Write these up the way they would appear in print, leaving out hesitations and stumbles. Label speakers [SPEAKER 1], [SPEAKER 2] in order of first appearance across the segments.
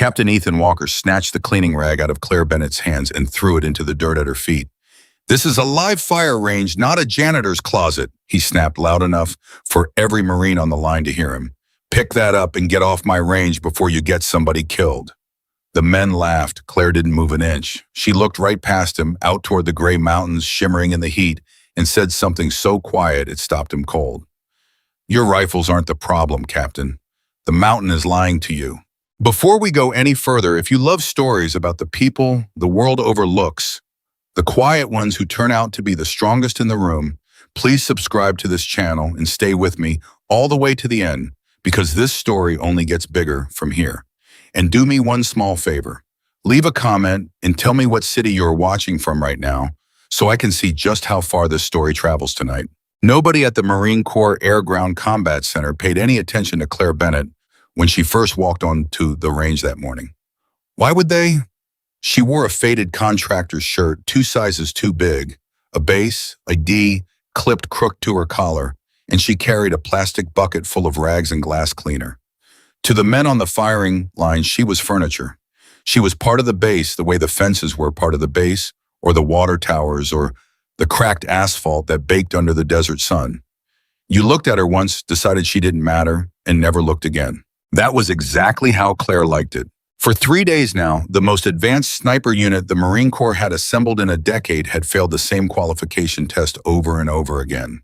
[SPEAKER 1] Captain Ethan Walker snatched the cleaning rag out of Claire Bennett's hands and threw it into the dirt at her feet. "This is a live fire range, not a janitor's closet," he snapped loud enough for every Marine on the line to hear him. "Pick that up and get off my range before you get somebody killed." The men laughed. Claire didn't move an inch. She looked right past him, out toward the gray mountains shimmering in the heat, and said something so quiet it stopped him cold. "Your rifles aren't the problem, Captain. The mountain is lying to you." Before we go any further, if you love stories about the people the world overlooks, the quiet ones who turn out to be the strongest in the room, please subscribe to this channel and stay with me all the way to the end, because this story only gets bigger from here. And do me one small favor. Leave a comment and tell me what city you're watching from right now, so I can see just how far this story travels tonight. Nobody at the Marine Corps Air Ground Combat Center paid any attention to Claire Bennett when she first walked onto the range that morning. Why would they? She wore a faded contractor's shirt 2 sizes too big, a base, a D, clipped crook to her collar, and she carried a plastic bucket full of rags and glass cleaner. To the men on the firing line, she was furniture. She was part of the base the way the fences were part of the base, or the water towers, or the cracked asphalt that baked under the desert sun. You looked at her once, decided she didn't matter, and never looked again. That was exactly how Claire liked it. For 3 days now, the most advanced sniper unit the Marine Corps had assembled in a decade had failed the same qualification test over and over again.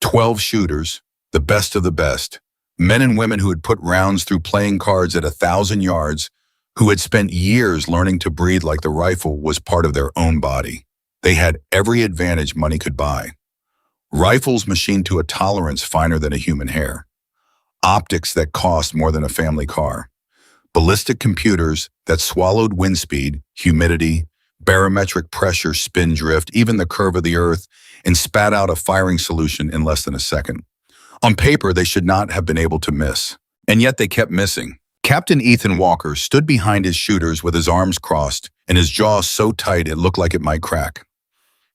[SPEAKER 1] 12 shooters, the best of the best, men and women who had put rounds through playing cards at 1,000 yards, who had spent years learning to breathe like the rifle was part of their own body. They had every advantage money could buy. Rifles machined to a tolerance finer than a human hair. Optics that cost more than a family car. Ballistic computers that swallowed wind speed, humidity, barometric pressure, spin drift, even the curve of the earth, and spat out a firing solution in less than a second. On paper, they should not have been able to miss. And yet they kept missing. Captain Ethan Walker stood behind his shooters with his arms crossed and his jaw so tight it looked like it might crack.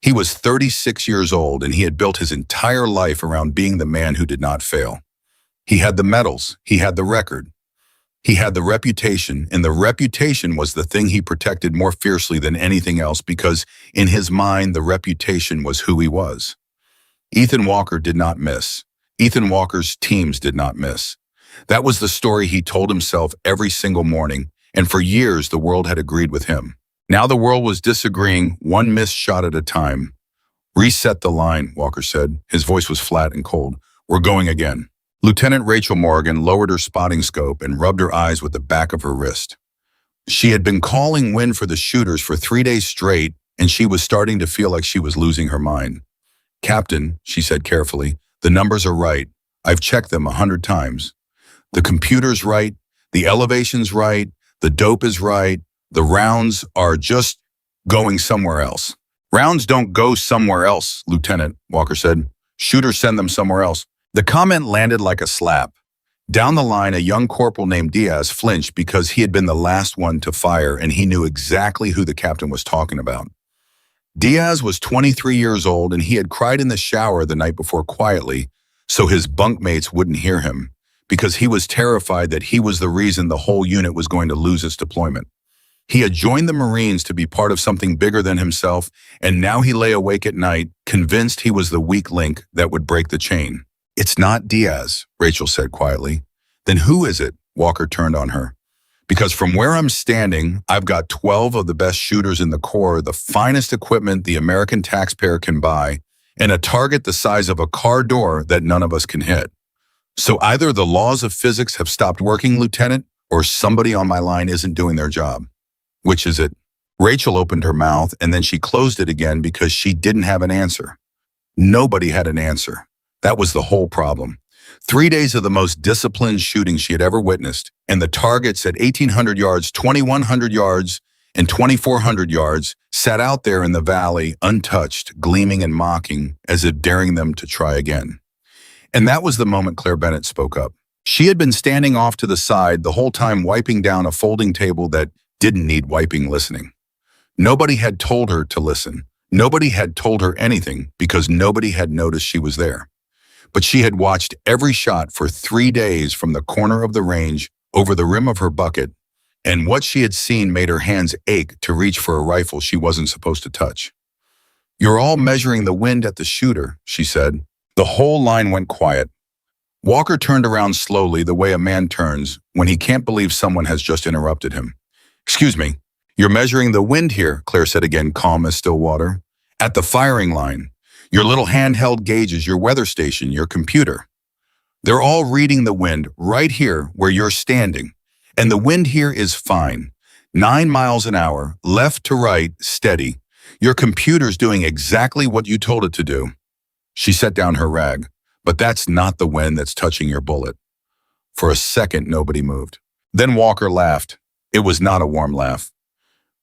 [SPEAKER 1] He was 36 years old, and he had built his entire life around being the man who did not fail. He had the medals, he had the record, he had the reputation, and the reputation was the thing he protected more fiercely than anything else because, in his mind, the reputation was who he was. Ethan Walker did not miss. Ethan Walker's teams did not miss. That was the story he told himself every single morning, and for years the world had agreed with him. Now the world was disagreeing, one missed shot at a time. "Reset the line," Walker said. His voice was flat and cold. "We're going again." Lieutenant Rachel Morgan lowered her spotting scope and rubbed her eyes with the back of her wrist. She had been calling wind for the shooters for 3 days straight, and she was starting to feel like she was losing her mind. "Captain," she said carefully, "the numbers are right. I've checked them 100 times. The computer's right, the elevation's right, the dope is right, the rounds are just going somewhere else." "Rounds don't go somewhere else, Lieutenant," Walker said. "Shooters send them somewhere else." The comment landed like a slap. Down the line, a young corporal named Diaz flinched because he had been the last one to fire, and he knew exactly who the captain was talking about. Diaz was 23 years old, and he had cried in the shower the night before quietly so his bunkmates wouldn't hear him, because he was terrified that he was the reason the whole unit was going to lose its deployment. He had joined the Marines to be part of something bigger than himself, and now he lay awake at night, convinced he was the weak link that would break the chain. "It's not Diaz," Rachel said quietly. "Then who is it?" Walker turned on her. "Because from where I'm standing, I've got 12 of the best shooters in the Corps, the finest equipment the American taxpayer can buy, and a target the size of a car door that none of us can hit. So either the laws of physics have stopped working, Lieutenant, or somebody on my line isn't doing their job. Which is it?" Rachel opened her mouth, and then she closed it again because she didn't have an answer. Nobody had an answer. That was the whole problem. 3 days of the most disciplined shooting she had ever witnessed, and the targets at 1,800 yards, 2,100 yards, and 2,400 yards sat out there in the valley, untouched, gleaming and mocking, as if daring them to try again. And that was the moment Claire Bennett spoke up. She had been standing off to the side the whole time, wiping down a folding table that didn't need wiping, listening. Nobody had told her to listen. Nobody had told her anything because nobody had noticed she was there. But she had watched every shot for 3 days from the corner of the range over the rim of her bucket, and what she had seen made her hands ache to reach for a rifle she wasn't supposed to touch. "You're all measuring the wind at the shooter," she said. The whole line went quiet. Walker turned around slowly, the way a man turns when he can't believe someone has just interrupted him. "Excuse me, you're measuring the wind here," Claire said again, calm as still water. "At the firing line. Your little handheld gauge is your weather station, your computer. They're all reading the wind right here where you're standing. And the wind here is fine. 9 miles an hour, left to right, steady. Your computer's doing exactly what you told it to do." She set down her rag. "But that's not the wind that's touching your bullet." For a second, nobody moved. Then Walker laughed. It was not a warm laugh.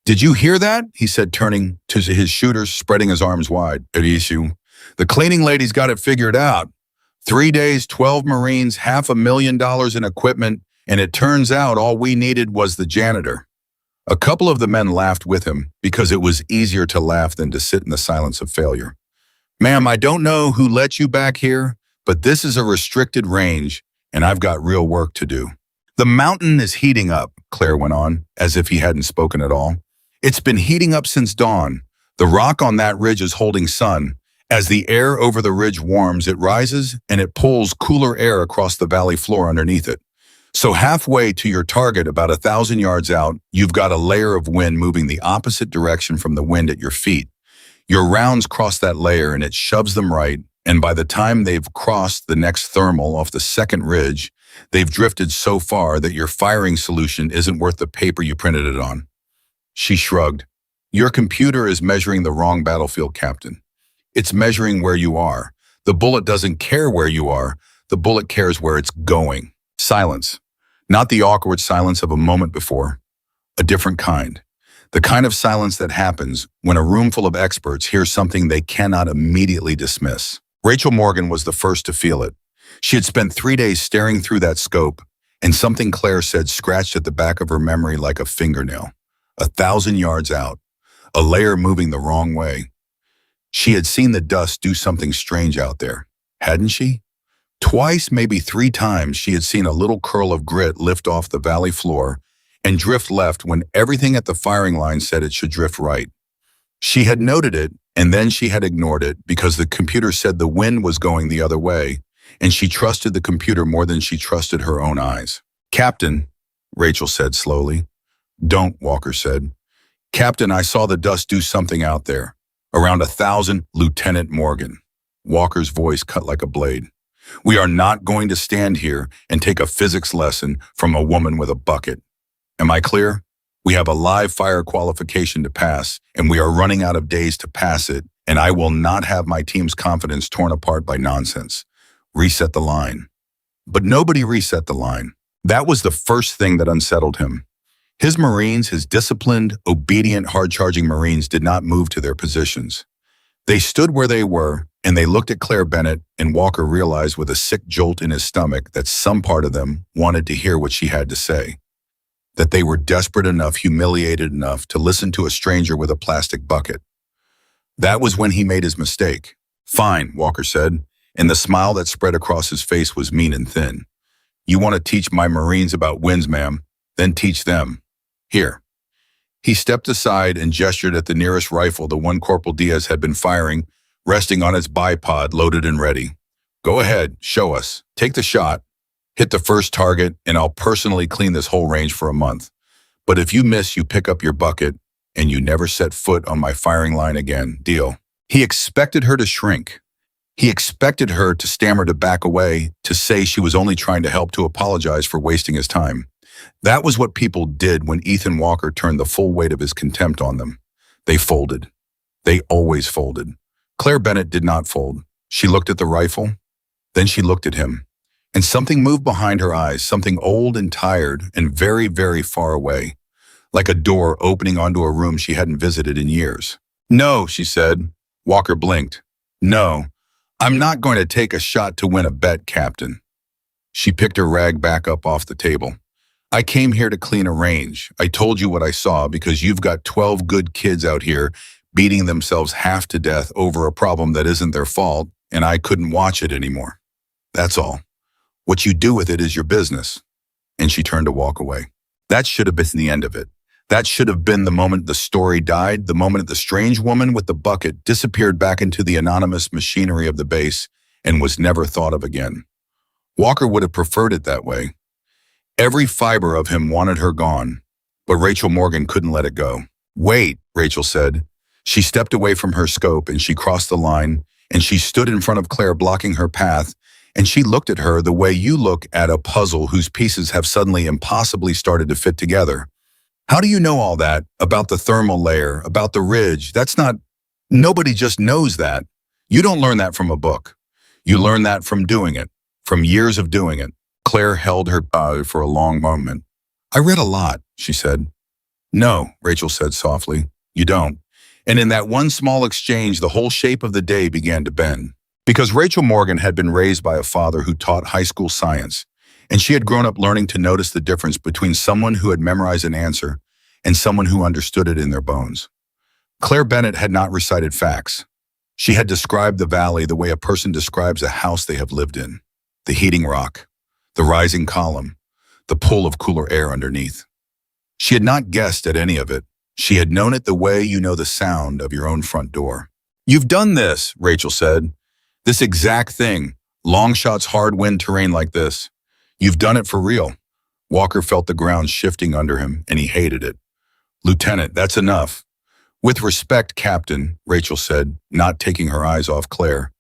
[SPEAKER 1] "Did you hear that?" he said, turning to his shooters, spreading his arms wide. "Issue. The cleaning lady's got it figured out. 3 days, 12 Marines, $500,000 in equipment, and it turns out all we needed was the janitor." A couple of the men laughed with him because it was easier to laugh than to sit in the silence of failure. "Ma'am, I don't know who let you back here, but this is a restricted range, and I've got real work to do." "The mountain is heating up," Claire went on, as if he hadn't spoken at all. "It's been heating up since dawn. The rock on that ridge is holding sun. As the air over the ridge warms, it rises, and it pulls cooler air across the valley floor underneath it. So halfway to your target, about 1,000 yards out, you've got a layer of wind moving the opposite direction from the wind at your feet. Your rounds cross that layer, and it shoves them right, and by the time they've crossed the next thermal off the second ridge, they've drifted so far that your firing solution isn't worth the paper you printed it on." She shrugged. "Your computer is measuring the wrong battlefield, Captain. It's measuring where you are. The bullet doesn't care where you are. The bullet cares where it's going." Silence. Not the awkward silence of a moment before. A different kind. The kind of silence that happens when a room full of experts hears something they cannot immediately dismiss. Rachel Morgan was the first to feel it. She had spent 3 days staring through that scope, and something Claire said scratched at the back of her memory like a fingernail. 1,000 yards out. A layer moving the wrong way. She had seen the dust do something strange out there, hadn't she? Twice, maybe 3 times, she had seen a little curl of grit lift off the valley floor and drift left when everything at the firing line said it should drift right. She had noted it, and then she had ignored it because the computer said the wind was going the other way, and she trusted the computer more than she trusted her own eyes. "Captain," Rachel said slowly. "Don't," Walker said. "Captain, I saw the dust do something out there. Around 1,000, Lieutenant Morgan." Walker's voice cut like a blade. "We are not going to stand here and take a physics lesson from a woman with a bucket. Am I clear? We have a live fire qualification to pass, and we are running out of days to pass it, and I will not have my team's confidence torn apart by nonsense. Reset the line." But nobody reset the line. That was the first thing that unsettled him. His Marines, his disciplined, obedient, hard-charging Marines, did not move to their positions. They stood where they were, and they looked at Claire Bennett, and Walker realized with a sick jolt in his stomach that some part of them wanted to hear what she had to say. That they were desperate enough, humiliated enough to listen to a stranger with a plastic bucket. That was when he made his mistake. "Fine," Walker said, and the smile that spread across his face was mean and thin. "You want to teach my Marines about winds, ma'am? Then teach them. Here." He stepped aside and gestured at the nearest rifle the one Corporal Diaz had been firing, resting on its bipod, loaded and ready. "Go ahead, show us. Take the shot. Hit the first target, and I'll personally clean this whole range for a month. But if you miss, you pick up your bucket, and you never set foot on my firing line again. Deal?" He expected her to shrink. He expected her to stammer, to back away, to say she was only trying to help, to apologize for wasting his time. That was what people did when Ethan Walker turned the full weight of his contempt on them. They folded. They always folded. Claire Bennett did not fold. She looked at the rifle. Then she looked at him. And something moved behind her eyes, something old and tired and very, very far away, like a door opening onto a room she hadn't visited in years. "No," she said. Walker blinked. "No, I'm not going to take a shot to win a bet, Captain." She picked her rag back up off the table. "I came here to clean a range. I told you what I saw because you've got 12 good kids out here beating themselves half to death over a problem that isn't their fault, and I couldn't watch it anymore. That's all. What you do with it is your business." And she turned to walk away. That should have been the end of it. That should have been the moment the story died, the moment the strange woman with the bucket disappeared back into the anonymous machinery of the base and was never thought of again. Walker would have preferred it that way. Every fiber of him wanted her gone, but Rachel Morgan couldn't let it go. Wait, Rachel said. She stepped away from her scope and she crossed the line and she stood in front of Claire blocking her path and she looked at her the way you look at a puzzle whose pieces have suddenly impossibly started to fit together. How do you know all that about the thermal layer, about the ridge? Nobody just knows that. You don't learn that from a book. You learn that from doing it, from years of doing it. Claire held her for a long moment. I read a lot, she said. No, Rachel said softly, you don't. And in that one small exchange, the whole shape of the day began to bend. Because Rachel Morgan had been raised by a father who taught high school science, and she had grown up learning to notice the difference between someone who had memorized an answer and someone who understood it in their bones. Claire Bennett had not recited facts. She had described the valley the way a person describes a house they have lived in. The heating rock, the rising column, the pull of cooler air underneath. She had not guessed at any of it. She had known it the way you know the sound of your own front door. You've done this, Rachel said. This exact thing, long shots, hard wind terrain like this. You've done it for real. Walker felt the ground shifting under him, and he hated it. Lieutenant, that's enough. With respect, Captain, Rachel said, not taking her eyes off Claire.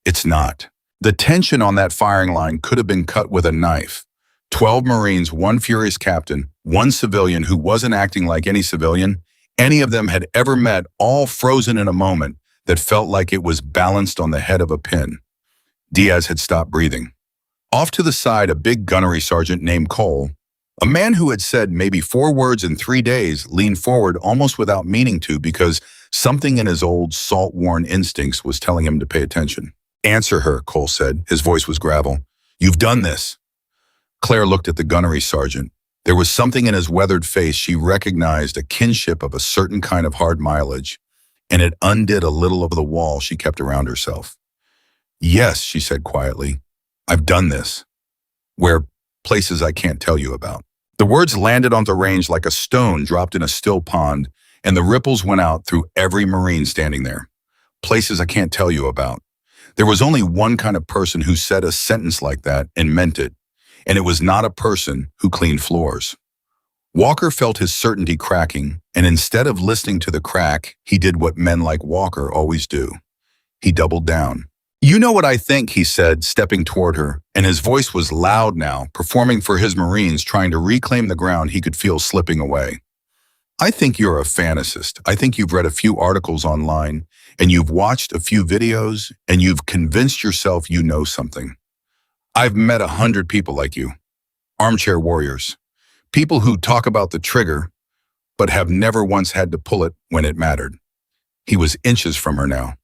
[SPEAKER 1] It's not. The tension on that firing line could have been cut with a knife. 12 Marines, one furious captain, one civilian who wasn't acting like any civilian any of them had ever met, all frozen in a moment that felt like it was balanced on the head of a pin. Diaz had stopped breathing. Off to the side, a big gunnery sergeant named Cole, a man who had said maybe 4 words in 3 days, leaned forward almost without meaning to because something in his old, salt-worn instincts was telling him to pay attention. Answer her, Cole said. His voice was gravel. You've done this. Claire looked at the gunnery sergeant. There was something in his weathered face she recognized, a kinship of a certain kind of hard mileage, and it undid a little of the wall she kept around herself. Yes, she said quietly, I've done this. Where places I can't tell you about. The words landed on the range like a stone dropped in a still pond, and the ripples went out through every Marine standing there. Places I can't tell you about. There was only one kind of person who said a sentence like that and meant it, and it was not a person who cleaned floors. Walker felt his certainty cracking, and instead of listening to the crack, he did what men like Walker always do. He doubled down. You know what I think, he said, stepping toward her, and his voice was loud now, performing for his Marines trying to reclaim the ground he could feel slipping away. I think you're a fantasist. I think you've read a few articles online, and you've watched a few videos, and you've convinced yourself you know something. I've met 100 people like you, armchair warriors, people who talk about the trigger, but have never once had to pull it when it mattered. He was inches from her now.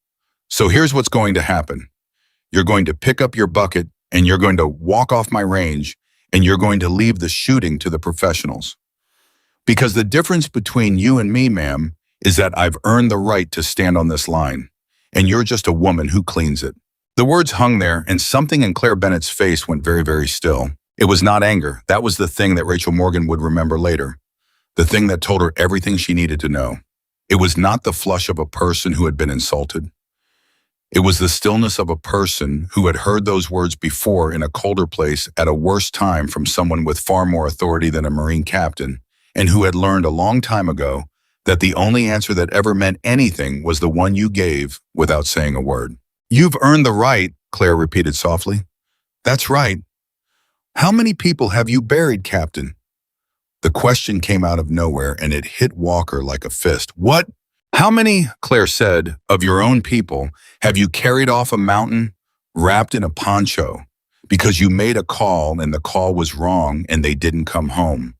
[SPEAKER 1] So here's what's going to happen. You're going to pick up your bucket and you're going to walk off my range and you're going to leave the shooting to the professionals. Because the difference between you and me, ma'am, is that I've earned the right to stand on this line, and you're just a woman who cleans it. The words hung there, and something in Claire Bennett's face went very, very still. It was not anger. That was the thing that Rachel Morgan would remember later. The thing that told her everything she needed to know. It was not the flush of a person who had been insulted. It was the stillness of a person who had heard those words before in a colder place at a worse time from someone with far more authority than a Marine captain, and who had learned a long time ago that the only answer that ever meant anything was the one you gave without saying a word. You've earned the right, Claire repeated softly. That's right. How many people have you buried, Captain? The question came out of nowhere and it hit Walker like a fist. What? How many, Claire said, of your own people have you carried off a mountain wrapped in a poncho because you made a call and the call was wrong and they didn't come home?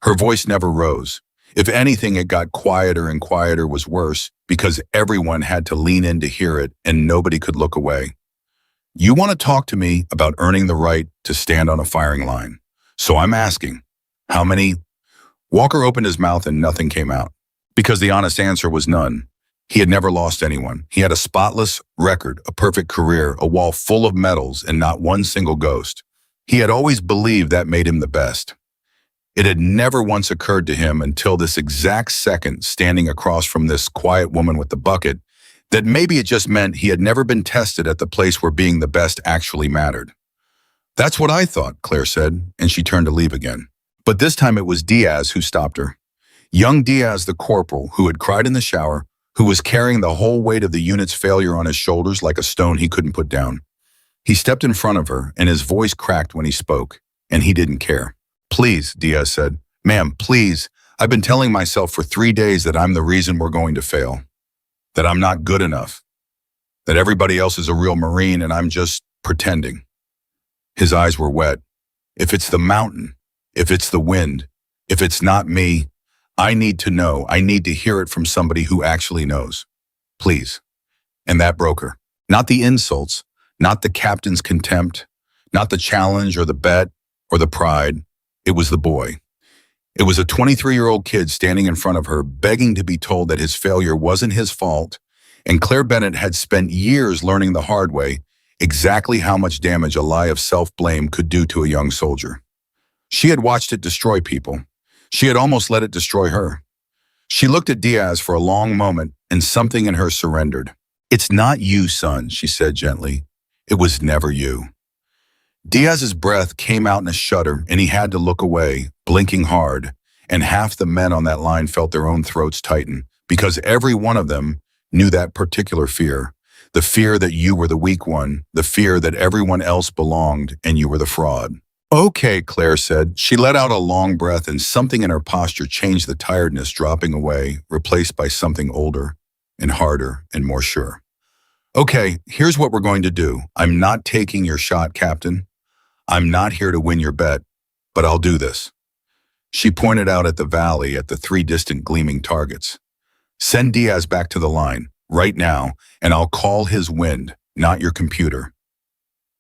[SPEAKER 1] Her voice never rose. If anything, it got quieter and quieter was worse because everyone had to lean in to hear it and nobody could look away. You want to talk to me about earning the right to stand on a firing line. So I'm asking, how many? Walker opened his mouth and nothing came out because the honest answer was none. He had never lost anyone. He had a spotless record, a perfect career, a wall full of medals and not one single ghost. He had always believed that made him the best. It had never once occurred to him until this exact second, standing across from this quiet woman with the bucket, that maybe it just meant he had never been tested at the place where being the best actually mattered. That's what I thought, Claire said, and she turned to leave again. But this time it was Diaz who stopped her. Young Diaz, the corporal, who had cried in the shower, who was carrying the whole weight of the unit's failure on his shoulders like a stone he couldn't put down. He stepped in front of her, and his voice cracked when he spoke, and he didn't care. Please, Diaz said. Ma'am, please. I've been telling myself for 3 days that I'm the reason we're going to fail. That I'm not good enough. That everybody else is a real Marine and I'm just pretending. His eyes were wet. If it's the mountain, if it's the wind, if it's not me, I need to know. I need to hear it from somebody who actually knows. Please. And that broke her. Not the insults, not the captain's contempt, not the challenge or the bet or the pride. It was the boy. It was a 23-year-old kid standing in front of her, begging to be told that his failure wasn't his fault, and Claire Bennett had spent years learning the hard way exactly how much damage a lie of self-blame could do to a young soldier. She had watched it destroy people. She had almost let it destroy her. She looked at Diaz for a long moment, and something in her surrendered. It's not you, son, she said gently. It was never you. Diaz's breath came out in a shudder, and he had to look away, blinking hard, and half the men on that line felt their own throats tighten, because every one of them knew that particular fear, the fear that you were the weak one, the fear that everyone else belonged and you were the fraud. Okay, Claire said. She let out a long breath, and something in her posture changed, the tiredness dropping away, replaced by something older and harder and more sure. Okay, here's what we're going to do. I'm not taking your shot, Captain. I'm not here to win your bet, but I'll do this. She pointed out at the valley at the 3 distant gleaming targets. Send Diaz back to the line, right now, and I'll call his wind, not your computer.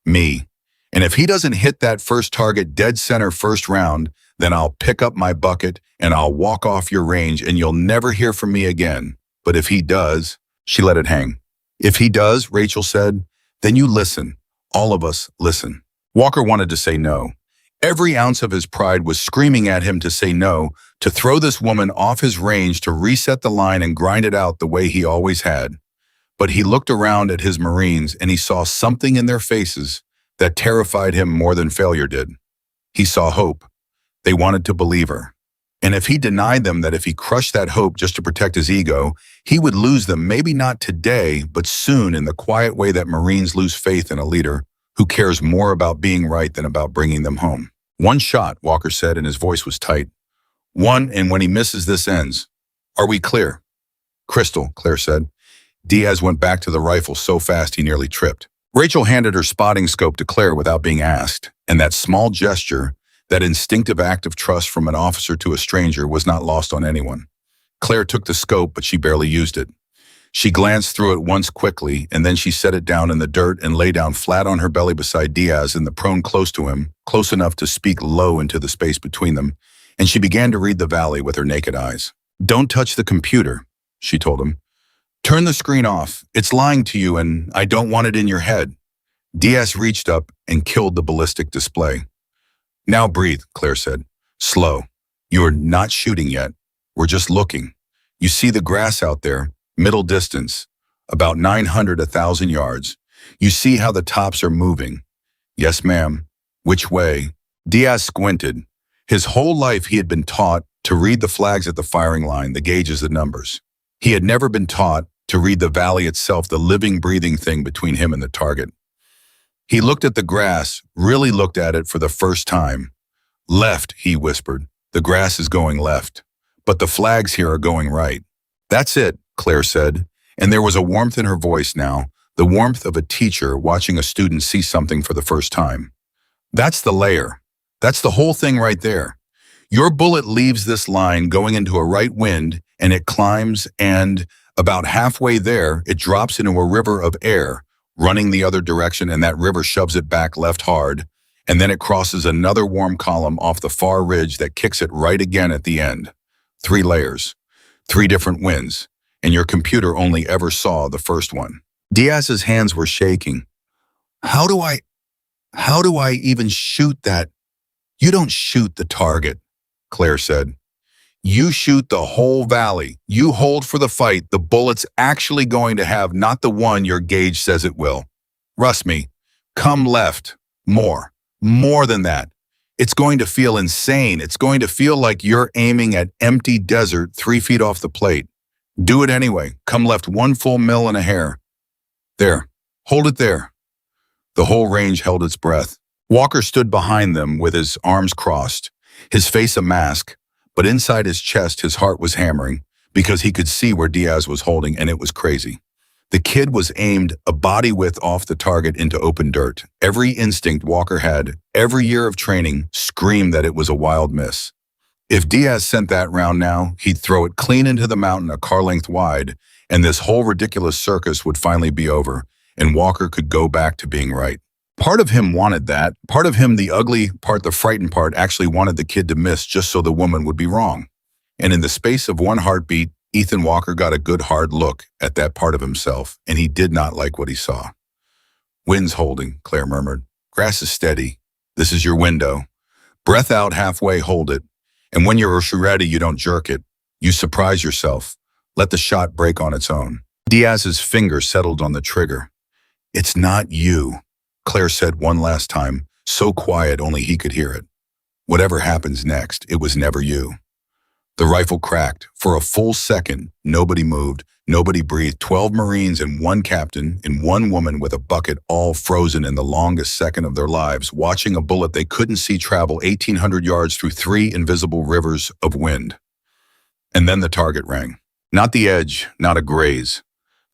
[SPEAKER 1] Me. And if he doesn't hit that first target dead center first round, then I'll pick up my bucket and I'll walk off your range and you'll never hear from me again. But if he does, she let it hang. If he does, Rachel said, then you listen. All of us listen. Walker wanted to say no. Every ounce of his pride was screaming at him to say no, to throw this woman off his range, to reset the line and grind it out the way he always had. But he looked around at his Marines and he saw something in their faces that terrified him more than failure did. He saw hope. They wanted to believe her. And if he denied them, that if he crushed that hope just to protect his ego, he would lose them, maybe not today, but soon, in the quiet way that Marines lose faith in a leader who cares more about being right than about bringing them home. One shot, Walker said, and his voice was tight. One, and when he misses, this ends. Are we clear? Crystal, Claire said. Diaz went back to the rifle so fast he nearly tripped. Rachel handed her spotting scope to Claire without being asked, and that small gesture, that instinctive act of trust from an officer to a stranger, was not lost on anyone. Claire took the scope, but she barely used it. She glanced through it once quickly, and then she set it down in the dirt and lay down flat on her belly beside Diaz in the prone close to him, close enough to speak low into the space between them, and she began to read the valley with her naked eyes. Don't touch the computer, she told him. Turn the screen off. It's lying to you, and I don't want it in your head. Diaz reached up and killed the ballistic display. Now breathe, Claire said. Slow. You are not shooting yet. We're just looking. You see the grass out there, middle distance, about 900, 1,000 yards. You see how the tops are moving. Yes, ma'am. Which way? Diaz squinted. His whole life he had been taught to read the flags at the firing line, the gauges, the numbers. He had never been taught to read the valley itself, the living, breathing thing between him and the target. He looked at the grass, really looked at it for the first time. Left, he whispered. The grass is going left, but the flags here are going right. That's it, Claire said, and there was a warmth in her voice now, the warmth of a teacher watching a student see something for the first time. That's the layer. That's the whole thing right there. Your bullet leaves this line going into a right wind, and it climbs, and about halfway there, it drops into a river of air, running the other direction, and that river shoves it back left hard, and then it crosses another warm column off the far ridge that kicks it right again at the end. 3 layers, 3 different winds, and your computer only ever saw the first one. Diaz's hands were shaking. How do I even shoot that? You don't shoot the target, Claire said. You shoot the whole valley. You hold for the fight the bullet's actually going to have, not the one your gauge says it will. Trust me. Come left. More. More than that. It's going to feel insane. It's going to feel like you're aiming at empty desert 3 feet off the plate. Do it anyway. Come left 1 full mil and a hair. There. Hold it there. The whole range held its breath. Walker stood behind them with his arms crossed, his face a mask, but inside his chest his heart was hammering because he could see where Diaz was holding, and it was crazy. The kid was aimed a body width off the target into open dirt. Every instinct Walker had, every year of training, screamed that it was a wild miss. If Diaz sent that round now, he'd throw it clean into the mountain a car length wide, and this whole ridiculous circus would finally be over, and Walker could go back to being right. Part of him wanted that. Part of him, the ugly part, the frightened part, actually wanted the kid to miss just so the woman would be wrong. And in the space of one heartbeat, Ethan Walker got a good hard look at that part of himself, and he did not like what he saw. Wind's holding, Claire murmured. Grass is steady. This is your window. Breath out halfway, hold it. And when you're ready, you don't jerk it. You surprise yourself. Let the shot break on its own. Diaz's finger settled on the trigger. It's not you, Claire said one last time, so quiet only he could hear it. Whatever happens next, it was never you. The rifle cracked. For a full second, nobody moved, nobody breathed. 12 Marines and 1 captain and 1 woman with a bucket, all frozen in the longest second of their lives, watching a bullet they couldn't see travel 1,800 yards through 3 invisible rivers of wind. And then the target rang. Not the edge, not a graze.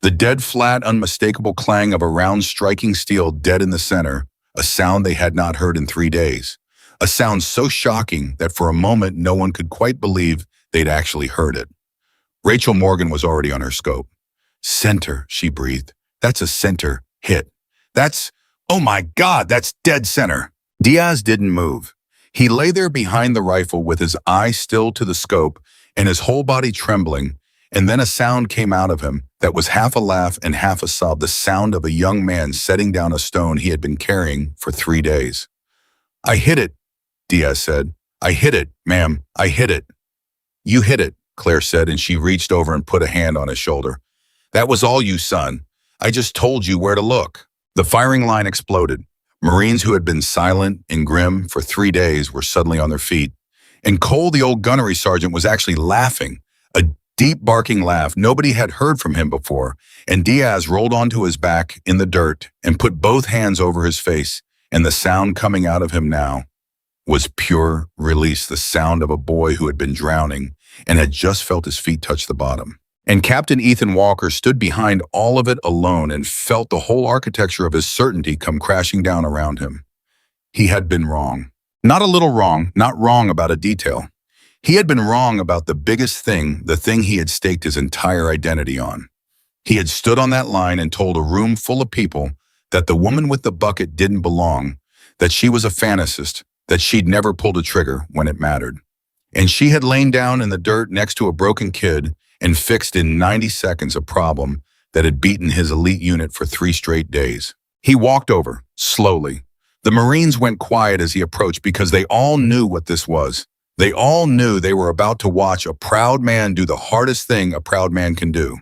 [SPEAKER 1] The dead, flat, unmistakable clang of a round striking steel dead in the center, a sound they had not heard in 3 days. A sound so shocking that for a moment no one could quite believe they'd actually heard it. Rachel Morgan was already on her scope. Center, she breathed. That's a center hit. Oh my God, that's dead center. Diaz didn't move. He lay there behind the rifle with his eye still to the scope and his whole body trembling, and then a sound came out of him that was half a laugh and half a sob, the sound of a young man setting down a stone he had been carrying for 3 days. I hit it, Diaz said. I hit it, ma'am. I hit it. You hit it, Claire said, and she reached over and put a hand on his shoulder. That was all you, son. I just told you where to look. The firing line exploded. Marines who had been silent and grim for 3 days were suddenly on their feet. And Cole, the old gunnery sergeant, was actually laughing, a deep barking laugh. Nobody had heard from him before, and Diaz rolled onto his back in the dirt and put both hands over his face, and the sound coming out of him now was pure release, the sound of a boy who had been drowning and had just felt his feet touch the bottom. And Captain Ethan Walker stood behind all of it alone and felt the whole architecture of his certainty come crashing down around him. He had been wrong. Not a little wrong, not wrong about a detail. He had been wrong about the biggest thing, the thing he had staked his entire identity on. He had stood on that line and told a room full of people that the woman with the bucket didn't belong, that she was a fantasist, that she'd never pulled a trigger when it mattered. And she had lain down in the dirt next to a broken kid and fixed in 90 seconds a problem that had beaten his elite unit for 3 straight days. He walked over, slowly. The Marines went quiet as he approached because they all knew what this was. They all knew they were about to watch a proud man do the hardest thing a proud man can do.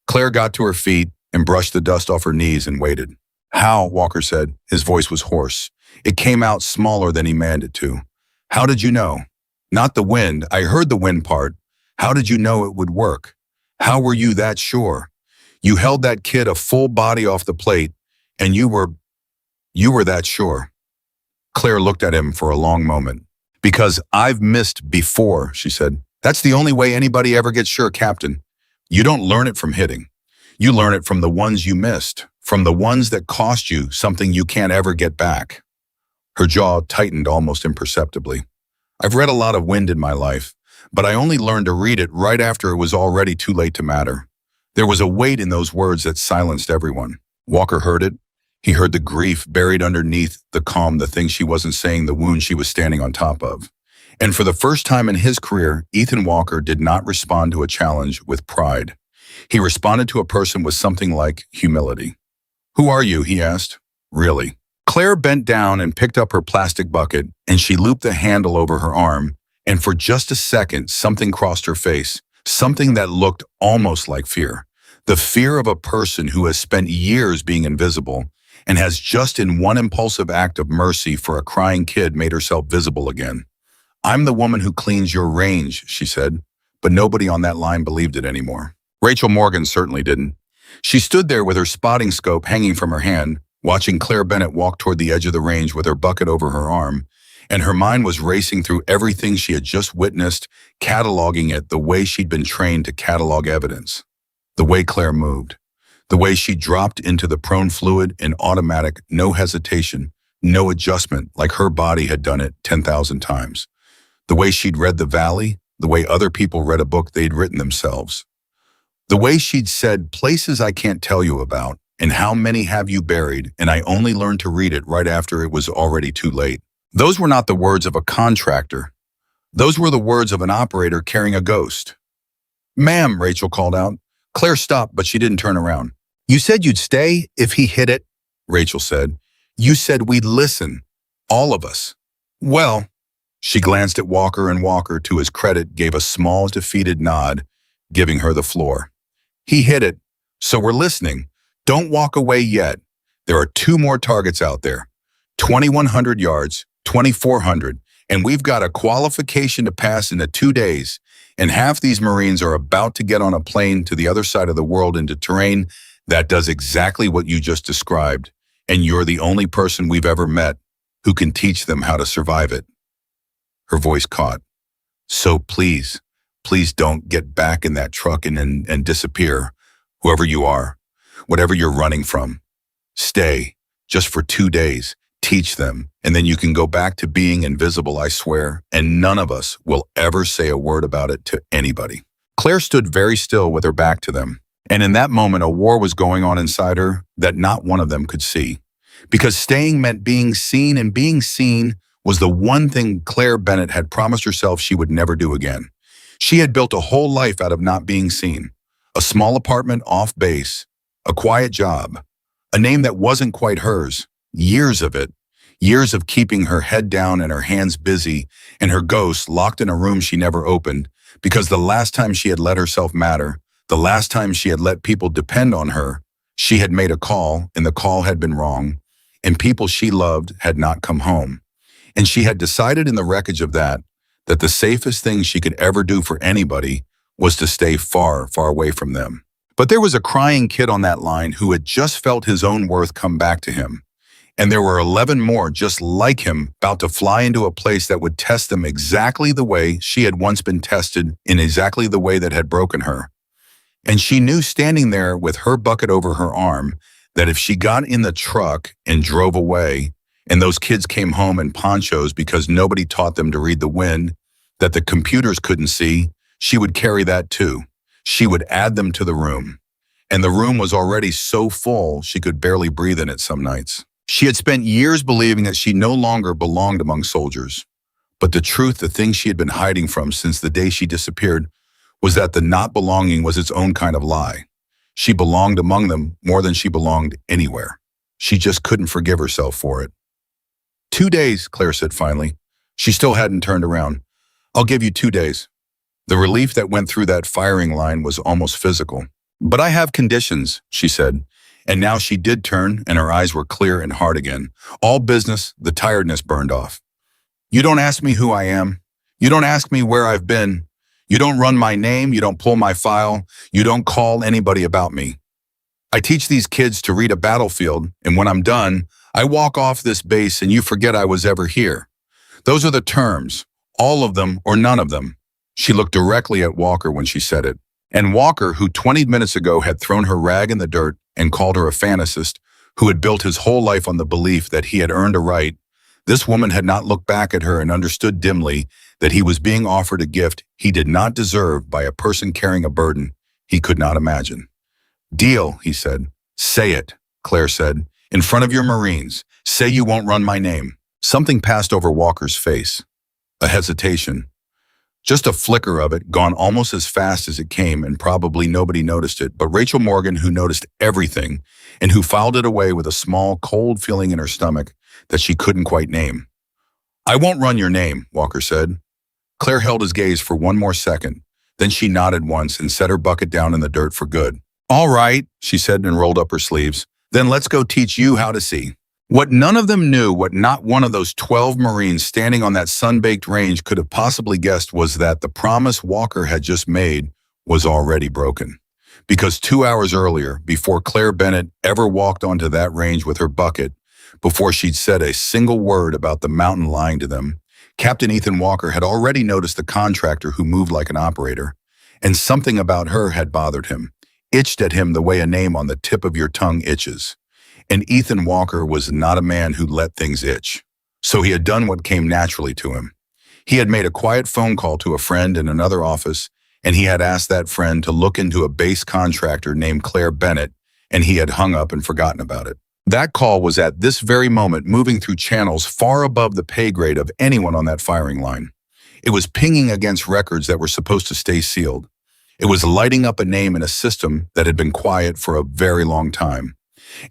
[SPEAKER 1] Claire got to her feet and brushed the dust off her knees and waited. How, Walker said. His voice was hoarse. It came out smaller than he meant it to. How did you know? Not the wind. I heard the wind part. How did you know it would work? How were you that sure? You held that kid a full body off the plate, and you were that sure. Claire looked at him for a long moment. Because I've missed before, she said. That's the only way anybody ever gets sure, Captain. You don't learn it from hitting. You learn it from the ones you missed, from the ones that cost you something you can't ever get back. Her jaw tightened almost imperceptibly. I've read a lot of wind in my life, but I only learned to read it right after it was already too late to matter. There was a weight in those words that silenced everyone. Walker heard it. He heard the grief buried underneath the calm, the thing she wasn't saying, the wound she was standing on top of. And for the first time in his career, Ethan Walker did not respond to a challenge with pride. He responded to a person with something like humility. Who are you? He asked. Really? Claire bent down and picked up her plastic bucket, and she looped the handle over her arm And for just a second, something crossed her face, something that looked almost like fear. The fear of a person who has spent years being invisible and has just in one impulsive act of mercy for a crying kid made herself visible again. "I'm the woman who cleans your range," she said, but nobody on that line believed it anymore. Rachel Morgan certainly didn't. She stood there with her spotting scope hanging from her hand, watching Claire Bennett walk toward the edge of the range with her bucket over her arm, and her mind was racing through everything she had just witnessed, cataloging it the way she'd been trained to catalog evidence. The way Claire moved, the way she dropped into the prone fluid in automatic, no hesitation, no adjustment, like her body had done it 10,000 times. The way she'd read the valley, the way other people read a book they'd written themselves. The way she'd said, "Places I can't tell you about, and how many have you buried, and I only learned to read it right after it was already too late." Those were not the words of a contractor. Those were the words of an operator carrying a ghost. "Ma'am," Rachel called out. Claire stopped, but she didn't turn around. "You said you'd stay if he hit it," Rachel said. "You said we'd listen. All of us." "Well," she glanced at Walker, and Walker, to his credit, gave a small, defeated nod, giving her the floor. "He hit it, so we're listening. Don't walk away yet. There are 2 more targets out there. 2,100 yards, 2,400, and we've got a qualification to pass in 2 days. And half these Marines are about to get on a plane to the other side of the world into terrain that does exactly what you just described. And you're the only person we've ever met who can teach them how to survive it." Her voice caught. "So please, please don't get back in that truck and disappear, whoever you are, whatever you're running from. Stay, just for 2 days. Teach them, and then you can go back to being invisible, I swear, and none of us will ever say a word about it to anybody." Claire stood very still with her back to them, and in that moment a war was going on inside her that not one of them could see. Because staying meant being seen, and being seen was the one thing Claire Bennett had promised herself she would never do again. She had built a whole life out of not being seen. A small apartment off base, a quiet job, a name that wasn't quite hers, years of it, years of keeping her head down and her hands busy, and her ghost locked in a room she never opened, because the last time she had let herself matter, the last time she had let people depend on her, she had made a call, and the call had been wrong, and people she loved had not come home. And she had decided in the wreckage of that the safest thing she could ever do for anybody was to stay far, far away from them. But there was a crying kid on that line who had just felt his own worth come back to him. And there were 11 more just like him about to fly into a place that would test them exactly the way she had once been tested, in exactly the way that had broken her. And she knew, standing there with her bucket over her arm, that if she got in the truck and drove away, and those kids came home in ponchos because nobody taught them to read the wind, that the computers couldn't see, she would carry that too. She would add them to the room. And the room was already so full she could barely breathe in it some nights. She had spent years believing that she no longer belonged among soldiers. But the truth, the thing she had been hiding from since the day she disappeared, was that the not belonging was its own kind of lie. She belonged among them more than she belonged anywhere. She just couldn't forgive herself for it. 2 days, Claire said finally. She still hadn't turned around. "I'll give you 2 days." The relief that went through that firing line was almost physical. "But I have conditions," she said. And now she did turn, and her eyes were clear and hard again. All business, the tiredness burned off. "You don't ask me who I am. You don't ask me where I've been. You don't run my name. You don't pull my file. You don't call anybody about me. I teach these kids to read a battlefield, and when I'm done, I walk off this base and you forget I was ever here. Those are the terms, all of them or none of them." She looked directly at Walker when she said it. And Walker, who 20 minutes ago had thrown her rag in the dirt and called her a fantasist, who had built his whole life on the belief that he had earned a right, this woman had not looked back at her and understood dimly that he was being offered a gift he did not deserve by a person carrying a burden he could not imagine. "Deal," he said. "Say it," Claire said, "in front of your Marines. Say you won't run my name." Something passed over Walker's face. A hesitation. Just a flicker of it, gone almost as fast as it came, and probably nobody noticed it, but Rachel Morgan, who noticed everything, and who filed it away with a small, cold feeling in her stomach that she couldn't quite name. "I won't run your name," Walker said. Claire held his gaze for one more second. Then she nodded once and set her bucket down in the dirt for good. All right, she said and rolled up her sleeves. Then let's go teach you how to see. What none of them knew, what not one of those 12 Marines standing on that sun-baked range could have possibly guessed, was that the promise Walker had just made was already broken. Because 2 hours earlier, before Claire Bennett ever walked onto that range with her bucket, before she'd said a single word about the mountain lying to them, Captain Ethan Walker had already noticed the contractor who moved like an operator, and something about her had bothered him, itched at him the way a name on the tip of your tongue itches. And Ethan Walker was not a man who let things itch. So he had done what came naturally to him. He had made a quiet phone call to a friend in another office, and he had asked that friend to look into a base contractor named Claire Bennett, and he had hung up and forgotten about it. That call was at this very moment moving through channels far above the pay grade of anyone on that firing line. It was pinging against records that were supposed to stay sealed. It was lighting up a name in a system that had been quiet for a very long time.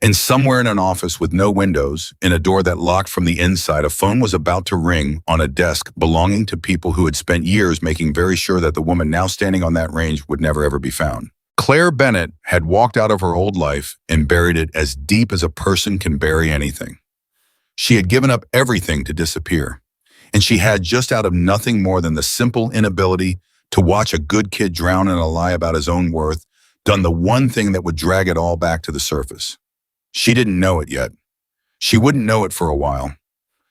[SPEAKER 1] And somewhere in an office with no windows, in a door that locked from the inside, a phone was about to ring on a desk belonging to people who had spent years making very sure that the woman now standing on that range would never ever be found. Claire Bennett had walked out of her old life and buried it as deep as a person can bury anything. She had given up everything to disappear, and she had, just out of nothing more than the simple inability to watch a good kid drown in a lie about his own worth, done the one thing that would drag it all back to the surface. She didn't know it yet. She wouldn't know it for a while.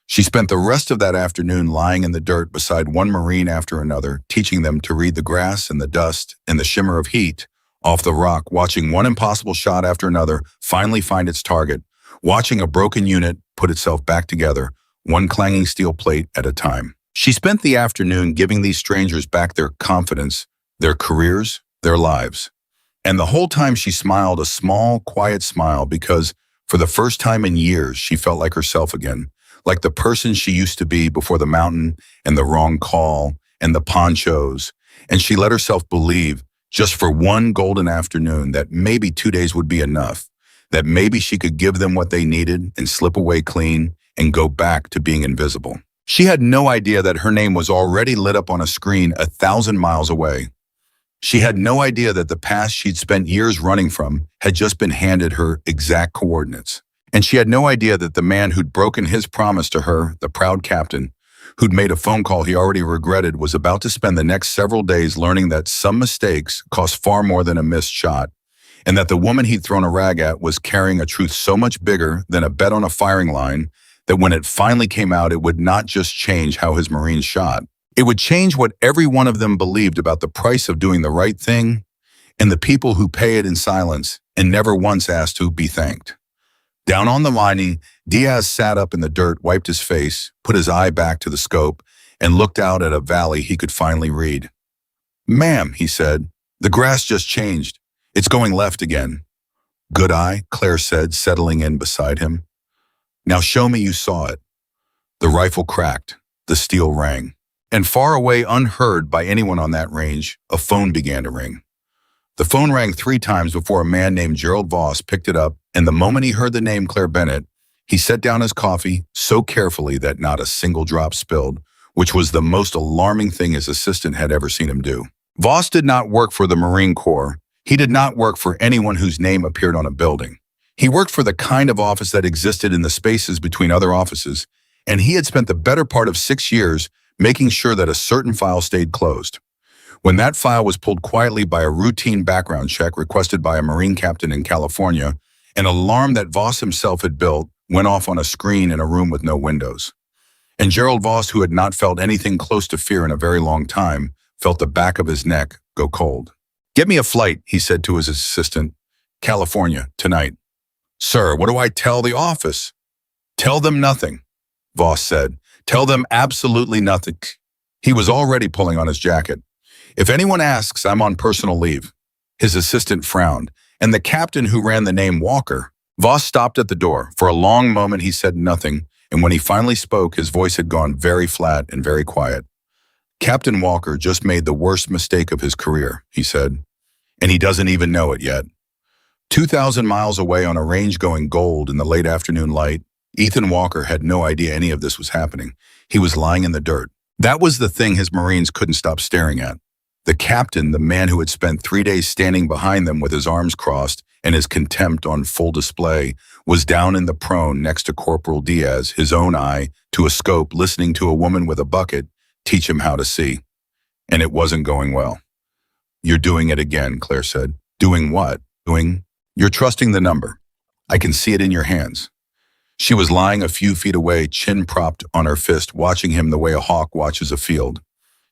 [SPEAKER 1] She spent the rest of that afternoon lying in the dirt beside one Marine after another, teaching them to read the grass and the dust and the shimmer of heat off the rock, watching one impossible shot after another finally find its target, watching a broken unit put itself back together, one clanging steel plate at a time. She spent the afternoon giving these strangers back their confidence, their careers, their lives. And the whole time she smiled a small, quiet smile because, for the first time in years, she felt like herself again, like the person she used to be before the mountain and the wrong call and the ponchos. And she let herself believe, just for one golden afternoon, that maybe 2 days would be enough, that maybe she could give them what they needed and slip away clean and go back to being invisible. She had no idea that her name was already lit up on a screen 1,000 miles away. She had no idea that the past she'd spent years running from had just been handed her exact coordinates. And she had no idea that the man who'd broken his promise to her, the proud captain, who'd made a phone call he already regretted, was about to spend the next several days learning that some mistakes cost far more than a missed shot, and that the woman he'd thrown a rag at was carrying a truth so much bigger than a bet on a firing line that when it finally came out, it would not just change how his Marines shot. It would change what every one of them believed about the price of doing the right thing and the people who pay it in silence and never once asked to be thanked. Down on the lining, Diaz sat up in the dirt, wiped his face, put his eye back to the scope, and looked out at a valley he could finally read. "Ma'am," he said, "the grass just changed. It's going left again." "Good eye," Claire said, settling in beside him. "Now show me you saw it." The rifle cracked. The steel rang. And far away, unheard by anyone on that range, a phone began to ring. The phone rang 3 times before a man named Gerald Voss picked it up, and the moment he heard the name Claire Bennett, he set down his coffee so carefully that not a single drop spilled, which was the most alarming thing his assistant had ever seen him do. Voss did not work for the Marine Corps. He did not work for anyone whose name appeared on a building. He worked for the kind of office that existed in the spaces between other offices, and he had spent the better part of 6 years making sure that a certain file stayed closed. When that file was pulled quietly by a routine background check requested by a Marine captain in California, an alarm that Voss himself had built went off on a screen in a room with no windows. And Gerald Voss, who had not felt anything close to fear in a very long time, felt the back of his neck go cold. "Get me a flight," he said to his assistant. "California, tonight." "Sir, what do I tell the office?" "Tell them nothing," Voss said. "Tell them absolutely nothing." He was already pulling on his jacket. "If anyone asks, I'm on personal leave." His assistant frowned. "And the captain who ran the name Walker?" Voss stopped at the door. For a long moment he said nothing, and when he finally spoke, his voice had gone very flat and very quiet. "Captain Walker just made the worst mistake of his career," he said, "and he doesn't even know it yet." 2,000 miles away on a range going gold in the late afternoon light, Ethan Walker had no idea any of this was happening. He was lying in the dirt, That was the thing his Marines couldn't stop staring at. The captain, the man who had spent 3 days standing behind them with his arms crossed and his contempt on full display, was down in the prone next to Corporal Diaz, his own eye to a scope, listening to a woman with a bucket teach him how to see. And it wasn't going well. "You're doing it again," Claire said. "Doing what?" "You're trusting the number. I can see it in your hands." She was lying a few feet away, chin propped on her fist, watching him the way a hawk watches a field.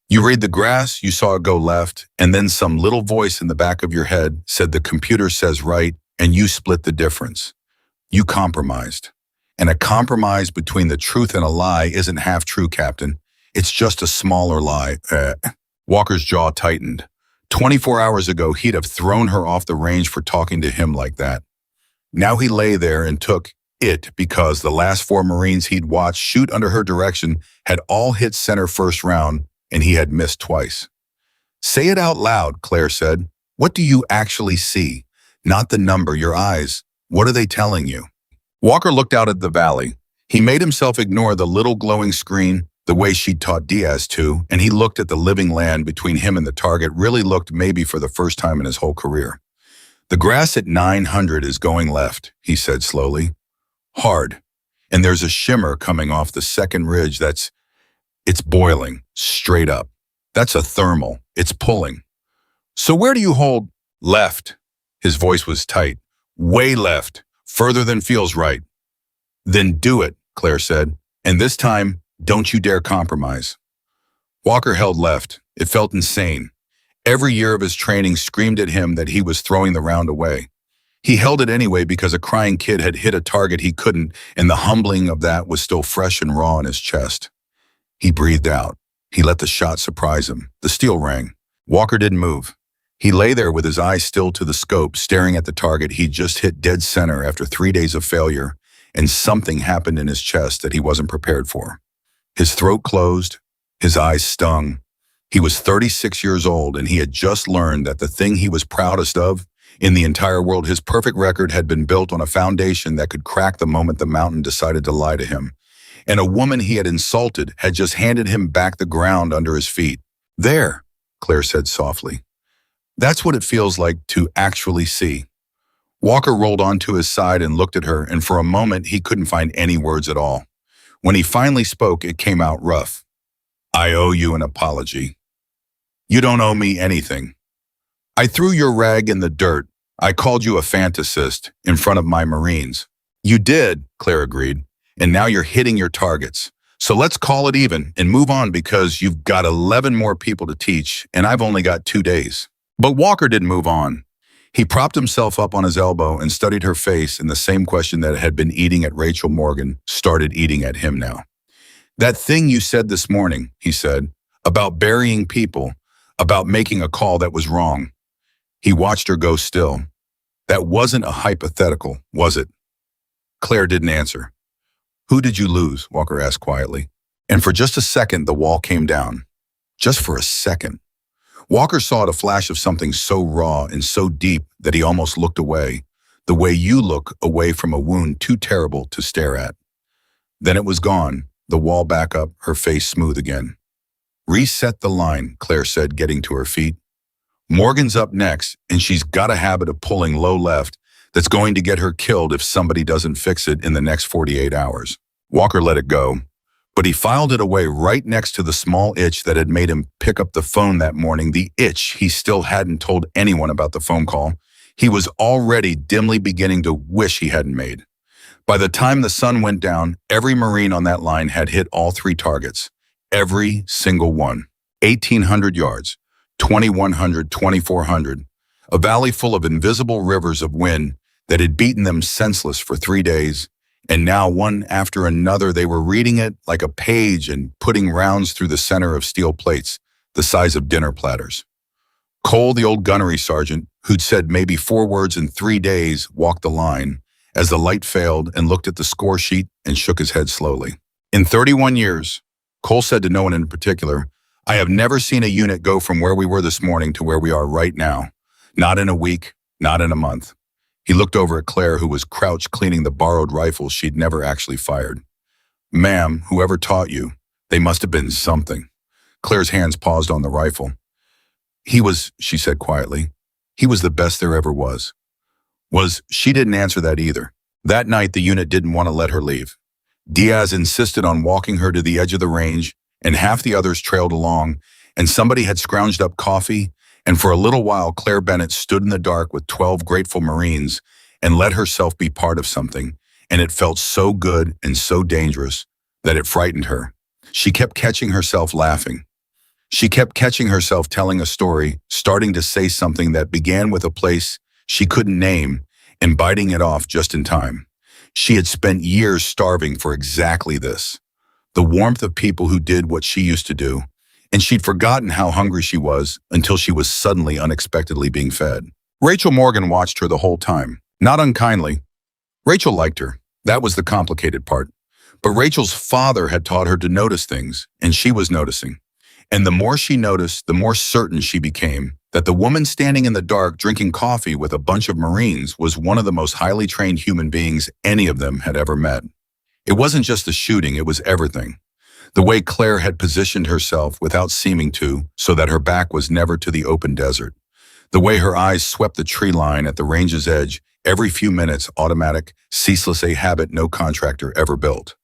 [SPEAKER 1] "You read the grass, you saw it go left, and then some little voice in the back of your head said the computer says right, and you split the difference. You compromised. And a compromise between the truth and a lie isn't half true, Captain. It's just a smaller lie." Walker's jaw tightened. 24 hours ago, he'd have thrown her off the range for talking to him like that. Now he lay there and took it because the last 4 Marines he'd watched shoot under her direction had all hit center first round, and he had missed twice. "Say it out loud," Claire said. "What do you actually see? Not the number, your eyes. What are they telling you?" Walker looked out at the valley. He made himself ignore the little glowing screen the way she'd taught Diaz to, and he looked at the living land between him and the target, really looked maybe for the first time in his whole career. "The grass at 900 is going left," he said slowly. "Hard. And there's a shimmer coming off the second ridge it's boiling, straight up. That's a thermal. It's pulling. So where do you hold?" "Left." His voice was tight. "Way left. Further than feels right." "Then do it," Claire said. "And this time, don't you dare compromise." Walker held left. It felt insane. Every year of his training screamed at him that he was throwing the round away. He held it anyway because a crying kid had hit a target he couldn't, and the humbling of that was still fresh and raw in his chest. He breathed out. He let the shot surprise him. The steel rang. Walker didn't move. He lay there with his eyes still to the scope, staring at the target he'd just hit dead center after 3 days of failure, and something happened in his chest that he wasn't prepared for. His throat closed. His eyes stung. He was 36 years old, and he had just learned that the thing he was proudest of in the entire world, his perfect record, had been built on a foundation that could crack the moment the mountain decided to lie to him. And a woman he had insulted had just handed him back the ground under his feet. "There," Claire said softly. "That's what it feels like to actually see." Walker rolled onto his side and looked at her, and for a moment he couldn't find any words at all. When he finally spoke, it came out rough. "I owe you an apology." "You don't owe me anything. I threw your rag in the dirt. I called you a fantasist in front of my Marines." "You did," Claire agreed, "and now you're hitting your targets. So let's call it even and move on because you've got 11 more people to teach, and I've only got 2 days." But Walker didn't move on. He propped himself up on his elbow and studied her face, and the same question that had been eating at Rachel Morgan started eating at him now. "That thing you said this morning," he said, "about burying people, about making a call that was wrong." He watched her go still. "That wasn't a hypothetical, was it?" Claire didn't answer. "Who did you lose?" Walker asked quietly. And for just a second, the wall came down. Just for a second. Walker saw a flash of something so raw and so deep that he almost looked away, the way you look away from a wound too terrible to stare at. Then it was gone, the wall back up, her face smooth again. "Reset the line," Claire said, getting to her feet. "Morgan's up next, and she's got a habit of pulling low left that's going to get her killed if somebody doesn't fix it in the next 48 hours. Walker let it go, but he filed it away right next to the small itch that had made him pick up the phone that morning, the itch he still hadn't told anyone about the phone call. He was already dimly beginning to wish he hadn't made. By the time the sun went down, every Marine on that line had hit all 3 targets. Every single one. 1,800 yards, 2,100, 2,400. A valley full of invisible rivers of wind that had beaten them senseless for 3 days, and now one after another they were reading it like a page and putting rounds through the center of steel plates, the size of dinner platters. Cole, the old gunnery sergeant, who'd said maybe 4 words in 3 days, walked the line as the light failed and looked at the score sheet and shook his head slowly. "In 31 years, Cole said to no one in particular, I have never seen a unit go from where we were this morning to where we are right now. Not in a week, not in a month." He looked over at Claire, who was crouched cleaning the borrowed rifles she'd never actually fired. "Ma'am, whoever taught you, they must have been something." Claire's hands paused on the rifle. He was, she said quietly. He was the best there ever was. She didn't answer that either. That night, the unit didn't want to let her leave. Diaz insisted on walking her to the edge of the range, and half the others trailed along, and somebody had scrounged up coffee, and for a little while, Claire Bennett stood in the dark with 12 grateful Marines and let herself be part of something, and it felt so good and so dangerous that it frightened her. She kept catching herself laughing. She kept catching herself telling a story, starting to say something that began with a place she couldn't name and biting it off just in time. She had spent years starving for exactly this, the warmth of people who did what she used to do, and she'd forgotten how hungry she was until she was suddenly unexpectedly being fed. Rachel Morgan watched her the whole time, not unkindly. Rachel liked her. That was the complicated part. But Rachel's father had taught her to notice things, and she was noticing. And the more she noticed, the more certain she became that the woman standing in the dark drinking coffee with a bunch of Marines was one of the most highly trained human beings any of them had ever met. It wasn't just the shooting, it was everything. The way Claire had positioned herself without seeming to, so that her back was never to the open desert. The way her eyes swept the tree line at the range's edge, every few minutes, automatic, ceaseless, a habit no contractor ever built.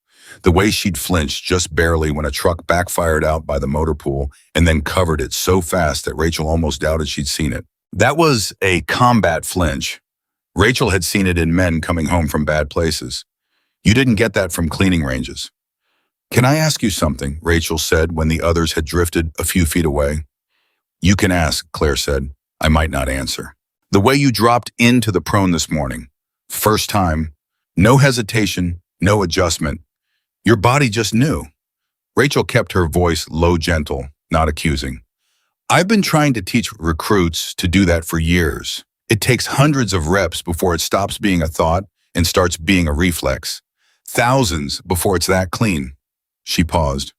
[SPEAKER 1] The way she'd flinched just barely when a truck backfired out by the motor pool and then covered it so fast that Rachel almost doubted she'd seen it. That was a combat flinch. Rachel had seen it in men coming home from bad places. You didn't get that from cleaning ranges. "Can I ask you something?" Rachel said when the others had drifted a few feet away. "You can ask," Claire said. "I might not answer." "The way you dropped into the prone this morning. First time. No hesitation, no adjustment. Your body just knew." Rachel kept her voice low, gentle, not accusing. "I've been trying to teach recruits to do that for years. It takes hundreds of reps before it stops being a thought and starts being a reflex. Thousands before it's that clean." She paused.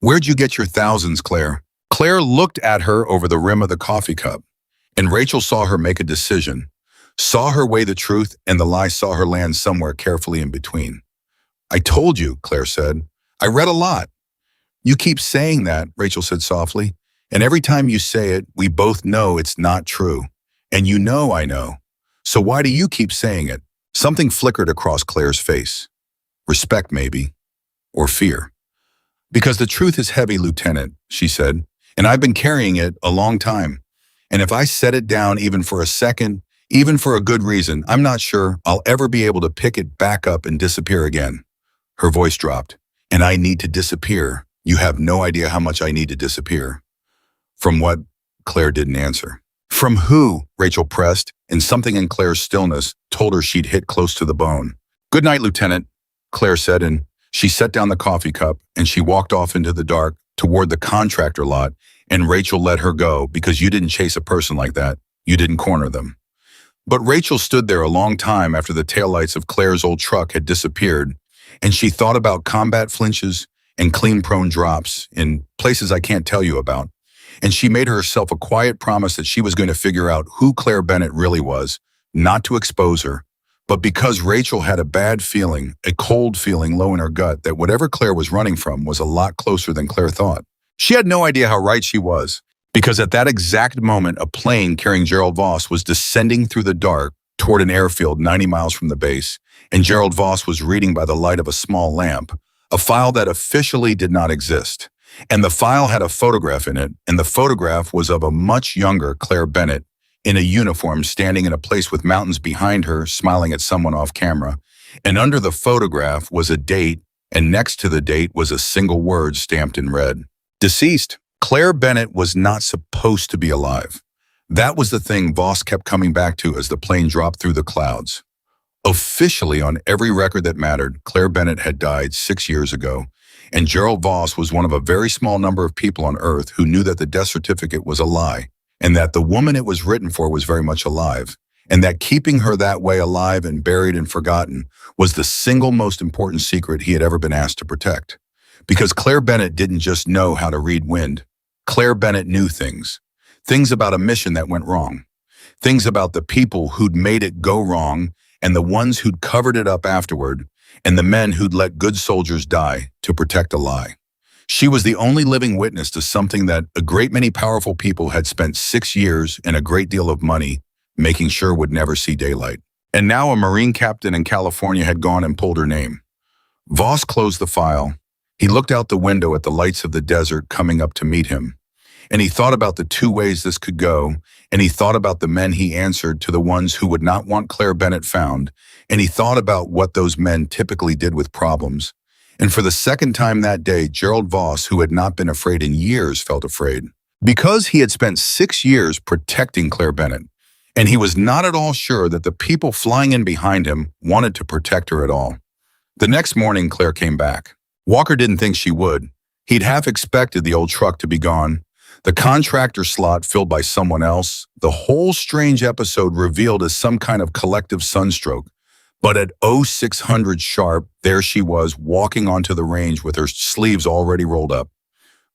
[SPEAKER 1] "Where'd you get your thousands, Claire?" Claire looked at her over the rim of the coffee cup, and Rachel saw her make a decision, saw her weigh the truth, and the lie saw her land somewhere carefully in between. "I told you," Claire said. "I read a lot." "You keep saying that," Rachel said softly, "and every time you say it, we both know it's not true. And you know I know. So why do you keep saying it?" Something flickered across Claire's face. Respect, maybe. Or fear. "Because the truth is heavy, Lieutenant," she said, "and I've been carrying it a long time. And if I set it down even for a second, even for a good reason, I'm not sure I'll ever be able to pick it back up and disappear again." Her voice dropped. "And I need to disappear. You have no idea how much I need to disappear." "From what?" Claire didn't answer. "From who?" Rachel pressed, and something in Claire's stillness told her she'd hit close to the bone. "Good night, Lieutenant," Claire said, and she set down the coffee cup and she walked off into the dark toward the contractor lot, and Rachel let her go because you didn't chase a person like that. You didn't corner them. But Rachel stood there a long time after the taillights of Claire's old truck had disappeared, and she thought about combat flinches and clean-prone drops in places I can't tell you about. And she made herself a quiet promise that she was going to figure out who Claire Bennett really was, not to expose her, but because Rachel had a bad feeling, a cold feeling low in her gut that whatever Claire was running from was a lot closer than Claire thought. She had no idea how right she was, because at that exact moment, a plane carrying Gerald Voss was descending through the dark toward an airfield 90 miles from the base, and Gerald Voss was reading by the light of a small lamp, a file that officially did not exist. And the file had a photograph in it, and the photograph was of a much younger Claire Bennett in a uniform standing in a place with mountains behind her, smiling at someone off camera. And under the photograph was a date, and next to the date was a single word stamped in red. Deceased. Claire Bennett was not supposed to be alive. That was the thing Voss kept coming back to as the plane dropped through the clouds. Officially, on every record that mattered, Claire Bennett had died 6 years ago, and Gerald Voss was one of a very small number of people on Earth who knew that the death certificate was a lie, and that the woman it was written for was very much alive, and that keeping her that way alive and buried and forgotten was the single most important secret he had ever been asked to protect. Because Claire Bennett didn't just know how to read wind. Claire Bennett knew things. Things about a mission that went wrong. Things about the people who'd made it go wrong and the ones who'd covered it up afterward, and the men who'd let good soldiers die to protect a lie. She was the only living witness to something that a great many powerful people had spent 6 years and a great deal of money making sure would never see daylight. And now a Marine captain in California had gone and pulled her name. Voss closed the file. He looked out the window at the lights of the desert coming up to meet him. And he thought about the two ways this could go, and he thought about the men he answered to the ones who would not want Claire Bennett found, and he thought about what those men typically did with problems. And for the second time that day, Gerald Voss, who had not been afraid in years, felt afraid. Because he had spent 6 years protecting Claire Bennett, and he was not at all sure that the people flying in behind him wanted to protect her at all. The next morning, Claire came back. Walker didn't think she would. He'd half expected the old truck to be gone, the contractor slot filled by someone else, the whole strange episode revealed as some kind of collective sunstroke. But at 0600 sharp, there she was, walking onto the range with her sleeves already rolled up.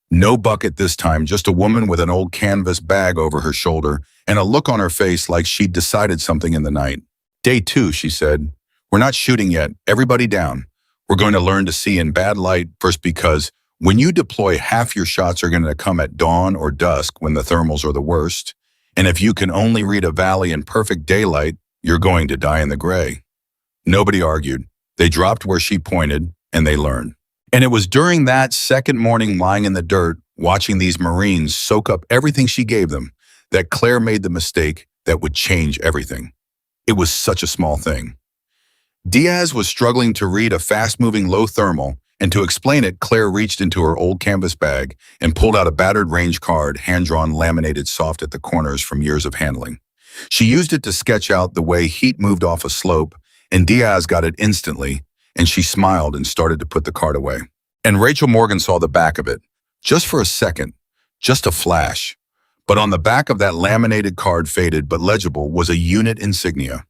[SPEAKER 1] No bucket this time, just a woman with an old canvas bag over her shoulder and a look on her face like she'd decided something in the night. "Day 2, she said. "We're not shooting yet. Everybody down. We're going to learn to see in bad light first because when you deploy, half your shots are going to come at dawn or dusk when the thermals are the worst. And if you can only read a valley in perfect daylight, you're going to die in the gray." Nobody argued. They dropped where she pointed, and they learned. And it was during that second morning lying in the dirt, watching these Marines soak up everything she gave them, that Claire made the mistake that would change everything. It was such a small thing. Diaz was struggling to read a fast-moving low thermal, and to explain it, Claire reached into her old canvas bag and pulled out a battered range card, hand-drawn, laminated soft at the corners from years of handling. She used it to sketch out the way heat moved off a slope, and Diaz got it instantly, and she smiled and started to put the card away. And Rachel Morgan saw the back of it, just for a second, just a flash. But on the back of that laminated card, faded but legible, was a unit insignia.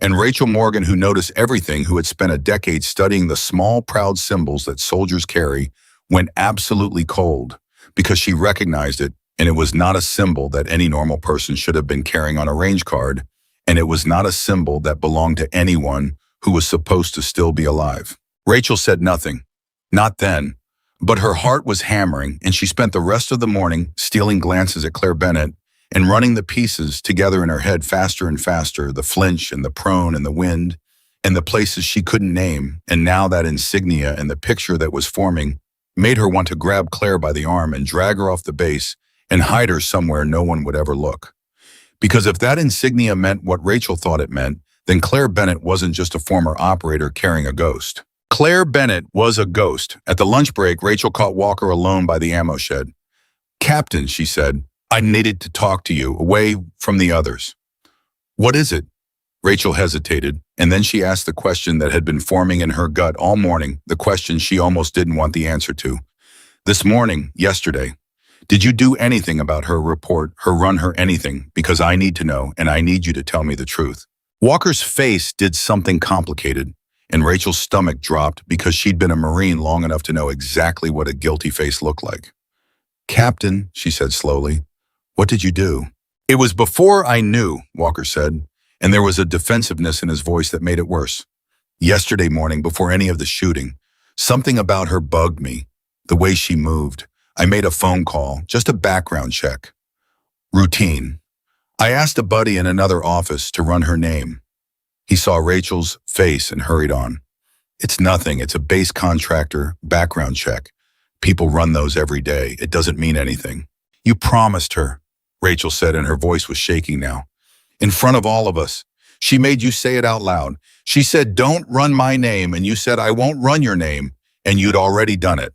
[SPEAKER 1] And Rachel Morgan, who noticed everything, who had spent a decade studying the small, proud symbols that soldiers carry, went absolutely cold because she recognized it, and it was not a symbol that any normal person should have been carrying on a range card, and it was not a symbol that belonged to anyone who was supposed to still be alive. Rachel said nothing. Not then. But her heart was hammering, and she spent the rest of the morning stealing glances at Claire Bennett and running the pieces together in her head faster and faster, the flinch and the prone and the wind and the places she couldn't name. And now that insignia and the picture that was forming made her want to grab Claire by the arm and drag her off the base and hide her somewhere no one would ever look. Because if that insignia meant what Rachel thought it meant, then Claire Bennett wasn't just a former operator carrying a ghost. Claire Bennett was a ghost. At the lunch break, Rachel caught Walker alone by the ammo shed. "Captain," she said, "I needed to talk to you, away from the others." "What is it?" Rachel hesitated, and then she asked the question that had been forming in her gut all morning, the question she almost didn't want the answer to. "This morning, yesterday, did you do anything about her report, her run, her anything? Because I need to know, and I need you to tell me the truth." Walker's face did something complicated, and Rachel's stomach dropped because she'd been a Marine long enough to know exactly what a guilty face looked like. "Captain," she said slowly, "what did you do?" "It was before I knew," Walker said, and there was a defensiveness in his voice that made it worse. "Yesterday morning, before any of the shooting, something about her bugged me, the way she moved. I made a phone call, just a background check. Routine. I asked a buddy in another office to run her name. He saw Rachel's face and hurried on. It's nothing. It's a base contractor background check. People run those every day. It doesn't mean anything." "You promised her," Rachel said, and her voice was shaking now. "In front of all of us. She made you say it out loud. She said, 'Don't run my name,' and you said, 'I won't run your name,' and you'd already done it."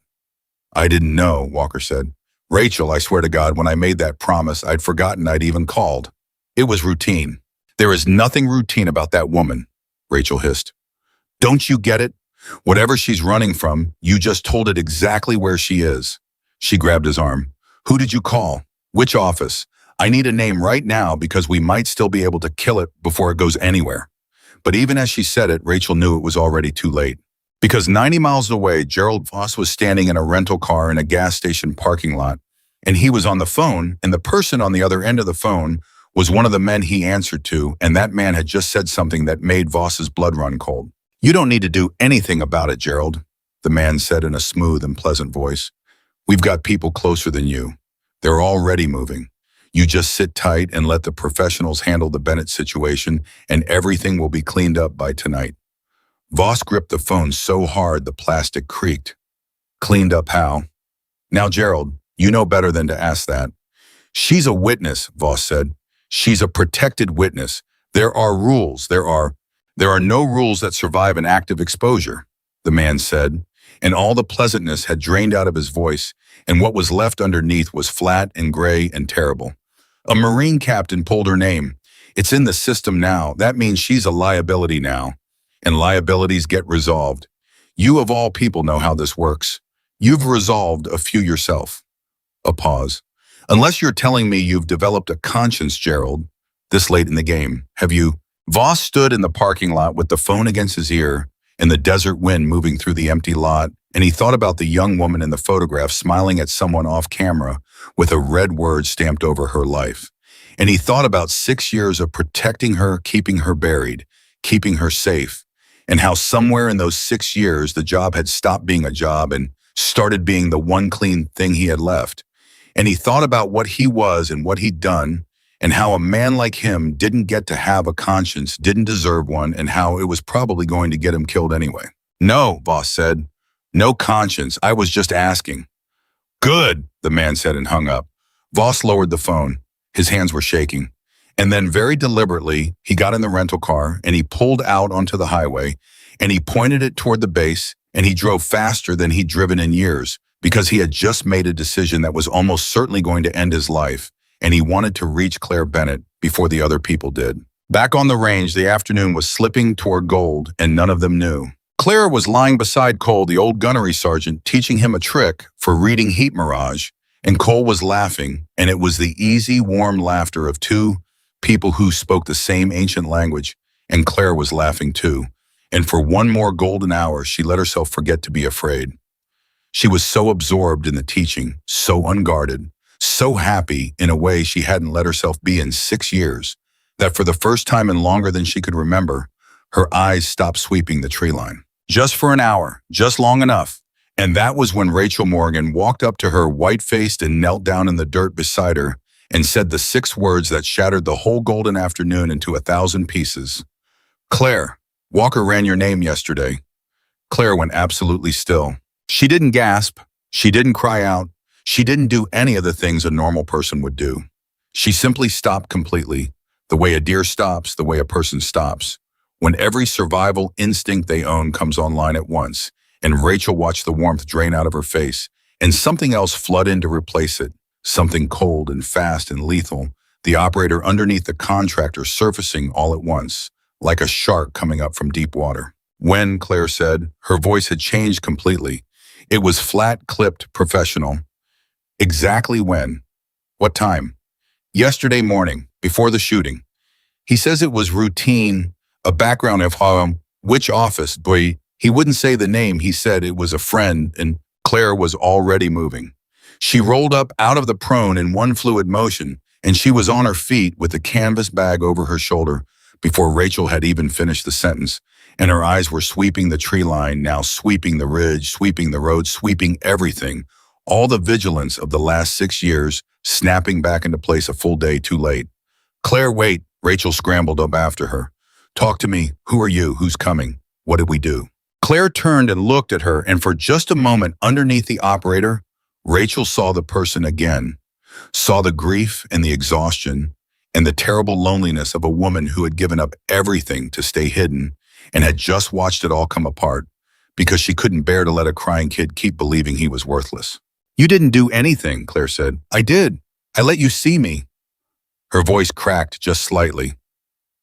[SPEAKER 1] "I didn't know," Walker said. "Rachel, I swear to God, when I made that promise, I'd forgotten I'd even called. It was routine." "There is nothing routine about that woman," Rachel hissed. "Don't you get it? Whatever she's running from, you just told it exactly where she is." She grabbed his arm. "Who did you call? Which office? I need a name right now because we might still be able to kill it before it goes anywhere." But even as she said it, Rachel knew it was already too late. Because 90 miles away, Gerald Voss was standing in a rental car in a gas station parking lot, and he was on the phone, and the person on the other end of the phone was one of the men he answered to, and that man had just said something that made Voss's blood run cold. "You don't need to do anything about it, Gerald," the man said in a smooth and pleasant voice. We've got people closer than you. They're already moving. You just sit tight and let the professionals handle the Bennett situation, and everything will be cleaned up by tonight. Voss gripped the phone so hard the plastic creaked. Cleaned up how? Now, Gerald, you know better than to ask that. She's a witness, Voss said. She's a protected witness. There are rules. There are no rules that survive an active exposure, the man said, and all the pleasantness had drained out of his voice, and what was left underneath was flat and gray and terrible. A Marine captain pulled her name. It's in the system now. That means she's a liability now, and liabilities get resolved. You of all people know how this works. You've resolved a few yourself. A pause. Unless you're telling me you've developed a conscience, Gerald, this late in the game, have you? Voss stood in the parking lot with the phone against his ear and the desert wind moving through the empty lot, and he thought about the young woman in the photograph smiling at someone off camera with a red word stamped over her life. And he thought about 6 years of protecting her, keeping her buried, keeping her safe, and how somewhere in those 6 years the job had stopped being a job and started being the one clean thing he had left. And he thought about what he was and what he'd done, and how a man like him didn't get to have a conscience, didn't deserve one, and how it was probably going to get him killed anyway. No, Voss said. No conscience. I was just asking. Good, the man said and hung up. Voss lowered the phone. His hands were shaking. And then very deliberately, he got in the rental car and he pulled out onto the highway and he pointed it toward the base and he drove faster than he'd driven in years because he had just made a decision that was almost certainly going to end his life, and he wanted to reach Claire Bennett before the other people did. Back on the range, the afternoon was slipping toward gold, and none of them knew. Claire was lying beside Cole, the old gunnery sergeant, teaching him a trick for reading heat mirage, and Cole was laughing, and it was the easy, warm laughter of two people who spoke the same ancient language, and Claire was laughing too. And for one more golden hour, she let herself forget to be afraid. She was so absorbed in the teaching, so unguarded, so happy in a way she hadn't let herself be in 6 years, that for the first time in longer than she could remember, her eyes stopped sweeping the tree line. Just for an hour, just long enough. And that was when Rachel Morgan walked up to her white-faced and knelt down in the dirt beside her and said the 6 words that shattered the whole golden afternoon into 1,000 pieces. Claire, Walker ran your name yesterday. Claire went absolutely still. She didn't gasp. She didn't cry out. She didn't do any of the things a normal person would do. She simply stopped completely, the way a deer stops, the way a person stops, when every survival instinct they own comes online at once, and Rachel watched the warmth drain out of her face, and something else flood in to replace it, something cold and fast and lethal, the operator underneath the contractor surfacing all at once, like a shark coming up from deep water. When, Claire said, her voice had changed completely. It was flat, clipped, professional. Exactly when? What time? Yesterday morning, before the shooting. He says it was routine, a background of which office, boy. He wouldn't say the name. He said it was a friend, and Claire was already moving. She rolled up out of the prone in one fluid motion, and she was on her feet with the canvas bag over her shoulder before Rachel had even finished the sentence, and her eyes were sweeping the tree line, now sweeping the ridge, sweeping the road, sweeping everything, all the vigilance of the last 6 years, snapping back into place a full day too late. Claire, wait, Rachel scrambled up after her. Talk to me. Who are you? Who's coming? What did we do? Claire turned and looked at her, and for just a moment underneath the operator, Rachel saw the person again, saw the grief and the exhaustion and the terrible loneliness of a woman who had given up everything to stay hidden and had just watched it all come apart because she couldn't bear to let a crying kid keep believing he was worthless. You didn't do anything, Claire said. I did. I let you see me. Her voice cracked just slightly.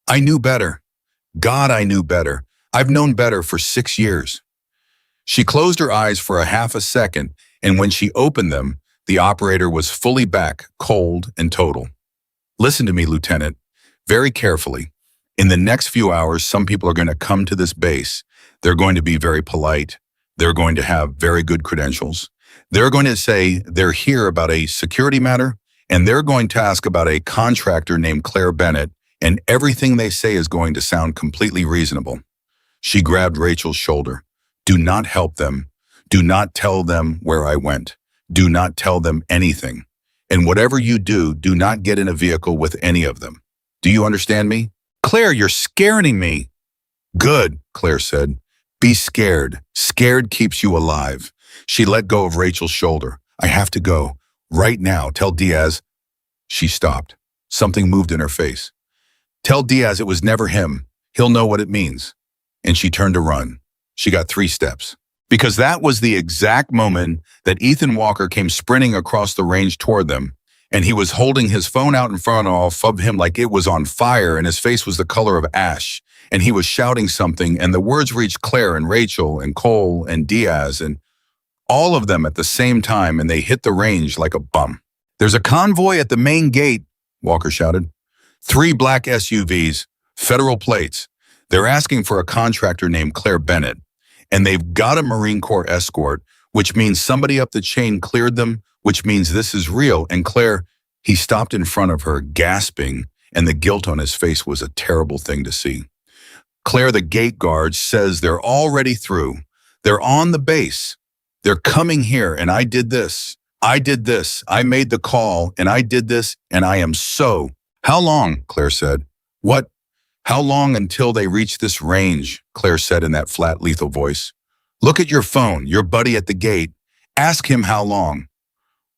[SPEAKER 1] I knew better. God, I knew better. I've known better for 6 years. She closed her eyes for a half a second, and when she opened them, the operator was fully back, cold and total. Listen to me, Lieutenant, very carefully. In the next few hours, some people are going to come to this base. They're going to be very polite. They're going to have very good credentials. They're going to say they're here about a security matter, and they're going to ask about a contractor named Claire Bennett, and everything they say is going to sound completely reasonable. She grabbed Rachel's shoulder. Do not help them. Do not tell them where I went. Do not tell them anything. And whatever you do, do not get in a vehicle with any of them. Do you understand me? Claire, you're scaring me. Good, Claire said. Be scared. Scared keeps you alive. She let go of Rachel's shoulder. I have to go. Right now, tell Diaz. She stopped. Something moved in her face. Tell Diaz it was never him. He'll know what it means. And she turned to run. She got 3 steps. Because that was the exact moment that Ethan Walker came sprinting across the range toward them, and he was holding his phone out in front of him like it was on fire, and his face was the color of ash, and he was shouting something, and the words reached Claire and Rachel and Cole and Diaz and all of them at the same time, and they hit the range like a bum. There's a convoy at the main gate, Walker shouted. 3 black SUVs, federal plates. They're asking for a contractor named Claire Bennett. And they've got a Marine Corps escort, which means somebody up the chain cleared them, which means this is real. And Claire, he stopped in front of her, gasping, and the guilt on his face was a terrible thing to see. Claire, the gate guard, says they're already through. They're on the base. They're coming here, and I did this. I did this. I made the call, and I did this, and I am so. How long? Claire said. What? How long until they reach this range? Claire said in that flat, lethal voice. Look at your phone, your buddy at the gate. Ask him how long.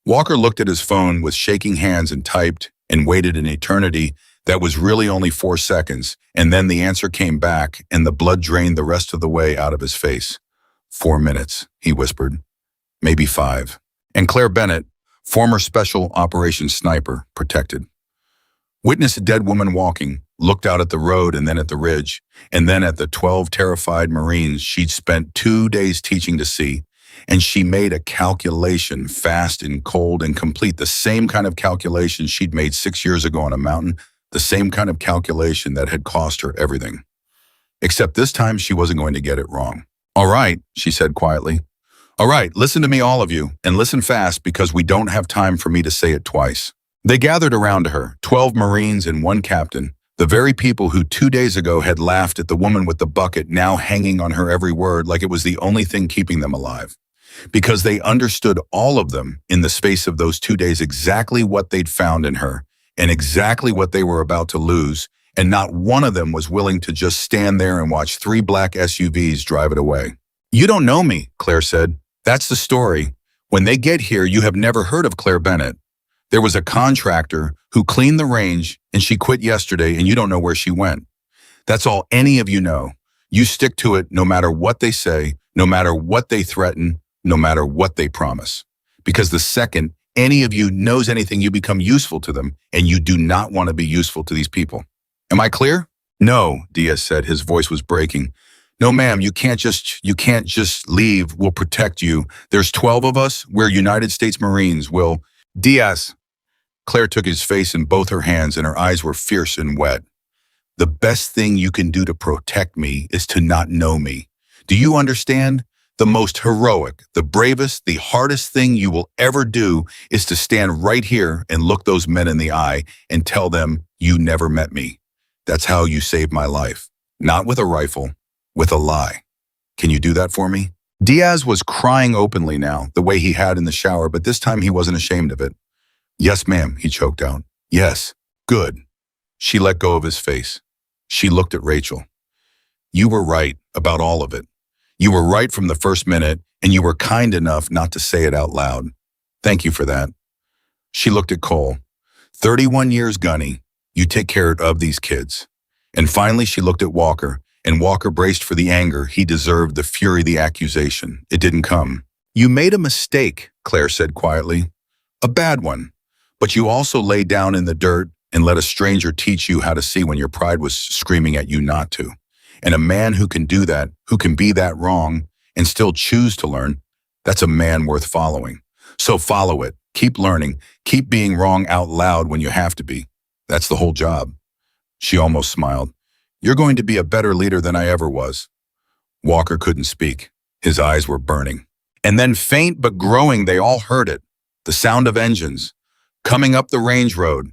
[SPEAKER 1] Walker looked at his phone with shaking hands and typed and waited an eternity that was really only 4 seconds, and then the answer came back and the blood drained the rest of the way out of his face. 4 minutes, he whispered. Maybe 5. And Claire Bennett, former special operations sniper, protected. Witnessed a dead woman walking, looked out at the road and then at the ridge, and then at the 12 terrified Marines she'd spent 2 days teaching to see, and she made a calculation, fast and cold and complete, the same kind of calculation she'd made 6 years ago on a mountain, the same kind of calculation that had cost her everything. Except this time she wasn't going to get it wrong. All right, she said quietly. All right, listen to me all of you, and listen fast because we don't have time for me to say it twice. They gathered around her, 12 Marines and 1 captain, the very people who 2 days ago had laughed at the woman with the bucket now hanging on her every word like it was the only thing keeping them alive. Because they understood, all of them, in the space of those 2 days, exactly what they'd found in her and exactly what they were about to lose, and not one of them was willing to just stand there and watch 3 black SUVs drive it away. You don't know me, Claire said. That's the story. When they get here, you have never heard of Claire Bennett. There was a contractor who cleaned the range, and she quit yesterday, and you don't know where she went. That's all any of you know. You stick to it no matter what they say, no matter what they threaten, no matter what they promise. Because the second any of you knows anything, you become useful to them, and you do not want to be useful to these people. Am I clear? No, Diaz said. His voice was breaking. No, ma'am, you can't just leave. We'll protect you. There's 12 of us. We're United States Marines. Diaz. Claire took his face in both her hands and her eyes were fierce and wet. The best thing you can do to protect me is to not know me. Do you understand? The most heroic, the bravest, the hardest thing you will ever do is to stand right here and look those men in the eye and tell them you never met me. That's how you saved my life. Not with a rifle, with a lie. Can you do that for me? Diaz was crying openly now, the way he had in the shower, but this time he wasn't ashamed of it. Yes, ma'am, he choked out. Yes, good. She let go of his face. She looked at Rachel. You were right about all of it. You were right from the first minute, and you were kind enough not to say it out loud. Thank you for that. She looked at Cole. 31 years, Gunny. You take care of these kids. And finally, she looked at Walker, and Walker braced for the anger. He deserved the fury, the accusation. It didn't come. You made a mistake, Claire said quietly. A bad one. But you also lay down in the dirt and let a stranger teach you how to see when your pride was screaming at you not to. And a man who can do that, who can be that wrong and still choose to learn, that's a man worth following. So follow it. Keep learning. Keep being wrong out loud when you have to be. That's the whole job. She almost smiled. You're going to be a better leader than I ever was. Walker couldn't speak. His eyes were burning. And then faint but growing, they all heard it. The sound of engines. Coming up the range road.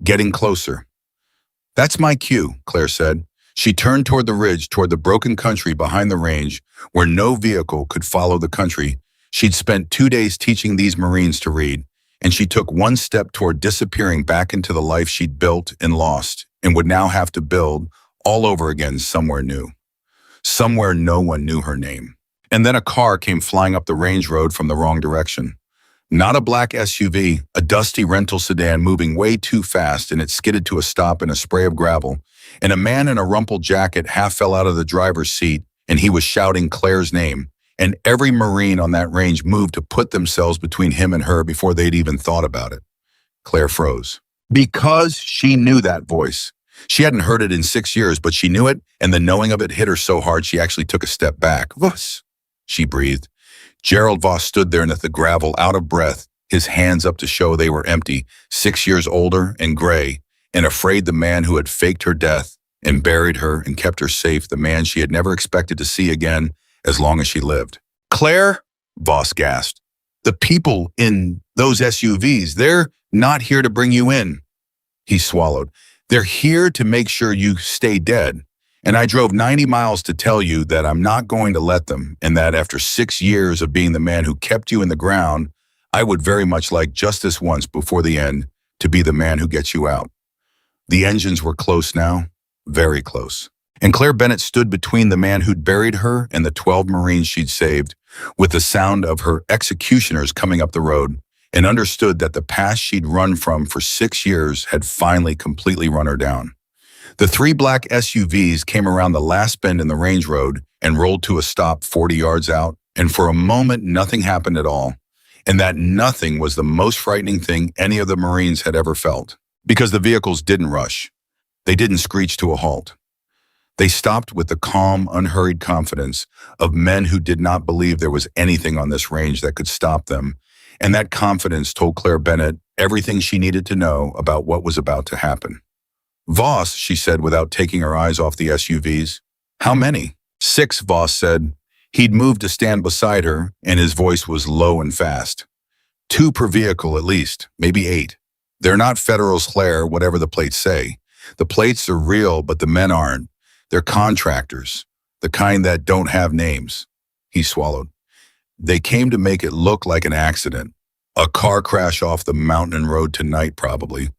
[SPEAKER 1] Getting closer. That's my cue, Claire said. She turned toward the ridge, toward the broken country behind the range, where no vehicle could follow the country. She'd spent 2 days teaching these Marines to read, and she took one step toward disappearing back into the life she'd built and lost, and would now have to build all over again somewhere new. Somewhere no one knew her name. And then a car came flying up the range road from the wrong direction. Not a black SUV, a dusty rental sedan moving way too fast, and it skidded to a stop in a spray of gravel, and a man in a rumpled jacket half fell out of the driver's seat, and he was shouting Claire's name, and every Marine on that range moved to put themselves between him and her before they'd even thought about it. Claire froze. Because she knew that voice. She hadn't heard it in 6 years, but she knew it, and the knowing of it hit her so hard she actually took a step back. Voss, she breathed. Gerald Voss stood there in the gravel, out of breath, his hands up to show they were empty, 6 years older and gray, and afraid the man who had faked her death and buried her and kept her safe, the man she had never expected to see again as long as she lived. Claire, Voss gasped. The people in those SUVs, they're not here to bring you in. He swallowed. They're here to make sure you stay dead. And I drove 90 miles to tell you that I'm not going to let them, and that after 6 years of being the man who kept you in the ground, I would very much like just this once before the end to be the man who gets you out. The engines were close now, very close. And Claire Bennett stood between the man who'd buried her and the 12 Marines she'd saved, with the sound of her executioners coming up the road, and understood that the past she'd run from for 6 years had finally completely run her down. The 3 black SUVs came around the last bend in the range road and rolled to a stop 40 yards out, and for a moment nothing happened at all. And that nothing was the most frightening thing any of the Marines had ever felt, because the vehicles didn't rush. They didn't screech to a halt. They stopped with the calm, unhurried confidence of men who did not believe there was anything on this range that could stop them, and that confidence told Claire Bennett everything she needed to know about what was about to happen. Voss, she said without taking her eyes off the SUVs. How many? 6, Voss said. He'd moved to stand beside her, and his voice was low and fast. 2 per vehicle at least, maybe 8. They're not Federals, Claire, whatever the plates say. The plates are real, but the men aren't. They're contractors, the kind that don't have names. He swallowed. They came to make it look like an accident. A car crash off the mountain road tonight, probably.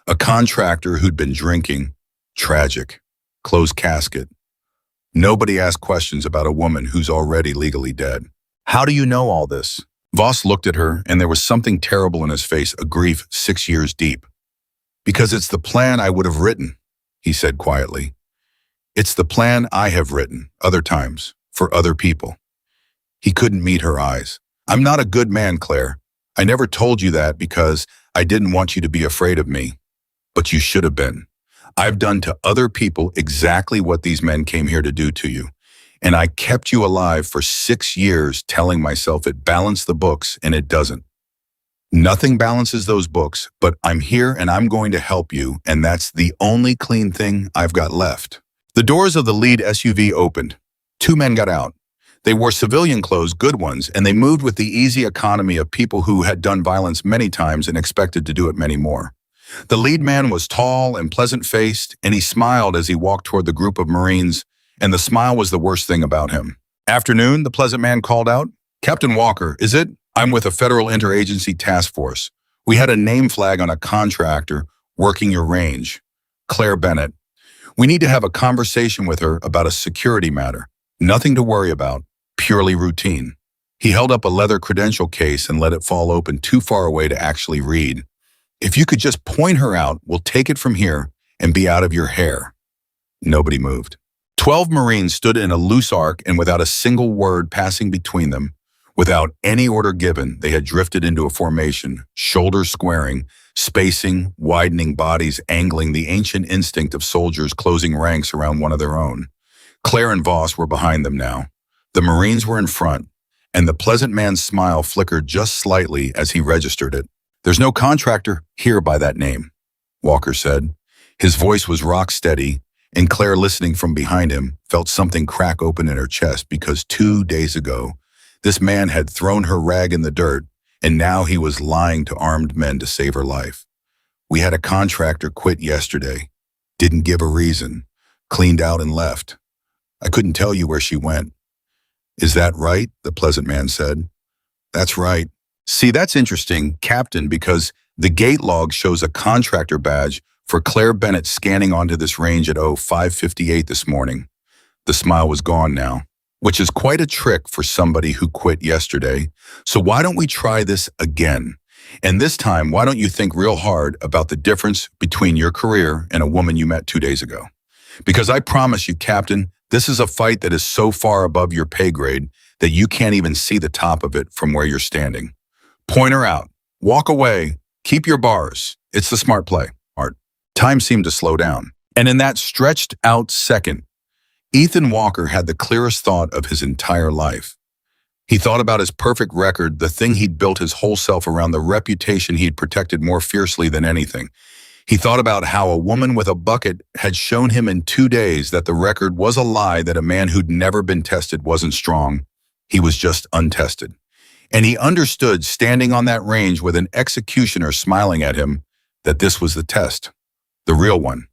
[SPEAKER 1] A contractor who'd been drinking. Tragic. Closed casket. Nobody asked questions about a woman who's already legally dead. How do you know all this? Voss looked at her, and there was something terrible in his face, a grief 6 years deep. Because it's the plan I would have written, he said quietly. It's the plan I have written, other times, for other people. He couldn't meet her eyes. I'm not a good man, Claire. I never told you that because I didn't want you to be afraid of me. But you should have been. I've done to other people exactly what these men came here to do to you. And I kept you alive for 6 years telling myself it balanced the books, and it doesn't. Nothing balances those books, but I'm here and I'm going to help you, and that's the only clean thing I've got left. The doors of the lead SUV opened. 2 men got out. They wore civilian clothes, good ones, and they moved with the easy economy of people who had done violence many times and expected to do it many more. The lead man was tall and pleasant-faced, and he smiled as he walked toward the group of Marines, and the smile was the worst thing about him. Afternoon, the pleasant man called out. Captain Walker, is it? I'm with a federal interagency task force. We had a name flag on a contractor working your range. Claire Bennett. We need to have a conversation with her about a security matter. Nothing to worry about, purely routine. He held up a leather credential case and let it fall open too far away to actually read. If you could just point her out, we'll take it from here and be out of your hair. Nobody moved. 12 Marines stood in a loose arc, and without a single word passing between them, without any order given, they had drifted into a formation, shoulders squaring, spacing, widening bodies, angling, the ancient instinct of soldiers closing ranks around one of their own. Claire and Voss were behind them now. The Marines were in front, and the pleasant man's smile flickered just slightly as he registered it. There's no contractor here by that name, Walker said. His voice was rock steady, and Claire, listening from behind him, felt something crack open in her chest because 2 days ago, this man had thrown her rag in the dirt, and now he was lying to armed men to save her life. We had a contractor quit yesterday. Didn't give a reason. Cleaned out and left. I couldn't tell you where she went. Is that right? The pleasant man said. That's right. See, that's interesting, Captain, because the gate log shows a contractor badge for Claire Bennett scanning onto this range at 0558 this morning. The smile was gone now, which is quite a trick for somebody who quit yesterday. So why don't we try this again? And this time, why don't you think real hard about the difference between your career and a woman you met 2 days ago? Because I promise you, Captain, this is a fight that is so far above your pay grade that you can't even see the top of it from where you're standing. Point her out. Walk away. Keep your bars. It's the smart play, Art. Time seemed to slow down. And in that stretched out second, Ethan Walker had the clearest thought of his entire life. He thought about his perfect record, the thing he'd built his whole self around, the reputation he'd protected more fiercely than anything. He thought about how a woman with a bucket had shown him in 2 days that the record was a lie, that a man who'd never been tested wasn't strong. He was just untested. And he understood, standing on that range with an executioner smiling at him, that this was the test. The real one.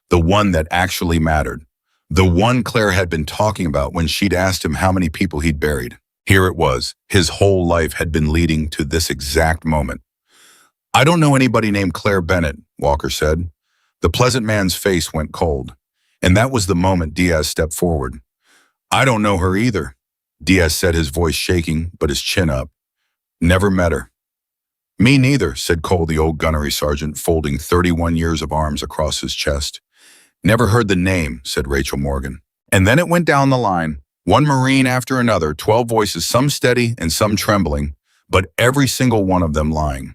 [SPEAKER 1] The one that actually mattered. The one Claire had been talking about when she'd asked him how many people he'd buried. Here it was. His whole life had been leading to this exact moment. I don't know anybody named Claire Bennett, Walker said. The pleasant man's face went cold. And that was the moment Diaz stepped forward. I don't know her either, Diaz said, his voice shaking, but his chin up. Never met her. Me neither, said Cole, the old gunnery sergeant, folding 31 years of arms across his chest. Never heard the name, said Rachel Morgan. And then it went down the line. One Marine after another, 12 voices, some steady and some trembling, but every single one of them lying.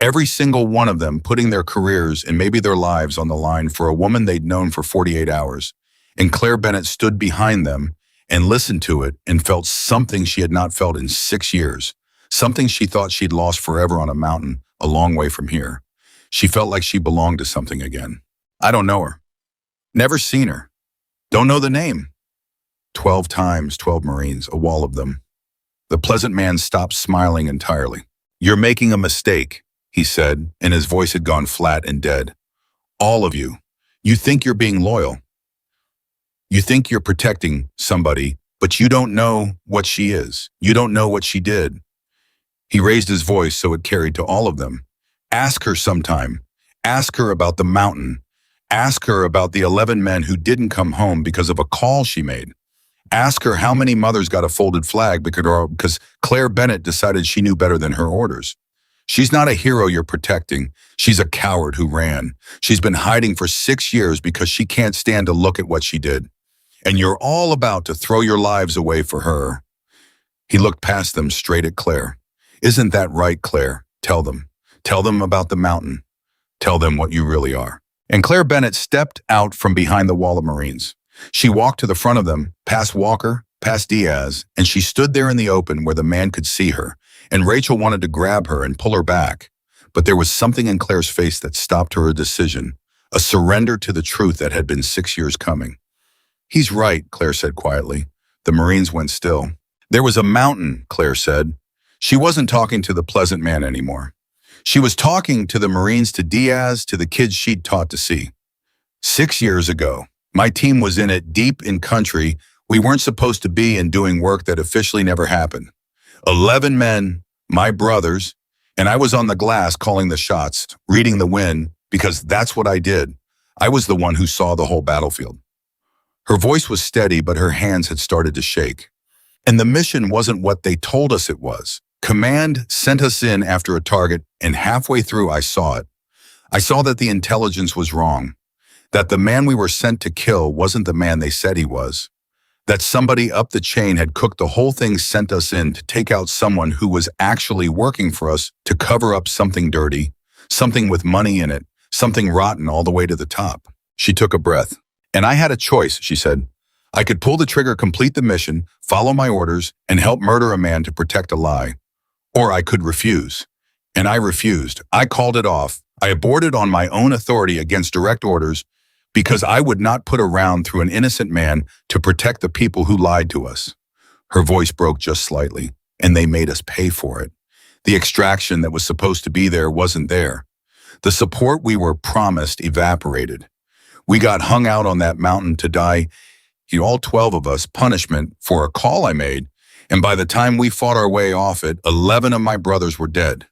[SPEAKER 1] Every single one of them putting their careers and maybe their lives on the line for a woman they'd known for 48 hours. And Claire Bennett stood behind them and listened to it and felt something she had not felt in 6 years. Something she thought she'd lost forever on a mountain a long way from here. She felt like she belonged to something again. I don't know her. Never seen her. Don't know the name. 12 times, 12 Marines, a wall of them. The pleasant man stopped smiling entirely. You're making a mistake, he said, and his voice had gone flat and dead. All of you. You think you're being loyal. You think you're protecting somebody, but you don't know what she is. You don't know what she did. He raised his voice so it carried to all of them. Ask her sometime. Ask her about the mountain. Ask her about the 11 men who didn't come home because of a call she made. Ask her how many mothers got a folded flag because Claire Bennett decided she knew better than her orders. She's not a hero you're protecting. She's a coward who ran. She's been hiding for 6 years because she can't stand to look at what she did. And you're all about to throw your lives away for her. He looked past them straight at Claire. Isn't that right, Claire? Tell them. Tell them about the mountain. Tell them what you really are. And Claire Bennett stepped out from behind the wall of Marines. She walked to the front of them, past Walker, past Diaz, and she stood there in the open where the man could see her. And Rachel wanted to grab her and pull her back. But there was something in Claire's face that stopped her decision, a surrender to the truth that had been 6 years coming. He's right, Claire said quietly. The Marines went still. There was a mountain, Claire said. She wasn't talking to the pleasant man anymore. She was talking to the Marines, to Diaz, to the kids she'd taught to see. 6 years ago, my team was in it, deep in country we weren't supposed to be, and doing work that officially never happened. 11 men, my brothers, and I was on the glass calling the shots, reading the wind, because that's what I did. I was the one who saw the whole battlefield. Her voice was steady, but her hands had started to shake. And the mission wasn't what they told us it was. Command sent us in after a target, and halfway through I saw it. I saw that the intelligence was wrong, that the man we were sent to kill wasn't the man they said he was, that somebody up the chain had cooked the whole thing, sent us in to take out someone who was actually working for us to cover up something dirty, something with money in it, something rotten all the way to the top. She took a breath. And I had a choice, she said. I could pull the trigger, complete the mission, follow my orders, and help murder a man to protect a lie. Or I could refuse. And I refused. I called it off. I aborted on my own authority against direct orders because I would not put a round through an innocent man to protect the people who lied to us. Her voice broke just slightly, and they made us pay for it. The extraction that was supposed to be there wasn't there. The support we were promised evaporated. We got hung out on that mountain to die, all 12 of us, punishment for a call I made, And by the time we fought our way off it, 11 of my brothers were dead.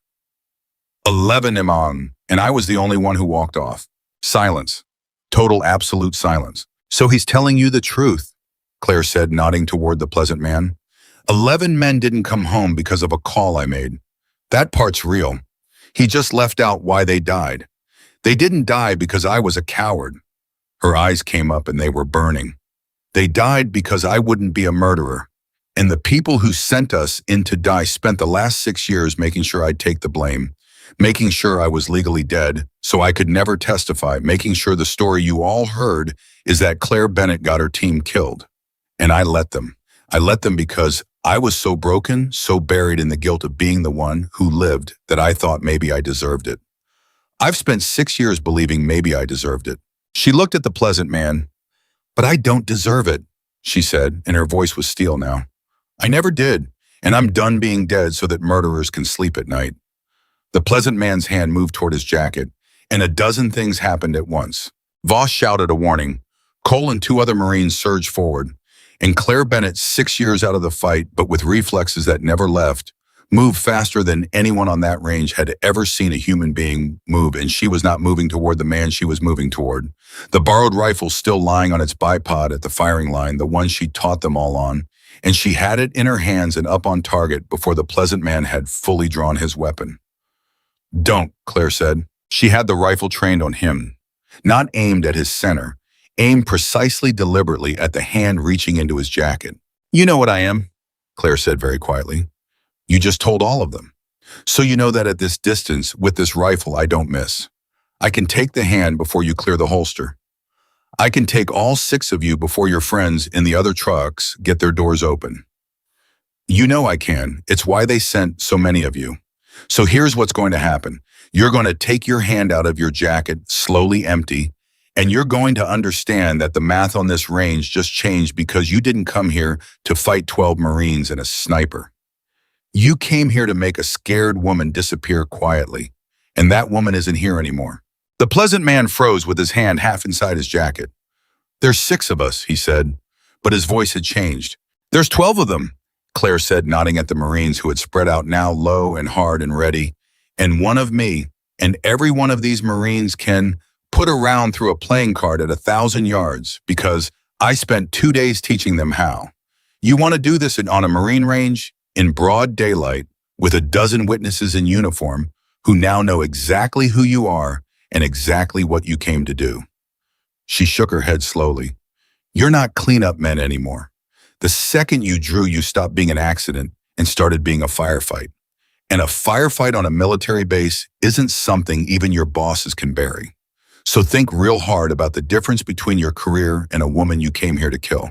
[SPEAKER 1] 11 Imam, and I was the only one who walked off. Silence. Total absolute silence. So he's telling you the truth, Claire said, nodding toward the pleasant man. 11 men didn't come home because of a call I made. That part's real. He just left out why they died. They didn't die because I was a coward. Her eyes came up and they were burning. They died because I wouldn't be a murderer. And the people who sent us in to die spent the last 6 years making sure I'd take the blame, making sure I was legally dead so I could never testify, making sure the story you all heard is that Claire Bennett got her team killed. And I let them. I let them because I was so broken, so buried in the guilt of being the one who lived that I thought maybe I deserved it. I've spent 6 years believing maybe I deserved it. She looked at the pleasant man. But I don't deserve it, she said, and her voice was steel now. I never did, and I'm done being dead so that murderers can sleep at night. The pleasant man's hand moved toward his jacket, and a dozen things happened at once. Voss shouted a warning. Cole and 2 other Marines surged forward, and Claire Bennett, 6 years out of the fight, but with reflexes that never left, moved faster than anyone on that range had ever seen a human being move, and she was not moving toward the man she was moving toward. The borrowed rifle still lying on its bipod at the firing line, the one she taught them all on, and she had it in her hands and up on target before the pleasant man had fully drawn his weapon. Don't, Claire said. She had the rifle trained on him, not aimed at his center, aimed precisely deliberately at the hand reaching into his jacket. You know what I am, Claire said very quietly. You just told all of them. So you know that at this distance, with this rifle, I don't miss. I can take the hand before you clear the holster. I can take all 6 of you before your friends in the other trucks get their doors open. You know I can. It's why they sent so many of you. So here's what's going to happen. You're going to take your hand out of your jacket, slowly empty, and you're going to understand that the math on this range just changed because you didn't come here to fight 12 Marines and a sniper. You came here to make a scared woman disappear quietly, and that woman isn't here anymore. The pleasant man froze with his hand half inside his jacket. There's 6 of us, he said, but his voice had changed. There's 12 of them, Claire said, nodding at the Marines who had spread out now low and hard and ready, and 1 of me, and every one of these Marines can put a round through a playing card at 1,000 yards because I spent 2 days teaching them how. You want to do this on a Marine range? In broad daylight, with a dozen witnesses in uniform who now know exactly who you are and exactly what you came to do. She shook her head slowly. You're not cleanup men anymore. The second you drew, you stopped being an accident and started being a firefight. And a firefight on a military base isn't something even your bosses can bury. So think real hard about the difference between your career and a woman you came here to kill.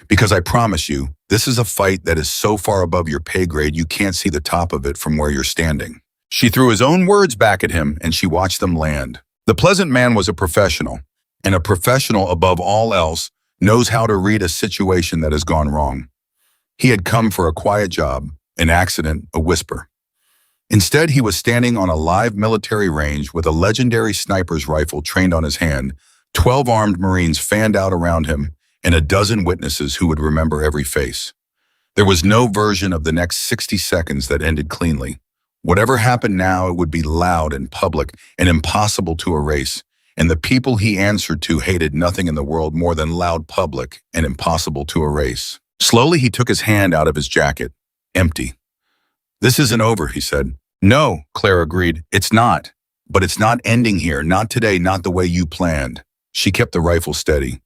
[SPEAKER 1] Because I promise you, this is a fight that is so far above your pay grade you can't see the top of it from where you're standing. She threw his own words back at him and she watched them land. The pleasant man was a professional, and a professional above all else knows how to read a situation that has gone wrong. He had come for a quiet job, an accident, a whisper. Instead, he was standing on a live military range with a legendary sniper's rifle trained on his hand, 12 armed Marines fanned out around him, and a dozen witnesses who would remember every face. There was no version of the next 60 seconds that ended cleanly. Whatever happened now, it would be loud and public and impossible to erase, and the people he answered to hated nothing in the world more than loud, public, and impossible to erase. Slowly, he took his hand out of his jacket, empty. This isn't over, he said. No, Claire agreed. It's not. But it's not ending here, not today, not the way you planned. She kept the rifle steady.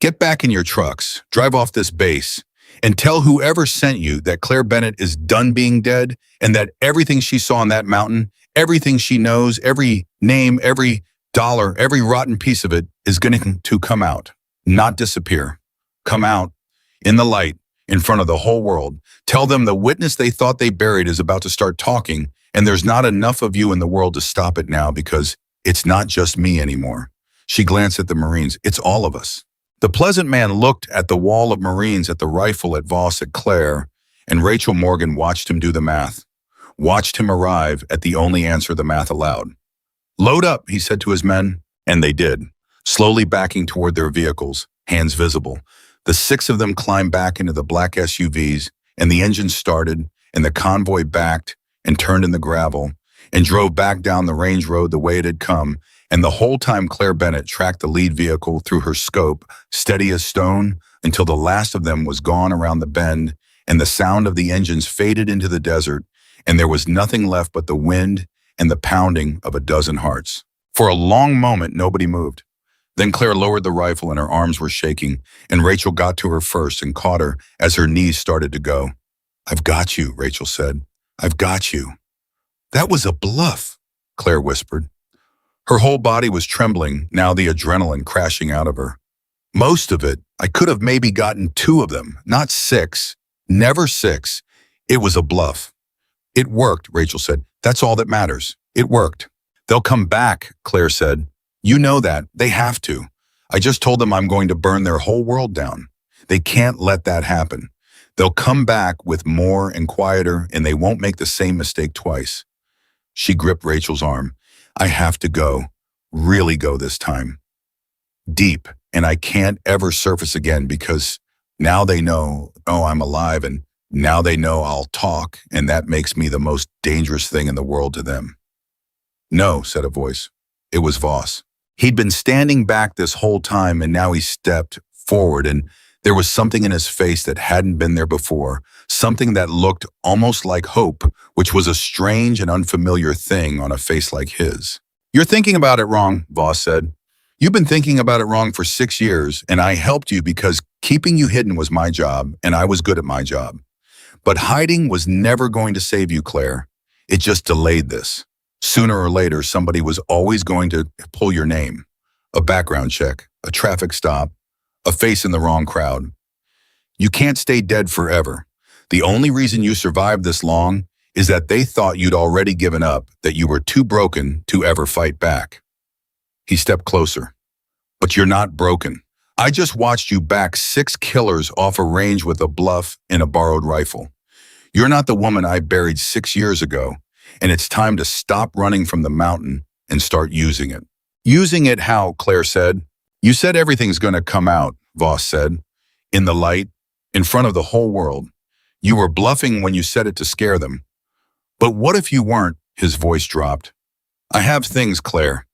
[SPEAKER 1] Get back in your trucks, drive off this base, and tell whoever sent you that Claire Bennett is done being dead and that everything she saw on that mountain, everything she knows, every name, every dollar, every rotten piece of it is going to come out, not disappear. Come out in the light, in front of the whole world. Tell them the witness they thought they buried is about to start talking, and there's not enough of you in the world to stop it now because it's not just me anymore. She glanced at the Marines. It's all of us. The pleasant man looked at the wall of Marines, at the rifle, at Voss, at Claire, and Rachel Morgan watched him do the math, watched him arrive at the only answer the math allowed. Load up, he said to his men, and they did, slowly backing toward their vehicles, hands visible. The 6 of them climbed back into the black SUVs, and the engine started, and the convoy backed and turned in the gravel and drove back down the range road the way it had come, and the whole time Claire Bennett tracked the lead vehicle through her scope, steady as stone, until the last of them was gone around the bend, and the sound of the engines faded into the desert, and there was nothing left but the wind and the pounding of a dozen hearts. For a long moment, nobody moved. Then Claire lowered the rifle and her arms were shaking, and Rachel got to her first and caught her as her knees started to go. "I've got you," Rachel said. "I've got you." "That was a bluff," Claire whispered. Her whole body was trembling, now the adrenaline crashing out of her. "Most of it. I could have maybe gotten 2 of them, not 6. Never 6. It was a bluff." "It worked," Rachel said. "That's all that matters. It worked." "They'll come back," Claire said. "You know that. They have to. I just told them I'm going to burn their whole world down. They can't let that happen. They'll come back with more and quieter, and they won't make the same mistake twice." She gripped Rachel's arm. "I have to go. Really go this time. Deep, and I can't ever surface again because now they know, oh, I'm alive, and now they know I'll talk, and that makes me the most dangerous thing in the world to them." "No," said a voice. It was Voss. He'd been standing back this whole time, and now he stepped forward, and there was something in his face that hadn't been there before, something that looked almost like hope, which was a strange and unfamiliar thing on a face like his. "You're thinking about it wrong," Voss said. "You've been thinking about it wrong for 6 years, and I helped you because keeping you hidden was my job, and I was good at my job. But hiding was never going to save you, Claire. It just delayed this. Sooner or later, somebody was always going to pull your name. A background check, a traffic stop, a face in the wrong crowd. You can't stay dead forever. The only reason you survived this long is that they thought you'd already given up, that you were too broken to ever fight back." He stepped closer. "But you're not broken. I just watched you back 6 killers off a range with a bluff and a borrowed rifle. You're not the woman I buried 6 years ago, and it's time to stop running from the mountain and start using it." "Using it how?" Claire said. "You said everything's going to come out," Voss said. "In the light, in front of the whole world. You were bluffing when you said it to scare them. But what if you weren't?" His voice dropped. "I have things, Claire.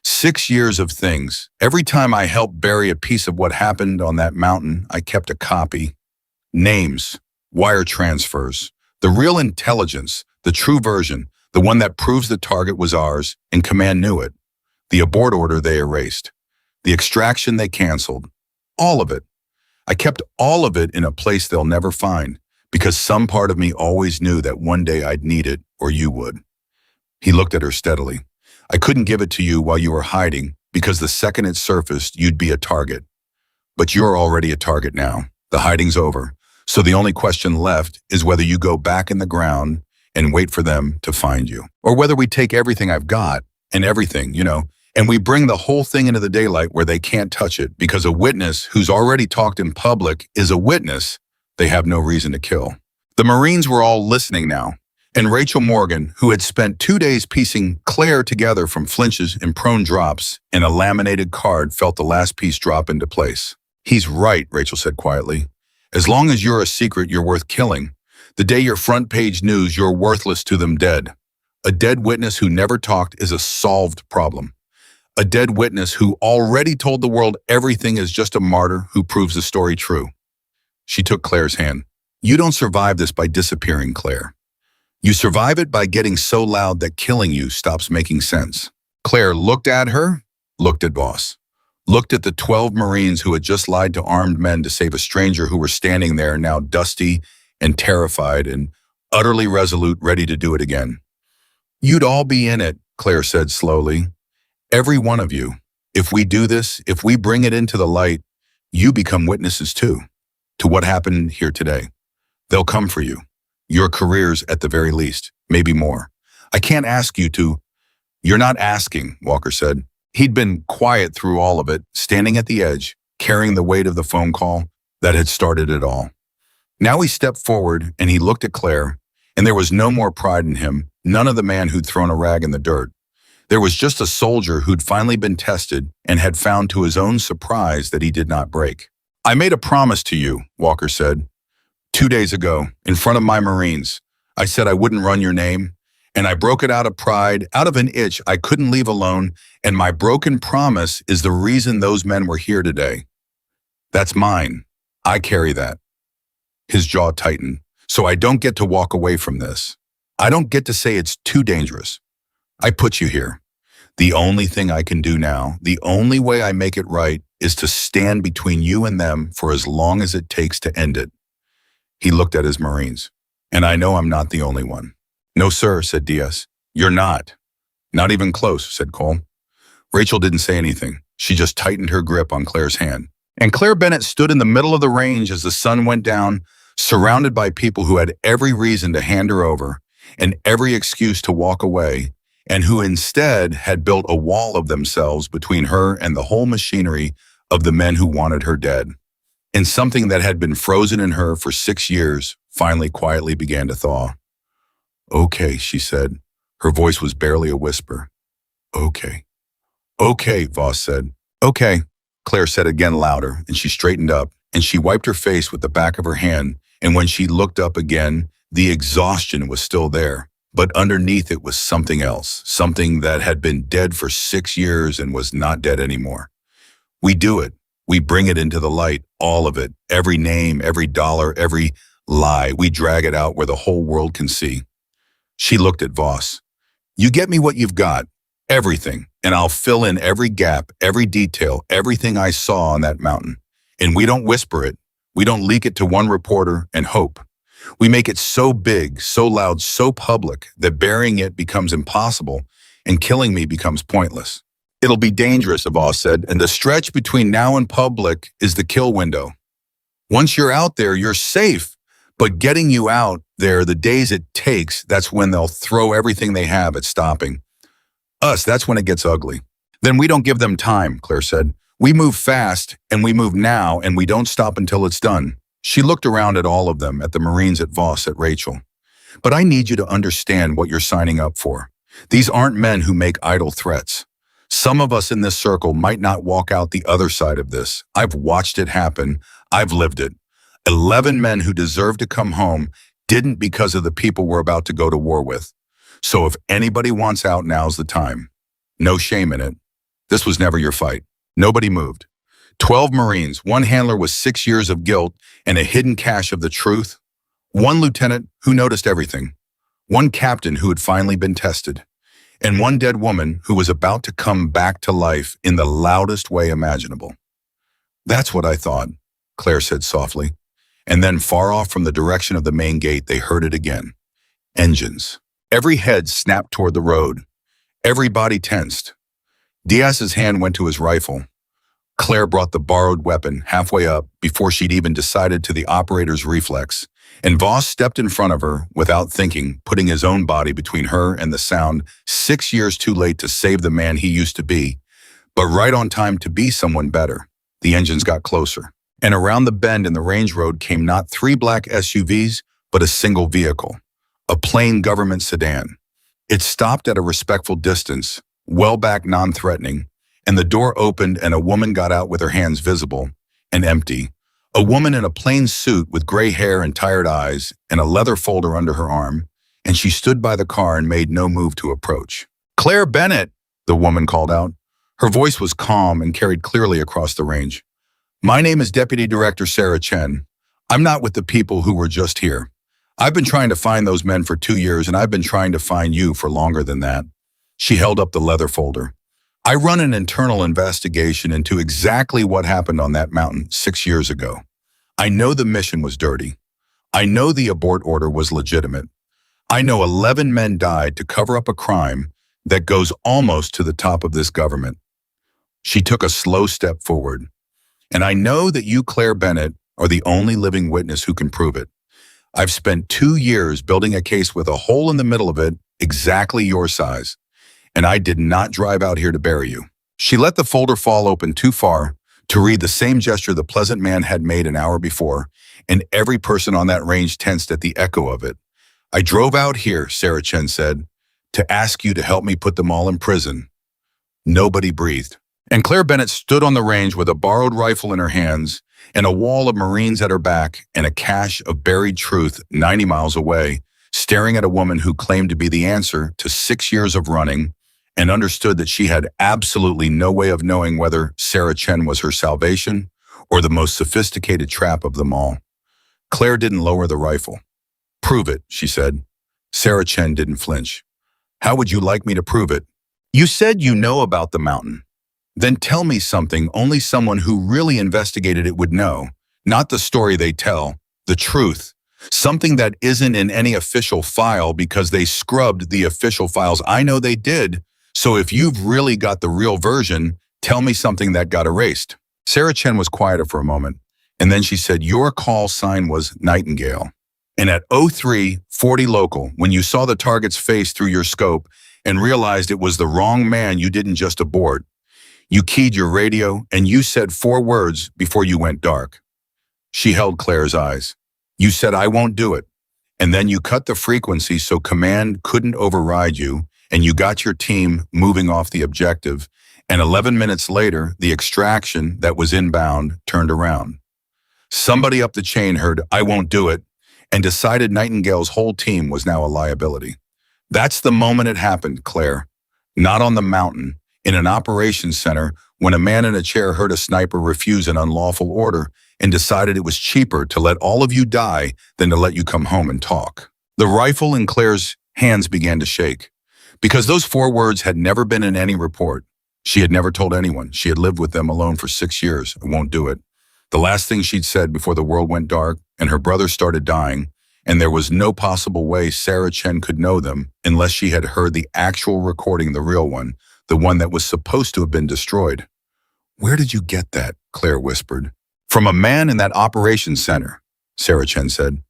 [SPEAKER 1] 6 years of things. Every time I helped bury a piece of what happened on that mountain, I kept a copy. Names, wire transfers, the real intelligence, the true version, the one that proves the target was ours, and command knew it. The abort order they erased. The extraction they canceled. All of it. I kept all of it in a place they'll never find, because some part of me always knew that one day I'd need it, or you would." He looked at her steadily. "I couldn't give it to you while you were hiding, because the second it surfaced, you'd be a target. But you're already a target now. The hiding's over. So the only question left is whether you go back in the ground and wait for them to find you. Or whether we take everything I've got, and everything, and we bring the whole thing into the daylight where they can't touch it, because a witness who's already talked in public is a witness they have no reason to kill." The Marines were all listening now, and Rachel Morgan, who had spent 2 days piecing Claire together from flinches and prone drops in a laminated card, felt the last piece drop into place. "He's right," Rachel said quietly. "As long as you're a secret, you're worth killing. The day you're front page news, you're worthless to them dead. A dead witness who never talked is a solved problem. A dead witness who already told the world everything is just a martyr who proves the story true." She took Claire's hand. "You don't survive this by disappearing, Claire. You survive it by getting so loud that killing you stops making sense." Claire looked at her, looked at Voss, looked at the 12 Marines who had just lied to armed men to save a stranger who were standing there now dusty and terrified and utterly resolute, ready to do it again. "You'd all be in it," Claire said slowly. "Every one of you. If we do this, if we bring it into the light, you become witnesses too, to what happened here today. They'll come for you. Your careers at the very least, maybe more. I can't ask you to." "You're not asking," Walker said. He'd been quiet through all of it, standing at the edge, carrying the weight of the phone call that had started it all. Now he stepped forward and he looked at Claire, and there was no more pride in him, none of the man who'd thrown a rag in the dirt. There was just a soldier who'd finally been tested and had found to his own surprise that he did not break. "I made a promise to you," Walker said. 2 days ago, in front of my Marines, I said I wouldn't run your name, and I broke it out of pride, out of an itch I couldn't leave alone, and my broken promise is the reason those men were here today. That's mine. I carry that. His jaw tightened. So I don't get to walk away from this. I don't get to say it's too dangerous. I put you here. The only thing I can do now, the only way I make it right, is to stand between you and them for as long as it takes to end it. He looked at his Marines. And I know I'm not the only one. No, sir, said Diaz. You're not. Not even close, said Cole. Rachel didn't say anything. She just tightened her grip on Claire's hand. And Claire Bennett stood in the middle of the range as the sun went down, surrounded by people who had every reason to hand her over and every excuse to walk away, and who instead had built a wall of themselves between her and the whole machinery of the men who wanted her dead. And something that had been frozen in her for 6 years finally quietly began to thaw. Okay, she said. Her voice was barely a whisper. Okay. Okay, Voss said. Okay, Claire said again louder, and she straightened up, and she wiped her face with the back of her hand, and when she looked up again, the exhaustion was still there. But underneath it was something else, something that had been dead for 6 years and was not dead anymore. We do it. We bring it into the light, all of it, every name, every dollar, every lie. We drag it out where the whole world can see. She looked at Voss. You get me what you've got, everything, and I'll fill in every gap, every detail, everything I saw on that mountain. And we don't whisper it. We don't leak it to one reporter and hope. We make it so big, so loud, so public that burying it becomes impossible and killing me becomes pointless. It'll be dangerous, Voss said, and the stretch between now and public is the kill window. Once you're out there, you're safe, but getting you out there, the days it takes, that's when they'll throw everything they have at stopping. Us, that's when it gets ugly. Then we don't give them time, Claire said. We move fast, and we move now, and we don't stop until it's done. She looked around at all of them, at the Marines, at Voss, at Rachel. But I need you to understand what you're signing up for. These aren't men who make idle threats. Some of us in this circle might not walk out the other side of this. I've watched it happen. I've lived it. 11 men who deserve to come home didn't because of the people we're about to go to war with. So if anybody wants out, now's the time. No shame in it. This was never your fight. Nobody moved. 12 Marines, one handler with 6 years of guilt and a hidden cache of the truth. One lieutenant who noticed everything. One captain who had finally been tested. And one dead woman who was about to come back to life in the loudest way imaginable. That's what I thought, Claire said softly. And then far off from the direction of the main gate, they heard it again. Engines. Every head snapped toward the road. Every body tensed. Diaz's hand went to his rifle. Claire brought the borrowed weapon halfway up before she'd even decided to the operator's reflex, and Voss stepped in front of her without thinking, putting his own body between her and the sound, 6 years too late to save the man he used to be, but right on time to be someone better. The engines got closer, and around the bend in the range road came not 3 black SUVs, but a single vehicle, a plain government sedan. It stopped at a respectful distance, well back, non-threatening, and the door opened and a woman got out with her hands visible and empty. A woman in a plain suit with gray hair and tired eyes and a leather folder under her arm, and she stood by the car and made no move to approach. Claire Bennett, the woman called out. Her voice was calm and carried clearly across the range. My name is Deputy Director Sarah Chen. I'm not with the people who were just here. I've been trying to find those men for 2 years, and I've been trying to find you for longer than that. She held up the leather folder. I run an internal investigation into exactly what happened on that mountain 6 years ago. I know the mission was dirty. I know the abort order was legitimate. I know 11 men died to cover up a crime that goes almost to the top of this government. She took a slow step forward. And I know that you, Claire Bennett, are the only living witness who can prove it. I've spent 2 years building a case with a hole in the middle of it, exactly your size. And I did not drive out here to bury you. She let the folder fall open too far to read the same gesture the pleasant man had made an hour before, and every person on that range tensed at the echo of it. I drove out here, Sarah Chen said, to ask you to help me put them all in prison. Nobody breathed. And Claire Bennett stood on the range with a borrowed rifle in her hands and a wall of Marines at her back and a cache of buried truth 90 miles away, staring at a woman who claimed to be the answer to 6 years of running and understood that she had absolutely no way of knowing whether Sarah Chen was her salvation or the most sophisticated trap of them all. Claire didn't lower the rifle. "Prove it," she said. Sarah Chen didn't flinch. "How would you like me to prove it? You said you know about the mountain. Then tell me something only someone who really investigated it would know, not the story they tell, the truth. Something that isn't in any official file because they scrubbed the official files. I know they did. So if you've really got the real version, tell me something that got erased." Sarah Chen was quieter for a moment, and then she said, "Your call sign was Nightingale. And at 03:40 local, when you saw the target's face through your scope and realized it was the wrong man, you didn't just abort. You keyed your radio and you said 4 words before you went dark." She held Claire's eyes. "You said, 'I won't do it.' And then you cut the frequency so command couldn't override you, and you got your team moving off the objective. And 11 minutes later, the extraction that was inbound turned around. Somebody up the chain heard 'I won't do it' and decided Nightingale's whole team was now a liability. That's the moment it happened, Claire. Not on the mountain, in an operations center, when a man in a chair heard a sniper refuse an unlawful order and decided it was cheaper to let all of you die than to let you come home and talk." The rifle in Claire's hands began to shake, because those 4 words had never been in any report. She had never told anyone. She had lived with them alone for 6 years. "I won't do it." The last thing she'd said before the world went dark and her brother started dying, and there was no possible way Sarah Chen could know them unless she had heard the actual recording, the real one, the one that was supposed to have been destroyed. "Where did you get that?" Claire whispered. "From a man in that operations center," Sarah Chen said.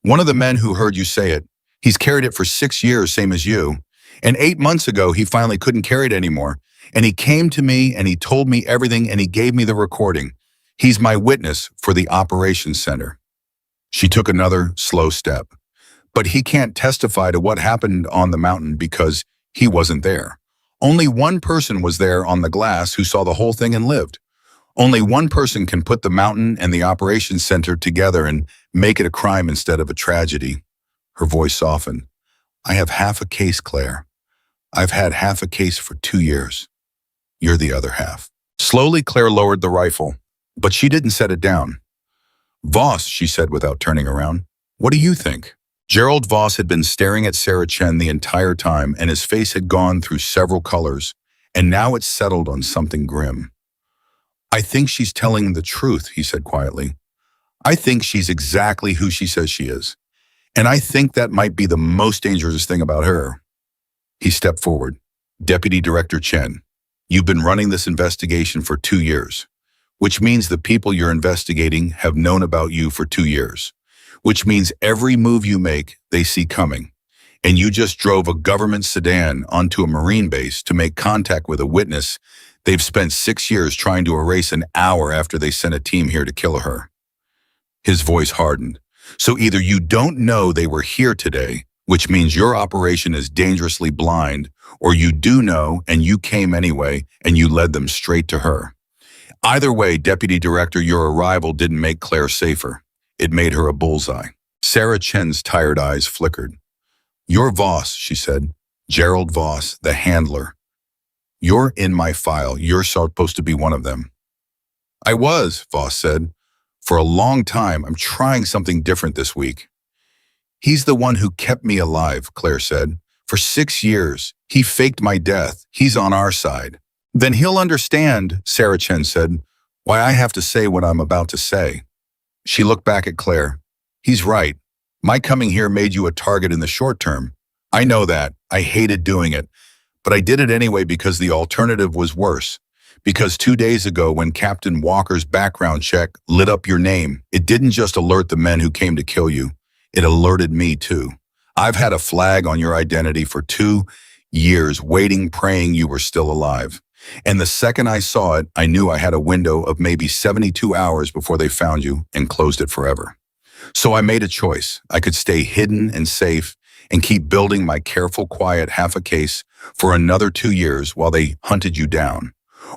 [SPEAKER 1] "One of the men who heard you say it. He's carried it for 6 years, same as you. And 8 months ago, he finally couldn't carry it anymore. And he came to me and he told me everything and he gave me the recording. He's my witness for the operations center." She took another slow step. "But he can't testify to what happened on the mountain because he wasn't there. Only one person was there on the glass who saw the whole thing and lived. Only one person can put the mountain and the operations center together and make it a crime instead of a tragedy." Her voice softened. "I have half a case, Claire. I've had half a case for 2 years. You're the other half." Slowly, Claire lowered the rifle, but she didn't set it down. "Voss," she said without turning around, "what do you think?" Gerald Voss had been staring at Sarah Chen the entire time, and his face had gone through several colors, and now it settled on something grim. "I think she's telling the truth," he said quietly. "I think she's exactly who she says she is. And I think that might be the most dangerous thing about her." He stepped forward. "Deputy Director Chen, you've been running this investigation for 2 years, which means the people you're investigating have known about you for 2 years, which means every move you make, they see coming. And you just drove a government sedan onto a Marine base to make contact with a witness they've spent 6 years trying to erase an hour after they sent a team here to kill her." His voice hardened. "So either you don't know they were here today, which means your operation is dangerously blind, or you do know and you came anyway and you led them straight to her. Either way, Deputy Director, your arrival didn't make Claire safer. It made her a bullseye." Sarah Chen's tired eyes flickered. "You're Voss," she said. "Gerald Voss, the handler. You're in my file. You're supposed to be one of them." "I was," Voss said. "For a long time. I'm trying something different this week." "He's the one who kept me alive," Claire said. "For 6 years. He faked my death. He's on our side." "Then he'll understand," Sarah Chen said, "why I have to say what I'm about to say." She looked back at Claire. "He's right. My coming here made you a target in the short term. I know that. I hated doing it. But I did it anyway because the alternative was worse. Because 2 days ago, when Captain Walker's background check lit up your name, it didn't just alert the men who came to kill you. It alerted me too. I've had a flag on your identity for 2 years, waiting, praying you were still alive. And the second I saw it, I knew I had a window of maybe 72 hours before they found you and closed it forever. So I made a choice. I could stay hidden and safe and keep building my careful, quiet half a case for another 2 years while they hunted you down.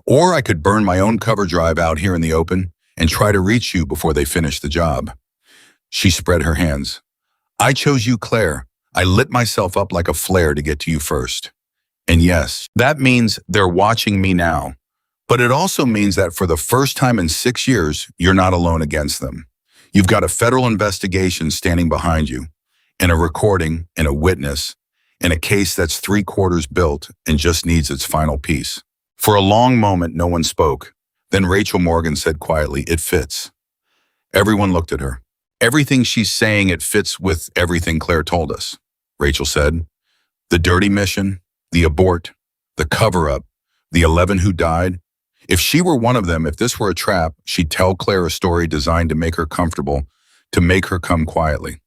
[SPEAKER 1] Or I could burn my own cover drive out here in the open and try to reach you before they finish the job. She spread her hands. I chose you, Claire. I lit myself up like a flare to get to you first. And yes, that means they're watching me now. But it also means that for the first time in 6 years, you're not alone against them. You've got a federal investigation standing behind you, and a recording, and a witness, and a case that's 3/4 built and just needs its final piece. For a long moment, no one spoke. Then Rachel Morgan said quietly, "It fits." Everyone looked at her. "Everything she's saying, it fits with everything Claire told us," Rachel said. "The dirty mission, the abort, the cover-up, the 11 who died. If she were one of them, if this were a trap, she'd tell Claire a story designed to make her comfortable, to make her come quietly.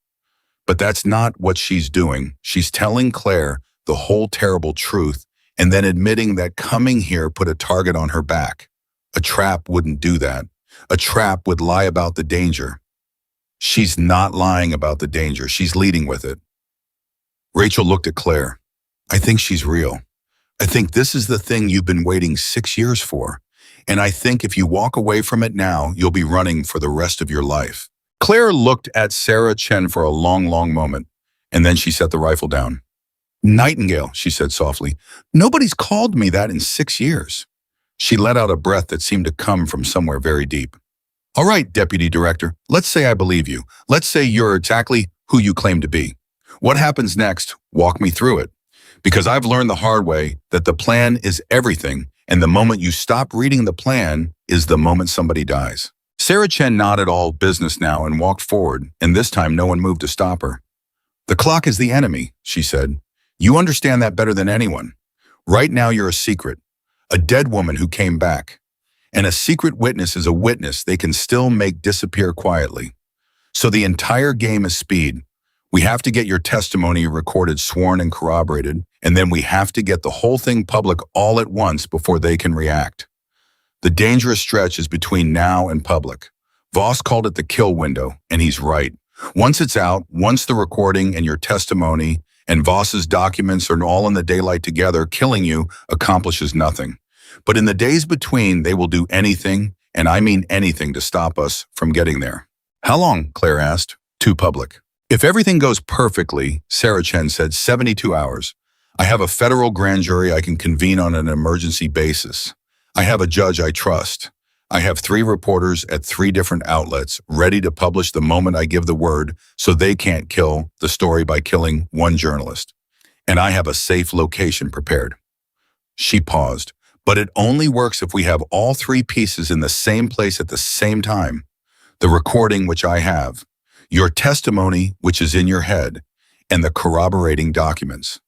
[SPEAKER 1] But that's not what she's doing. She's telling Claire the whole terrible truth and then admitting that coming here put a target on her back. A trap wouldn't do that. A trap would lie about the danger. She's not lying about the danger. She's leading with it." Rachel looked at Claire. "I think she's real. I think this is the thing you've been waiting 6 years for. And I think if you walk away from it now, you'll be running for the rest of your life." Claire looked at Sarah Chen for a long, long moment, and then she set the rifle down. "Nightingale," she said softly. "Nobody's called me that in 6 years." She let out a breath that seemed to come from somewhere very deep. "All right, Deputy Director, let's say I believe you. Let's say you're exactly who you claim to be. What happens next? Walk me through it. Because I've learned the hard way that the plan is everything, and the moment you stop reading the plan is the moment somebody dies." Sarah Chen nodded all business now and walked forward, and this time no one moved to stop her. "The clock is the enemy," she said. "You understand that better than anyone. Right now you're a secret, a dead woman who came back. And a secret witness is a witness they can still make disappear quietly. So the entire game is speed. We have to get your testimony recorded, sworn, and corroborated, and then we have to get the whole thing public all at once before they can react. The dangerous stretch is between now and public. Voss called it the kill window, and he's right. Once it's out, once the recording and your testimony and Voss's documents are all in the daylight together, killing you accomplishes nothing. But in the days between, they will do anything, and I mean anything, to stop us from getting there." "How long?" Claire asked. "To public." "If everything goes perfectly," Sarah Chen said, 72 hours. "I have a federal grand jury I can convene on an emergency basis. I have a judge I trust. I have 3 reporters at 3 different outlets ready to publish the moment I give the word, so they can't kill the story by killing one journalist. And I have a safe location prepared." She paused. "But it only works if we have all 3 pieces in the same place at the same time. The recording, which I have, your testimony, which is in your head, and the corroborating documents."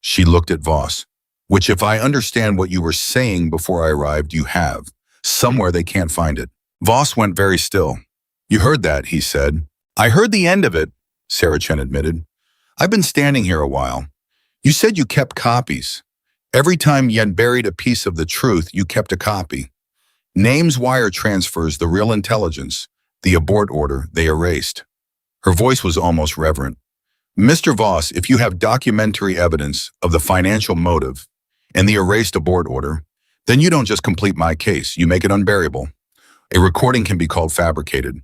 [SPEAKER 1] She looked at Voss. "Which, if I understand what you were saying before I arrived, you have. Somewhere they can't find it." Voss went very still. "You heard that," he said. "I heard the end of it," Sarah Chen admitted. "I've been standing here a while. You said you kept copies. Every time Yen buried a piece of the truth, you kept a copy. Names, wire transfers, the real intelligence, the abort order, they erased." Her voice was almost reverent. "Mr. Voss, if you have documentary evidence of the financial motive and the erased abort order, then you don't just complete my case, you make it unbearable. A recording can be called fabricated.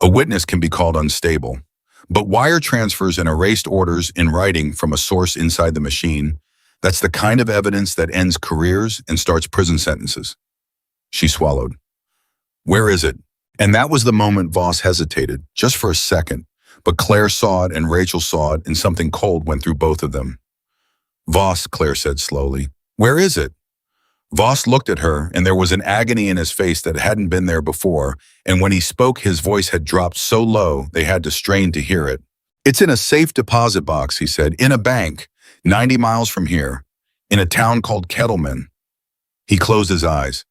[SPEAKER 1] A witness can be called unstable. But wire transfers and erased orders in writing from a source inside the machine, that's the kind of evidence that ends careers and starts prison sentences." She swallowed. "Where is it?" And that was the moment Voss hesitated, just for a second. But Claire saw it and Rachel saw it, and something cold went through both of them. "Voss," Claire said slowly, "where is it?" Voss looked at her, and there was an agony in his face that hadn't been there before, and when he spoke, his voice had dropped so low they had to strain to hear it. "It's in a safe deposit box," he said, "in a bank, 90 miles from here, in a town called Kettleman." He closed his eyes.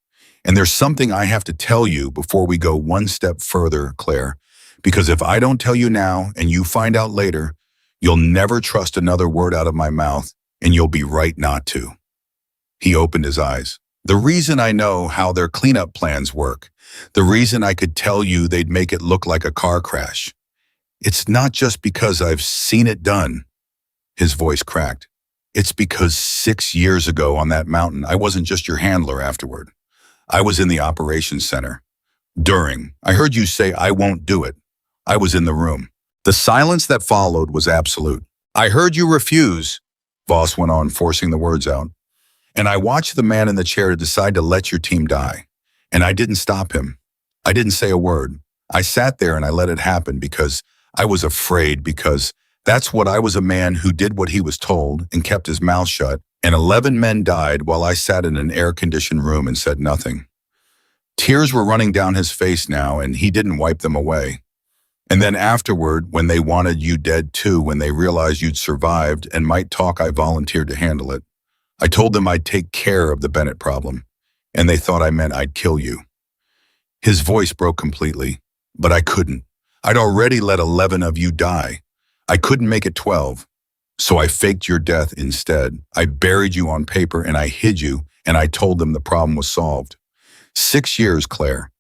[SPEAKER 1] "And there's something I have to tell you before we go one step further, Claire, because if I don't tell you now and you find out later, you'll never trust another word out of my mouth, and you'll be right not to." He opened his eyes. "The reason I know how their cleanup plans work, the reason I could tell you they'd make it look like a car crash, it's not just because I've seen it done." His voice cracked. "It's because 6 years ago on that mountain, I wasn't just your handler afterward. I was in the operations center. During, I heard you say, I won't do it. I was in the room. The silence that followed was absolute. I heard you refuse, Voss went on, forcing the words out. And I watched the man in the chair decide to let your team die. And I didn't stop him. I didn't say a word. I sat there and I let it happen because I was afraid, because that's what I was, a man who did what he was told and kept his mouth shut, and 11 men died while I sat in an air-conditioned room and said nothing. Tears were running down his face now, and he didn't wipe them away. And then afterward, when they wanted you dead too, when they realized you'd survived and might talk, I volunteered to handle it. I told them I'd take care of the Bennett problem, and they thought I meant I'd kill you. His voice broke completely, but I couldn't. I'd already let 11 of you die. I couldn't make it 12. So I faked your death instead. I buried you on paper and I hid you, and I told them the problem was solved. 6 years, Claire.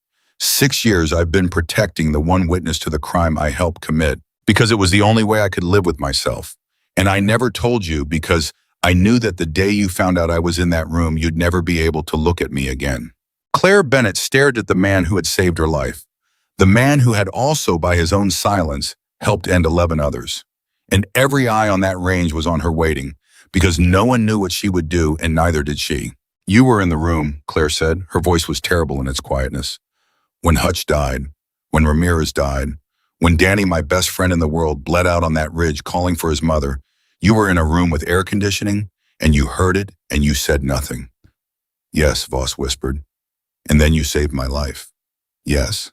[SPEAKER 1] 6 years I've been protecting the one witness to the crime I helped commit, because it was the only way I could live with myself. And I never told you because I knew that the day you found out I was in that room, you'd never be able to look at me again. Claire Bennett stared at the man who had saved her life, the man who had also, by his own silence, helped end 11 others. And every eye on that range was on her waiting, because no one knew what she would do, and neither did she. You were in the room, Claire said. Her voice was terrible in its quietness. When Hutch died, when Ramirez died, when Danny, my best friend in the world, bled out on that ridge calling for his mother, you were in a room with air conditioning, and you heard it, and you said nothing. Yes, Voss whispered. And then you saved my life. Yes.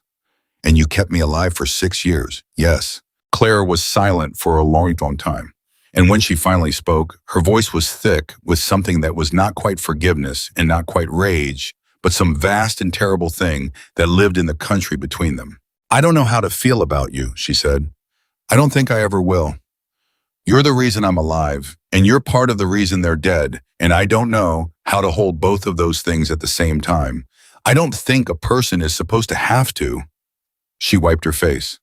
[SPEAKER 1] And you kept me alive for 6 years. Yes. Claire was silent for a long time. And when she finally spoke, her voice was thick with something that was not quite forgiveness and not quite rage, but some vast and terrible thing that lived in the country between them. I don't know how to feel about you, she said. I don't think I ever will. You're the reason I'm alive, and you're part of the reason they're dead, and I don't know how to hold both of those things at the same time. I don't think a person is supposed to have to. She wiped her face.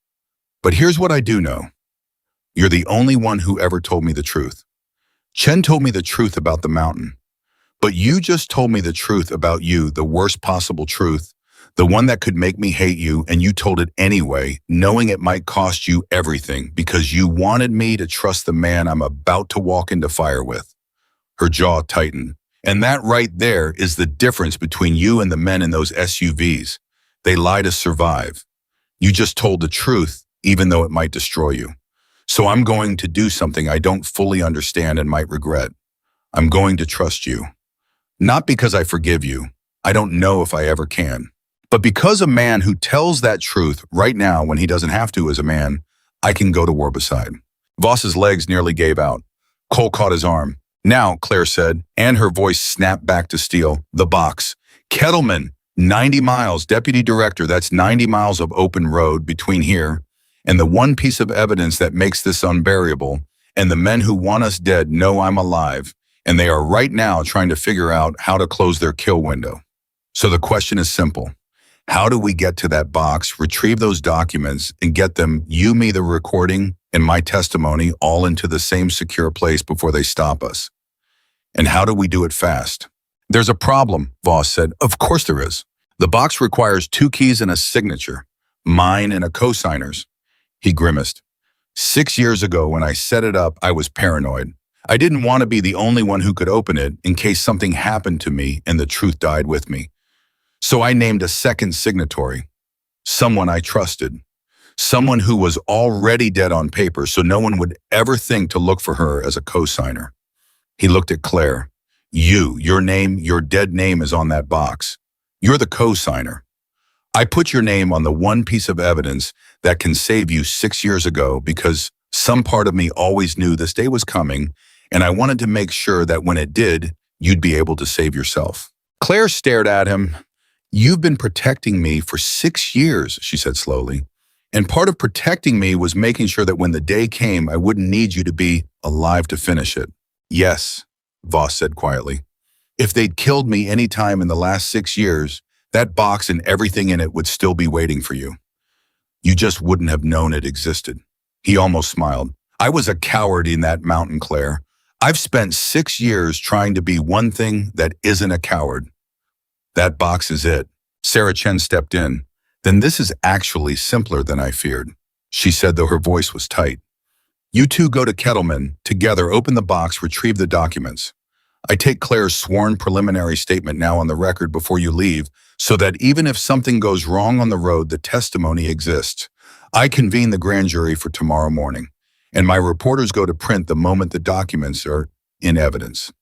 [SPEAKER 1] But here's what I do know. You're the only one who ever told me the truth. Chen told me the truth about the mountain. But you just told me the truth about you, the worst possible truth, the one that could make me hate you, and you told it anyway, knowing it might cost you everything, because you wanted me to trust the man I'm about to walk into fire with. Her jaw tightened. And that right there is the difference between you and the men in those SUVs. They lie to survive. You just told the truth, even though it might destroy you. So I'm going to do something I don't fully understand and might regret. I'm going to trust you. Not because I forgive you. I don't know if I ever can. But because a man who tells that truth right now when he doesn't have to as a man, I can go to war beside. Voss's legs nearly gave out. Cole caught his arm. Now, Claire said, and her voice snapped back to steel, the box. Kettleman, 90 miles, deputy director, that's 90 miles of open road between here and the one piece of evidence that makes this unbearable, and the men who want us dead know I'm alive, and they are right now trying to figure out how to close their kill window. So the question is simple. How do we get to that box, retrieve those documents, and get them, you, me, the recording, and my testimony, all into the same secure place before they stop us? And how do we do it fast? There's a problem, Voss said. Of course there is. The box requires 2 keys and a signature, mine and a co-signer's. He grimaced. 6 years ago when I set it up, I was paranoid. I didn't want to be the only one who could open it in case something happened to me and the truth died with me. So I named a second signatory, someone I trusted, someone who was already dead on paper so no one would ever think to look for her as a co-signer. He looked at Claire. Your name, your dead name is on that box. You're the co-signer. I put your name on the one piece of evidence that can save you 6 years ago because some part of me always knew this day was coming, and I wanted to make sure that when it did, you'd be able to save yourself. Claire stared at him. You've been protecting me for 6 years, she said slowly. And part of protecting me was making sure that when the day came, I wouldn't need you to be alive to finish it. Yes, Voss said quietly. If they'd killed me any time in the last 6 years, that box and everything in it would still be waiting for you. You just wouldn't have known it existed. He almost smiled. I was a coward in that mountain, Claire. I've spent 6 years trying to be one thing that isn't a coward. That box is it. Sarah Chen stepped in. Then this is actually simpler than I feared, she said, though her voice was tight. You two go to Kettleman, together open the box, retrieve the documents. I take Claire's sworn preliminary statement now on the record before you leave, so that even if something goes wrong on the road, the testimony exists. I convene the grand jury for tomorrow morning, and my reporters go to print the moment the documents are in evidence.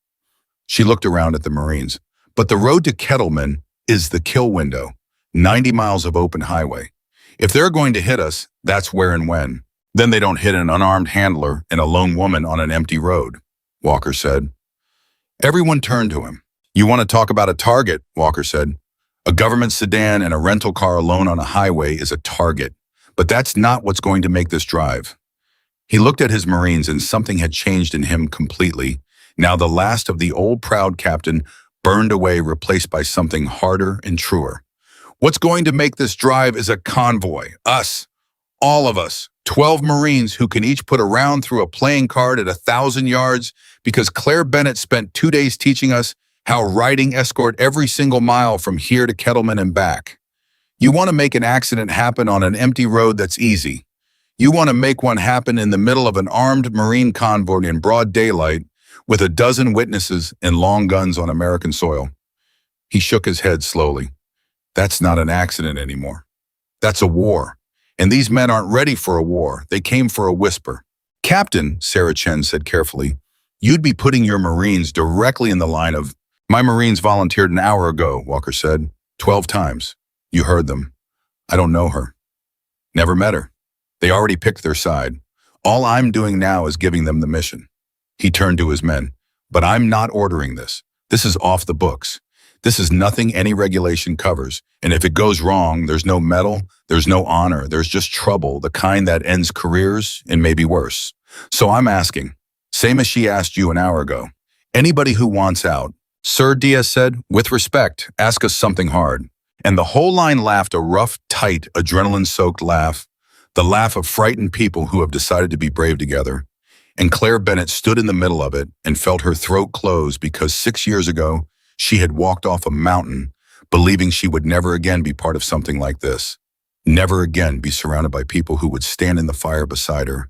[SPEAKER 1] She looked around at the Marines. But the road to Kettleman is the kill window, 90 miles of open highway. If they're going to hit us, that's where and when. Then they don't hit an unarmed handler and a lone woman on an empty road, Walker said. Everyone turned to him. You want to talk about a target, Walker said. A government sedan and a rental car alone on a highway is a target, but that's not what's going to make this drive. He looked at his Marines and something had changed in him completely. Now the last of the old proud captain burned away, replaced by something harder and truer. What's going to make this drive is a convoy. Us. All of us. 12 Marines who can each put a round through a playing card at 1,000 yards because Claire Bennett spent 2 days teaching us how riding escort every single mile from here to Kettleman and back. You want to make an accident happen on an empty road that's easy. You want to make one happen in the middle of an armed Marine convoy in broad daylight with a dozen witnesses and long guns on American soil. He shook his head slowly. That's not an accident anymore. That's a war. And these men aren't ready for a war. They came for a whisper. Captain, Sarah Chen said carefully, you'd be putting your Marines directly in the line of... My Marines volunteered an hour ago, Walker said. 12 times. You heard them. I don't know her. Never met her. They already picked their side. All I'm doing now is giving them the mission. He turned to his men. But I'm not ordering this. This is off the books. This is nothing any regulation covers. And if it goes wrong, there's no medal, there's no honor, there's just trouble, the kind that ends careers and maybe worse. So I'm asking, same as she asked you an hour ago, anybody who wants out. Sir, Diaz said, with respect, ask us something hard. And the whole line laughed a rough, tight, adrenaline-soaked laugh, the laugh of frightened people who have decided to be brave together. And Claire Bennett stood in the middle of it and felt her throat close because 6 years ago, she had walked off a mountain, believing she would never again be part of something like this. Never again be surrounded by people who would stand in the fire beside her.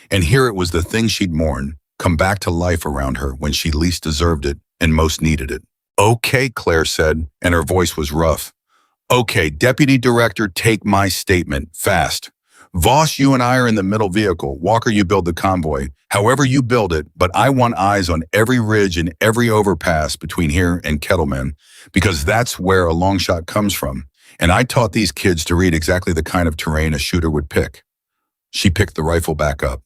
[SPEAKER 1] And here it was the thing she'd mourned, come back to life around her when she least deserved it and most needed it. Okay, Claire said, and her voice was rough. Okay, Deputy Director, take my statement, fast. Voss, you and I are in the middle vehicle. Walker, you build the convoy. However you build it, but I want eyes on every ridge and every overpass between here and Kettleman, because that's where a long shot comes from. And I taught these kids to read exactly the kind of terrain a shooter would pick. She picked the rifle back up.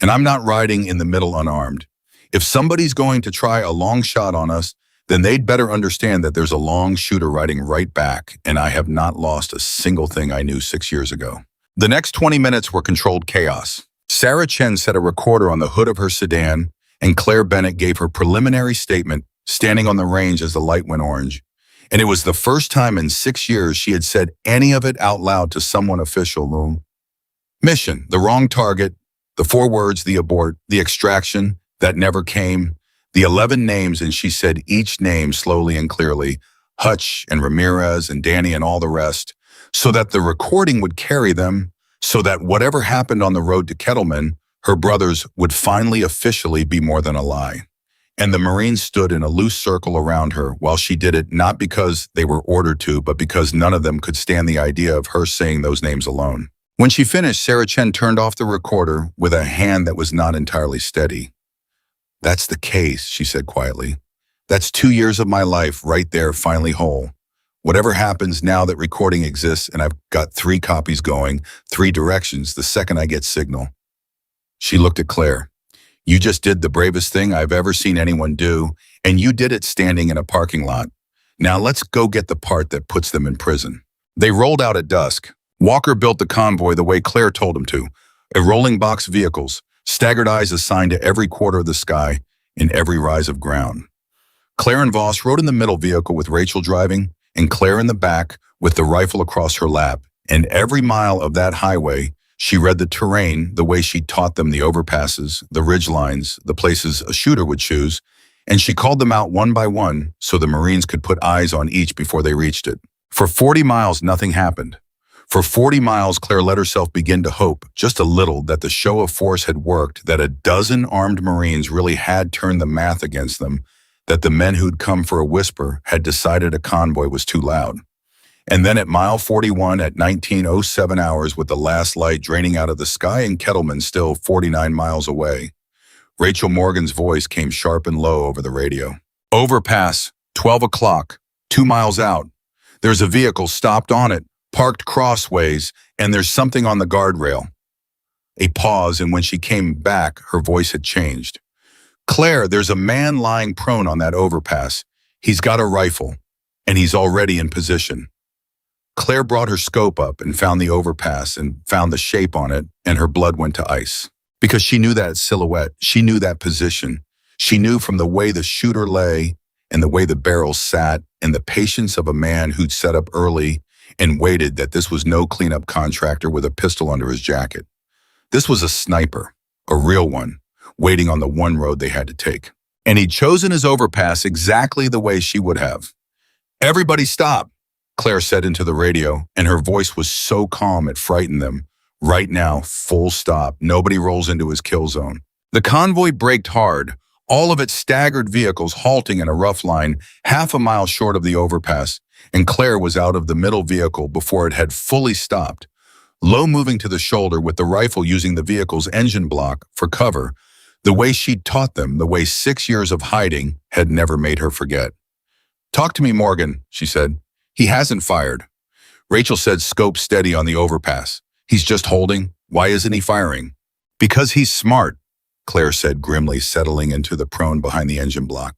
[SPEAKER 1] And I'm not riding in the middle unarmed. If somebody's going to try a long shot on us, then they'd better understand that there's a long shooter riding right back, and I have not lost a single thing I knew 6 years ago. The next 20 minutes were controlled chaos. Sarah Chen set a recorder on the hood of her sedan, and Claire Bennett gave her preliminary statement, standing on the range as the light went orange. And it was the first time in 6 years she had said any of it out loud to someone official. Mission, the wrong target, the 4 words, the abort, the extraction, that never came, the 11 names, and she said each name slowly and clearly, Hutch and Ramirez and Danny and all the rest, so that the recording would carry them, so that whatever happened on the road to Kettleman, her brothers would finally officially be more than a lie. And the Marines stood in a loose circle around her while she did it, not because they were ordered to, but because none of them could stand the idea of her saying those names alone. When she finished, Sarah Chen turned off the recorder with a hand that was not entirely steady. That's the case, she said quietly. That's 2 years of my life right there, finally whole. Whatever happens now that recording exists, and I've got 3 copies going, 3 directions the second I get signal. She looked at Claire. You just did the bravest thing I've ever seen anyone do, and you did it standing in a parking lot. Now let's go get the part that puts them in prison. They rolled out at dusk. Walker built the convoy the way Claire told him to, a rolling box of vehicles, staggered eyes assigned to every quarter of the sky and every rise of ground. Claire and Voss rode in the middle vehicle with Rachel driving, and Claire in the back with the rifle across her lap. And every mile of that highway, she read the terrain the way she taught them the overpasses, the ridge lines, the places a shooter would choose, and she called them out one by one so the Marines could put eyes on each before they reached it. For 40 miles, nothing happened. For 40 miles, Claire let herself begin to hope, just a little, that the show of force had worked, that a dozen armed Marines really had turned the math against them, that the men who'd come for a whisper had decided a convoy was too loud. And then at mile 41 at 19:07 hours, with the last light draining out of the sky and Kettleman still 49 miles away, Rachel Morgan's voice came sharp and low over the radio. Overpass, 12 o'clock, 2 miles out. There's a vehicle stopped on it, parked crossways, and there's something on the guardrail. A pause, and when she came back, her voice had changed. Claire, there's a man lying prone on that overpass. He's got a rifle, and he's already in position. Claire brought her scope up and found the overpass and found the shape on it, and her blood went to ice. Because she knew that silhouette, she knew that position. She knew from the way the shooter lay and the way the barrel sat and the patience of a man who'd set up early and waited, that this was no cleanup contractor with a pistol under his jacket. This was a sniper, a real one, waiting on the one road they had to take. And he'd chosen his overpass exactly the way she would have. "Everybody stop," Claire said into the radio, and her voice was so calm it frightened them. Right now, full stop. Nobody rolls into his kill zone. The convoy braked hard, all of its staggered vehicles halting in a rough line half a mile short of the overpass, and Claire was out of the middle vehicle before it had fully stopped, low moving to the shoulder with the rifle using the vehicle's engine block for cover, the way she'd taught them, the way 6 years of hiding had never made her forget. "Talk to me, Morgan," she said. "He hasn't fired." Rachel said, "Scope steady on the overpass. He's just holding. Why isn't he firing?" "Because he's smart," Claire said grimly, settling into the prone behind the engine block.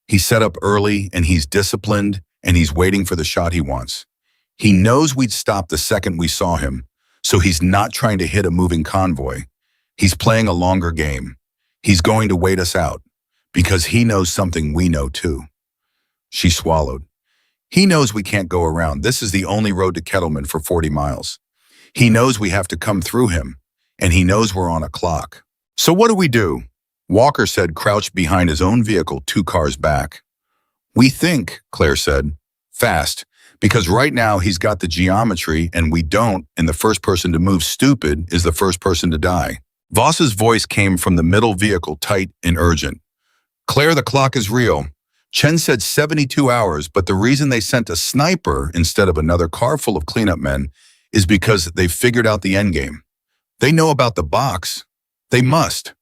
[SPEAKER 1] "He's set up early, and he's disciplined, and he's waiting for the shot he wants. He knows we'd stop the second we saw him, so he's not trying to hit a moving convoy. He's playing a longer game. He's going to wait us out, because he knows something we know too." She swallowed. "He knows we can't go around. This is the only road to Kettleman for 40 miles. He knows we have to come through him, and he knows we're on a clock. So what do we do?" Walker said, crouched behind his own vehicle 2 cars back. "We think," Claire said, "fast, because right now he's got the geometry and we don't, and the first person to move stupid is the first person to die." Voss's voice came from the middle vehicle, tight and urgent. "Claire, the clock is real. Chen said 72 hours, but the reason they sent a sniper instead of another car full of cleanup men is because they've figured out the endgame. They know about the box. They must.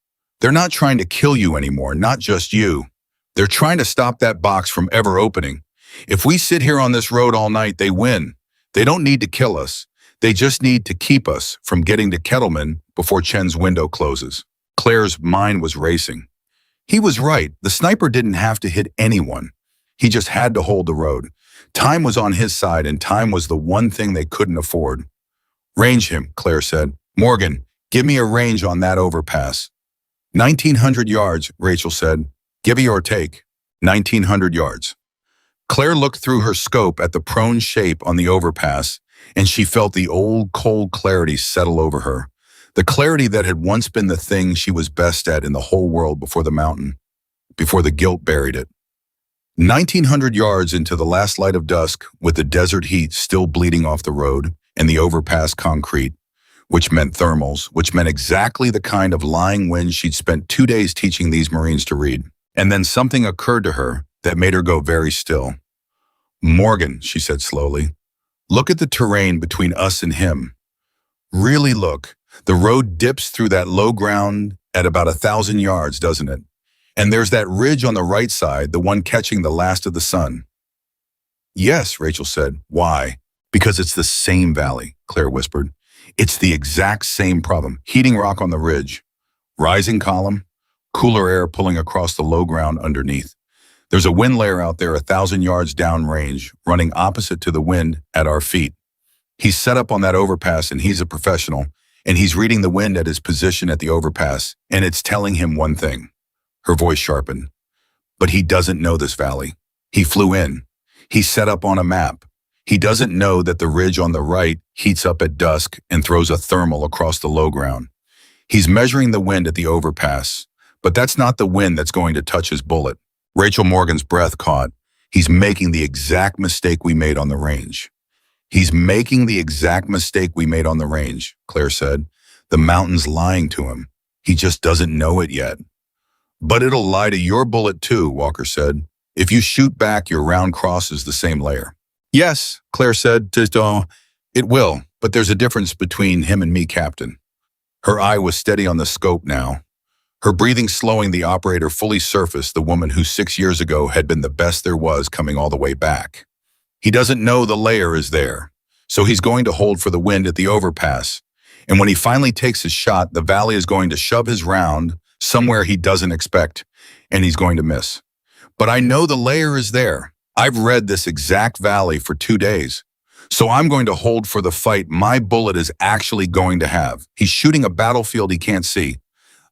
[SPEAKER 1] They're not trying to kill you anymore, not just you. They're trying to stop that box from ever opening. If we sit here on this road all night, they win. They don't need to kill us. They just need to keep us from getting to Kettleman before Chen's window closes." Claire's mind was racing. He was right. The sniper didn't have to hit anyone. He just had to hold the road. Time was on his side, and time was the one thing they couldn't afford. "Range him," Claire said. "Morgan, give me a range on that overpass." 1,900 yards, Rachel said. "Give me your take." 1,900 yards. Claire looked through her scope at the prone shape on the overpass, and she felt the old cold clarity settle over her. The clarity that had once been the thing she was best at in the whole world before the mountain, before the guilt buried it. 1,900 yards into the last light of dusk, with the desert heat still bleeding off the road and the overpass concrete, which meant thermals, which meant exactly the kind of lying wind she'd spent 2 days teaching these Marines to read. And then something occurred to her that made her go very still. "Morgan," she said slowly, "look at the terrain between us and him. Really look. The road dips through that low ground at about 1,000 yards, doesn't it? And there's that ridge on the right side, the one catching the last of the sun." "Yes," Rachel said. "Why?" "Because it's the same valley," Claire whispered. "It's the exact same problem. Heating rock on the ridge. Rising column. Cooler air pulling across the low ground underneath. There's a wind layer out there 1,000 yards downrange, running opposite to the wind at our feet. He's set up on that overpass, and he's a professional, and he's reading the wind at his position at the overpass, and it's telling him one thing." Her voice sharpened. "But he doesn't know this valley. He flew in. He's set up on a map. He doesn't know that the ridge on the right heats up at dusk and throws a thermal across the low ground. He's measuring the wind at the overpass, but that's not the wind that's going to touch his bullet. Rachel Morgan's breath caught. He's making the exact mistake we made on the range. He's making the exact mistake we made on the range, Claire said. The mountain's lying to him. He just doesn't know it yet. But it'll lie to your bullet too, Walker said. If you shoot back, your round crosses the same layer. Yes, Claire said. It will, but there's a difference between him and me, Captain. Her eye was steady on the scope now. Her breathing slowing, the operator fully surfaced the woman who 6 years ago had been the best there was, coming all the way back. He doesn't know the layer is there, so he's going to hold for the wind at the overpass. And when he finally takes his shot, the valley is going to shove his round somewhere he doesn't expect, and he's going to miss. But I know the layer is there. I've read this exact valley for 2 days. So I'm going to hold for the fight my bullet is actually going to have. He's shooting a battlefield he can't see.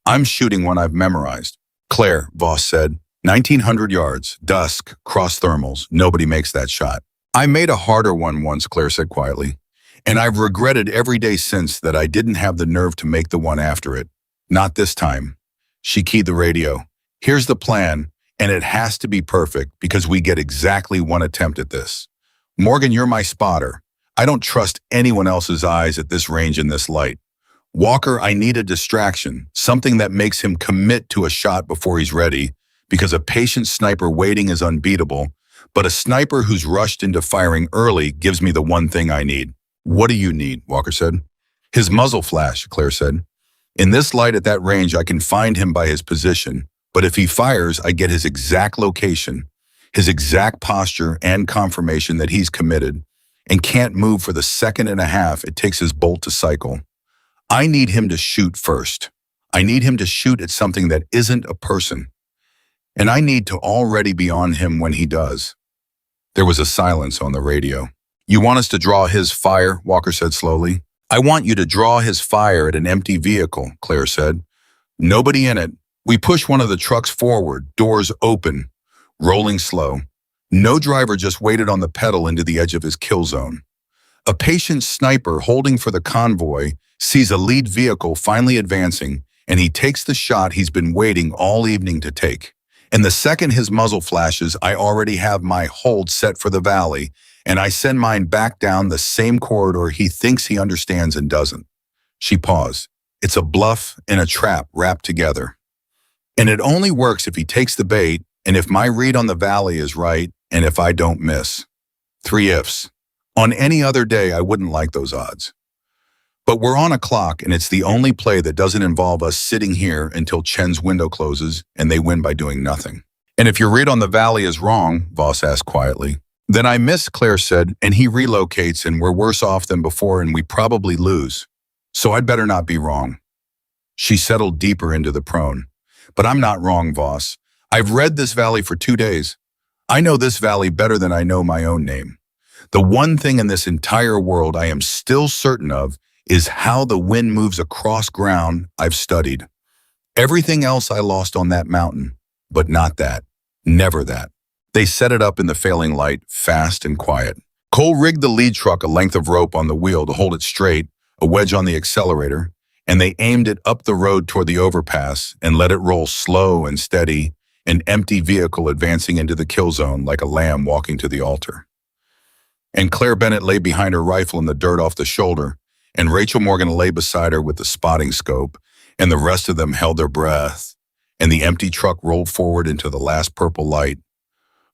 [SPEAKER 1] I'm shooting one I've memorized. Claire, Voss said, 1,900 yards, dusk, cross thermals. Nobody makes that shot. I made a harder one once, Claire said quietly, and I've regretted every day since that I didn't have the nerve to make the one after it. Not this time. She keyed the radio. Here's the plan, and it has to be perfect because we get exactly one attempt at this. Morgan, you're my spotter. I don't trust anyone else's eyes at this range in this light. Walker, I need a distraction, something that makes him commit to a shot before he's ready, because a patient sniper waiting is unbeatable, but a sniper who's rushed into firing early gives me the one thing I need. What do you need? Walker said. His muzzle flash, Claire said. In this light at that range, I can find him by his position, but if he fires, I get his exact location, his exact posture and confirmation that he's committed and can't move for the second and a half it takes his bolt to cycle. I need him to shoot first. I need him to shoot at something that isn't a person. And I need to already be on him when he does. There was a silence on the radio. You want us to draw his fire, Walker said slowly. I want you to draw his fire at an empty vehicle, Claire said. Nobody in it. We push one of the trucks forward, doors open, rolling slow. No driver, just waited on the pedal into the edge of his kill zone. A patient sniper holding for the convoy sees a lead vehicle finally advancing, and he takes the shot he's been waiting all evening to take. And the second his muzzle flashes, I already have my hold set for the valley, and I send mine back down the same corridor he thinks he understands and doesn't. She paused. It's a bluff and a trap wrapped together. And it only works if he takes the bait, and if my read on the valley is right, and if I don't miss. 3 ifs. On any other day, I wouldn't like those odds. But we're on a clock, and it's the only play that doesn't involve us sitting here until Chen's window closes and they win by doing nothing. And if your read on the valley is wrong, Voss asked quietly, then I miss, Claire said, and he relocates and we're worse off than before and we probably lose. So I'd better not be wrong. She settled deeper into the prone. But I'm not wrong, Voss. I've read this valley for 2 days. I know this valley better than I know my own name. The one thing in this entire world I am still certain of is how the wind moves across ground I've studied. Everything else I lost on that mountain, but not that. Never that. They set it up in the failing light, fast and quiet. Cole rigged the lead truck a length of rope on the wheel to hold it straight, a wedge on the accelerator, and they aimed it up the road toward the overpass and let it roll slow and steady, an empty vehicle advancing into the kill zone like a lamb walking to the altar. And Claire Bennett lay behind her rifle in the dirt off the shoulder, and Rachel Morgan lay beside her with the spotting scope, and the rest of them held their breath, and the empty truck rolled forward into the last purple light,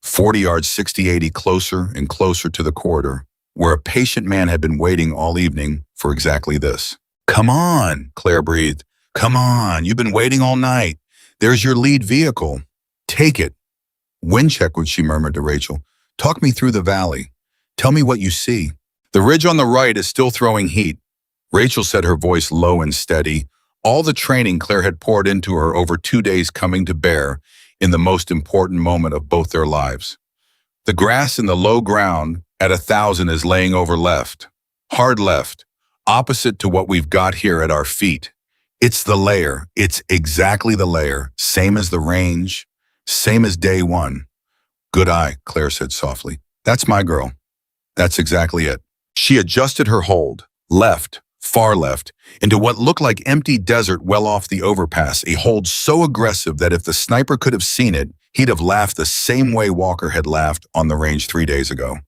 [SPEAKER 1] 40 yards 60-80 closer and closer to the corridor, where a patient man had been waiting all evening for exactly this. Come on, Claire breathed. Come on, you've been waiting all night. There's your lead vehicle. Take it. Wind check, she murmured to Rachel. Talk me through the valley. Tell me what you see. The ridge on the right is still throwing heat. Rachel said, her voice low and steady, all the training Claire had poured into her over 2 days coming to bear in the most important moment of both their lives. The grass in the low ground at 1,000 is laying over left, hard left, opposite to what we've got here at our feet. It's the layer. It's exactly the layer, same as the range, same as day one. Good eye, Claire said softly. That's my girl. That's exactly it. She adjusted her hold, left, far left, into what looked like empty desert well off the overpass, a hold so aggressive that if the sniper could have seen it, he'd have laughed the same way Walker had laughed on the range 3 days ago.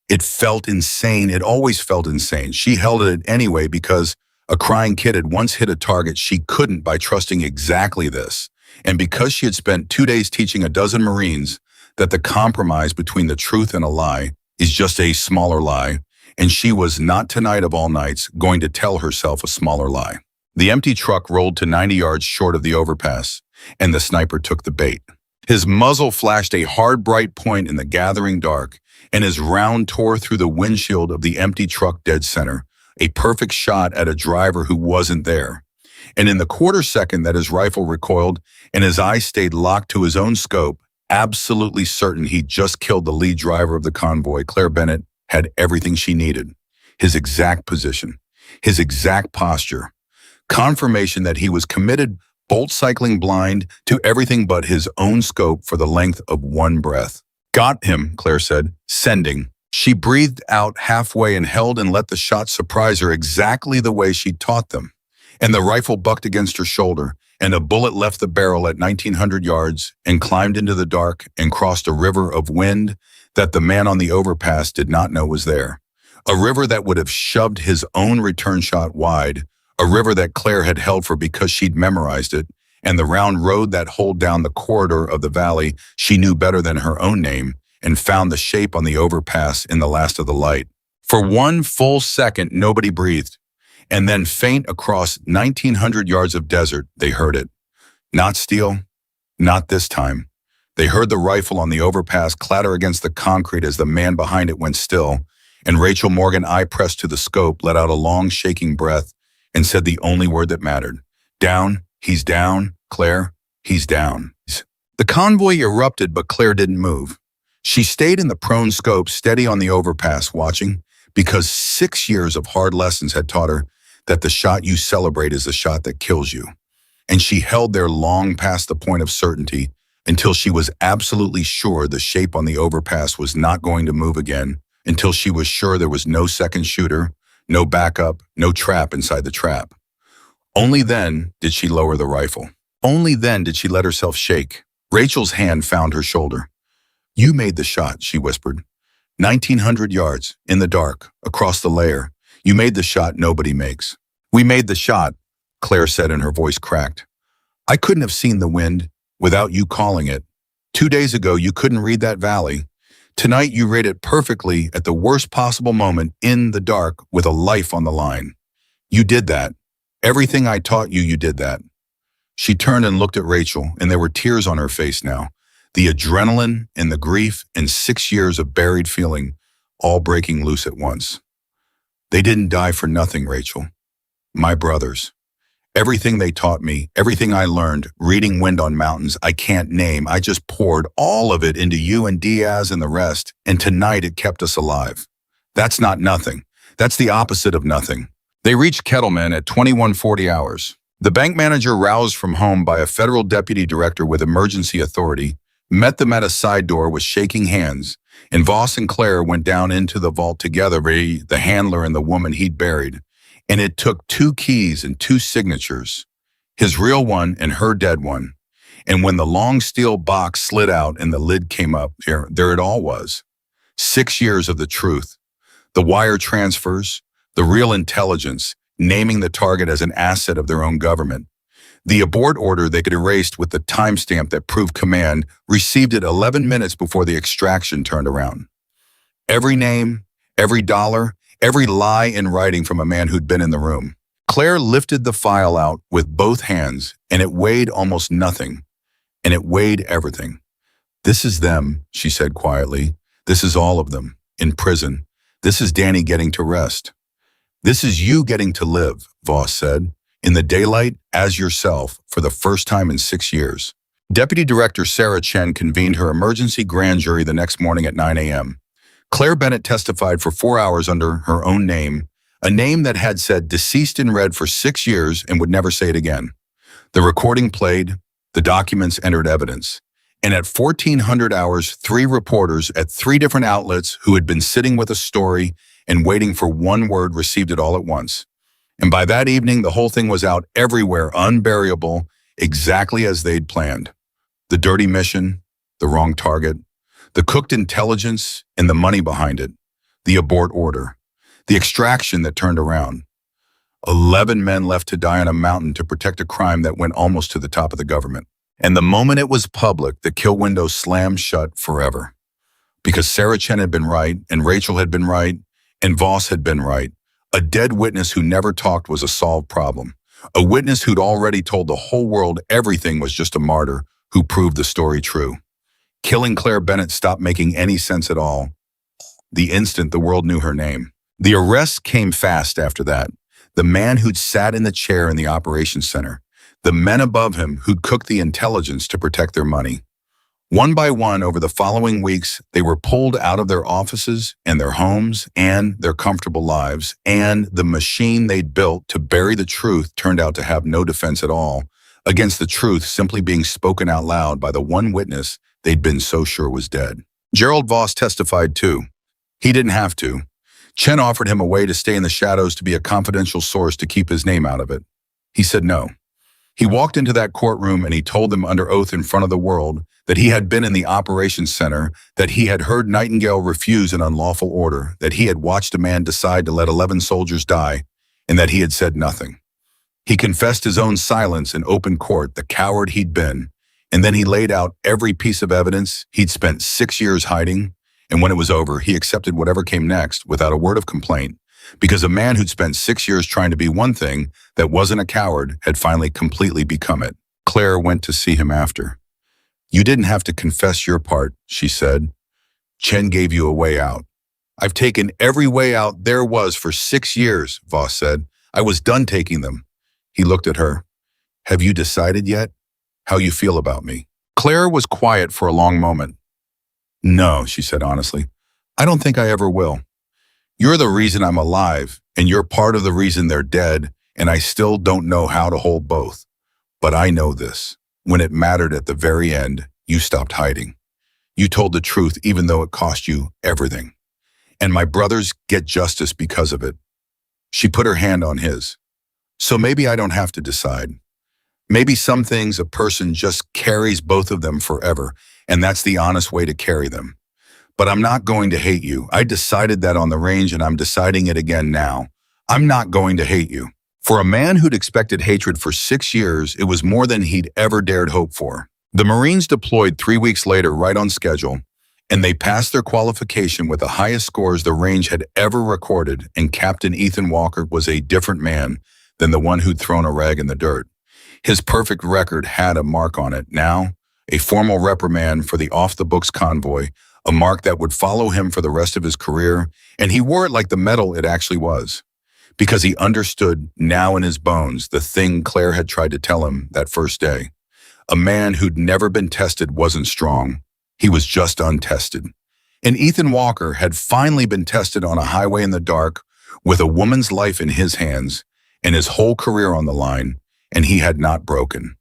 [SPEAKER 1] It felt insane. It always felt insane. She held it anyway because a crying kid had once hit a target she couldn't by trusting exactly this. And because she had spent 2 days teaching a dozen Marines that the compromise between the truth and a lie is just a smaller lie, and she was not tonight of all nights going to tell herself a smaller lie. The empty truck rolled to 90 yards short of the overpass, and the sniper took the bait. His muzzle flashed a hard, bright point in the gathering dark, and his round tore through the windshield of the empty truck dead center, a perfect shot at a driver who wasn't there. And in the quarter second that his rifle recoiled and his eyes stayed locked to his own scope, absolutely certain he'd just killed the lead driver of the convoy, Claire Bennett had everything she needed. His exact position, his exact posture, confirmation that he was committed, bolt cycling blind to everything but his own scope for the length of one breath. Got him, Claire said, sending. She breathed out halfway and held and let the shot surprise her exactly the way she'd taught them. And the rifle bucked against her shoulder, and a bullet left the barrel at 1,900 yards and climbed into the dark and crossed a river of wind that the man on the overpass did not know was there. A river that would have shoved his own return shot wide, a river that Claire had held for because she'd memorized it, and the round road that holed down the corridor of the valley she knew better than her own name, and found the shape on the overpass in the last of the light. For one full second, nobody breathed. And then faint across 1,900 yards of desert, they heard it. Not steel, not this time. They heard the rifle on the overpass clatter against the concrete as the man behind it went still, and Rachel Morgan, eye pressed to the scope, let out a long, shaking breath and said the only word that mattered. Down, he's down, Claire, he's down. The convoy erupted, but Claire didn't move. She stayed in the prone scope, steady on the overpass, watching, because 6 years of hard lessons had taught her that the shot you celebrate is the shot that kills you. And she held there long past the point of certainty until she was absolutely sure the shape on the overpass was not going to move again, until she was sure there was no second shooter, no backup, no trap inside the trap. Only then did she lower the rifle. Only then did she let herself shake. Rachel's hand found her shoulder. You made the shot, she whispered. 1,900 yards, in the dark, across the layer. You made the shot nobody makes. We made the shot, Claire said, and her voice cracked. I couldn't have seen the wind without you calling it. 2 days ago, you couldn't read that valley. Tonight, you read it perfectly at the worst possible moment, in the dark, with a life on the line. You did that. Everything I taught you, you did that. She turned and looked at Rachel, and there were tears on her face now. The adrenaline and the grief and 6 years of buried feeling all breaking loose at once. They didn't die for nothing, Rachel. My brothers. Everything they taught me, everything I learned, reading Wind on Mountains, I can't name. I just poured all of it into you and Diaz and the rest, and tonight it kept us alive. That's not nothing. That's the opposite of nothing. They reached Kettleman at 21:40 hours. The bank manager, roused from home by a federal deputy director with emergency authority, met them at a side door with shaking hands, and Voss and Claire went down into the vault together, the handler and the woman he'd buried. And it took 2 keys and 2 signatures, his real one and her dead one. And when the long steel box slid out and the lid came up, there it all was. 6 years of the truth, the wire transfers, the real intelligence, naming the target as an asset of their own government. The abort order they could erase with the timestamp that proved command received it 11 minutes before the extraction turned around. Every name, every dollar, every lie in writing from a man who'd been in the room. Claire lifted the file out with both hands, and it weighed almost nothing, and it weighed everything. This is them, she said quietly. This is all of them, in prison. This is Danny getting to rest. This is you getting to live, Voss said, in the daylight as yourself for the first time in 6 years. Deputy Director Sarah Chen convened her emergency grand jury the next morning at 9 a.m. Claire Bennett testified for 4 hours under her own name, a name that had said deceased in red for 6 years and would never say it again. The recording played, the documents entered evidence. And at 1400 hours, 3 reporters at 3 different outlets who had been sitting with a story and waiting for one word received it all at once. And by that evening, the whole thing was out everywhere, unburiable, exactly as they'd planned. The dirty mission, the wrong target, the cooked intelligence and the money behind it, the abort order, the extraction that turned around. 11 men left to die on a mountain to protect a crime that went almost to the top of the government. And the moment it was public, the kill window slammed shut forever. Because Sarah Chen had been right, and Rachel had been right, and Voss had been right. A dead witness who never talked was a solved problem. A witness who'd already told the whole world everything was just a martyr who proved the story true. Killing Claire Bennett stopped making any sense at all the instant the world knew her name. The arrests came fast after that. The man who'd sat in the chair in the operations center. The men above him who'd cooked the intelligence to protect their money. One by one, over the following weeks, they were pulled out of their offices and their homes and their comfortable lives, and the machine they'd built to bury the truth turned out to have no defense at all against the truth simply being spoken out loud by the one witness they'd been so sure was dead. Gerald Voss testified too. He didn't have to. Chen offered him a way to stay in the shadows to be a confidential source to keep his name out of it. He said no. He walked into that courtroom and he told them under oath in front of the world that he had been in the operations center, that he had heard Nightingale refuse an unlawful order, that he had watched a man decide to let 11 soldiers die, and that he had said nothing. He confessed his own silence in open court, the coward he'd been, and then he laid out every piece of evidence he'd spent 6 years hiding, and when it was over, he accepted whatever came next without a word of complaint, because a man who'd spent 6 years trying to be one thing that wasn't a coward had finally completely become it. Claire went to see him after. "You didn't have to confess your part," she said. "Chen gave you a way out." "I've taken every way out there was for 6 years," Voss said. "I was done taking them." He looked at her. "Have you decided yet how you feel about me?" Claire was quiet for a long moment. "No," she said honestly. "I don't think I ever will. You're the reason I'm alive, and you're part of the reason they're dead, and I still don't know how to hold both. But I know this. When it mattered at the very end, you stopped hiding. You told the truth even though it cost you everything. And my brothers get justice because of it." She put her hand on his. "So maybe I don't have to decide. Maybe some things a person just carries both of them forever, and that's the honest way to carry them. But I'm not going to hate you. I decided that on the range, and I'm deciding it again now. I'm not going to hate you." For a man who'd expected hatred for 6 years, it was more than he'd ever dared hope for. The Marines deployed 3 weeks later, right on schedule, and they passed their qualification with the highest scores the range had ever recorded, and Captain Ethan Walker was a different man than the one who'd thrown a rag in the dirt. His perfect record had a mark on it now, a formal reprimand for the off-the-books convoy, a mark that would follow him for the rest of his career, and he wore it like the medal it actually was, because he understood now in his bones the thing Claire had tried to tell him that first day. A man who'd never been tested wasn't strong. He was just untested. And Ethan Walker had finally been tested on a highway in the dark with a woman's life in his hands and his whole career on the line, and he had not broken.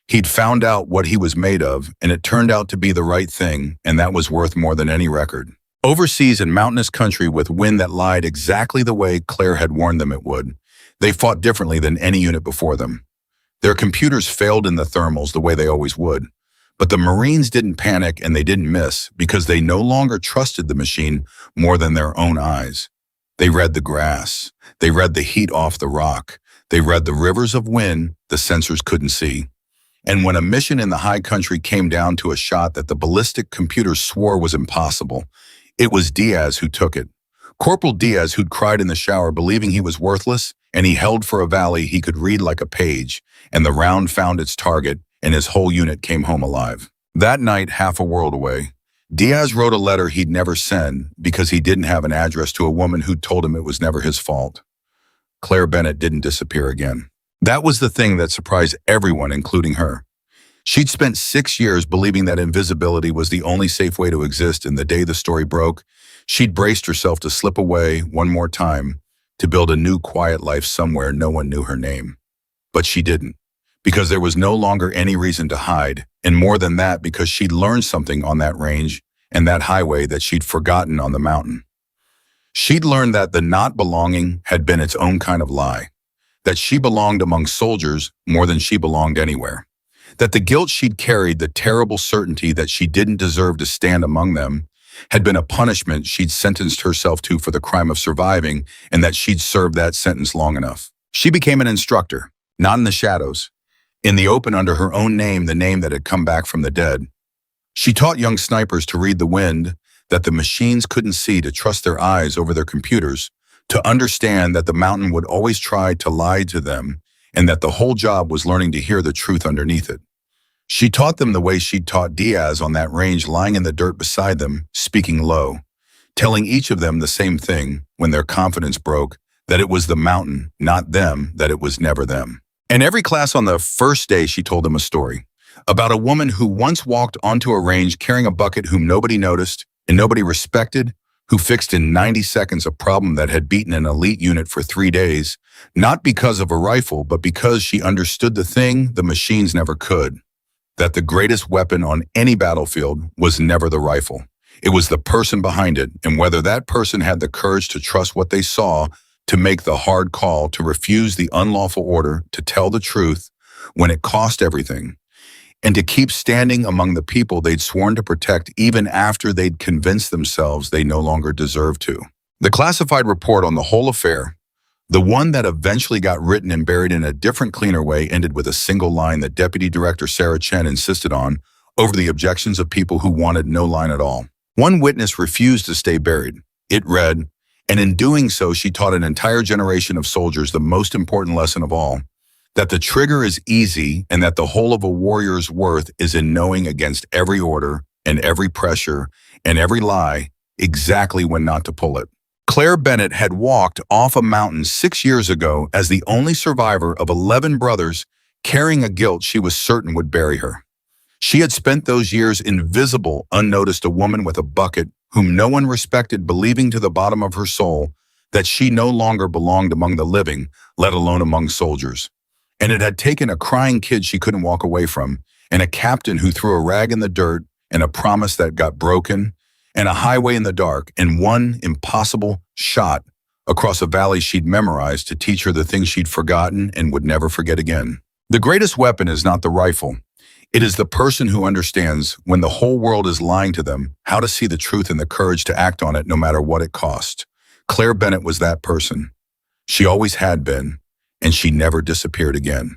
[SPEAKER 1] He'd found out what he was made of, and it turned out to be the right thing, and that was worth more than any record. Overseas in mountainous country with wind that lied exactly the way Claire had warned them it would, they fought differently than any unit before them. Their computers failed in the thermals the way they always would, but the Marines didn't panic and they didn't miss because they no longer trusted the machine more than their own eyes. They read the grass. They read the heat off the rock. They read the rivers of wind the sensors couldn't see. And when a mission in the high country came down to a shot that the ballistic computers swore was impossible, it was Diaz who took it. Corporal Diaz, who'd cried in the shower believing he was worthless, and he held for a valley he could read like a page, and the round found its target, and his whole unit came home alive. That night, half a world away, Diaz wrote a letter he'd never send because he didn't have an address to a woman who'd told him it was never his fault. Claire Bennett didn't disappear again. That was the thing that surprised everyone, including her. She'd spent 6 years believing that invisibility was the only safe way to exist, and the day the story broke, she'd braced herself to slip away one more time to build a new quiet life somewhere no one knew her name. But she didn't, because there was no longer any reason to hide, and more than that, because she'd learned something on that range and that highway that she'd forgotten on the mountain. She'd learned that the not belonging had been its own kind of lie, that she belonged among soldiers more than she belonged anywhere, That the guilt she'd carried, the terrible certainty that she didn't deserve to stand among them, had been a punishment she'd sentenced herself to for the crime of surviving, and that she'd served that sentence long enough. She became an instructor, not in the shadows, in the open under her own name, the name that had come back from the dead. She taught young snipers to read the wind that the machines couldn't see, to trust their eyes over their computers, to understand that the mountain would always try to lie to them, and that the whole job was learning to hear the truth underneath it. She taught them the way she'd taught Diaz on that range, lying in the dirt beside them, speaking low, telling each of them the same thing when their confidence broke, that it was the mountain, not them, that it was never them. In every class on the first day, she told them a story about a woman who once walked onto a range carrying a bucket, whom nobody noticed and nobody respected, who fixed in 90 seconds a problem that had beaten an elite unit for 3 days, not because of a rifle, but because she understood the thing the machines never could, that the greatest weapon on any battlefield was never the rifle. It was the person behind it, and whether that person had the courage to trust what they saw, to make the hard call, to refuse the unlawful order, to tell the truth when it cost everything, and to keep standing among the people they'd sworn to protect even after they'd convinced themselves they no longer deserved to. The classified report on the whole affair, the one that eventually got written and buried in a different, cleaner way, ended with a single line that Deputy Director Sarah Chen insisted on over the objections of people who wanted no line at all. One witness refused to stay buried. It read, and in doing so, she taught an entire generation of soldiers the most important lesson of all, that the trigger is easy and that the whole of a warrior's worth is in knowing against every order and every pressure and every lie exactly when not to pull it. Claire Bennett had walked off a mountain 6 years ago as the only survivor of 11 brothers, carrying a guilt she was certain would bury her. She had spent those years invisible, unnoticed, a woman with a bucket whom no one respected, believing to the bottom of her soul that she no longer belonged among the living, let alone among soldiers. And it had taken a crying kid she couldn't walk away from, and a captain who threw a rag in the dirt, and a promise that got broken, and a highway in the dark, and one impossible shot across a valley she'd memorized to teach her the things she'd forgotten and would never forget again. The greatest weapon is not the rifle. It is the person who understands, when the whole world is lying to them, how to see the truth and the courage to act on it no matter what it costs. Claire Bennett was that person. She always had been, and she never disappeared again.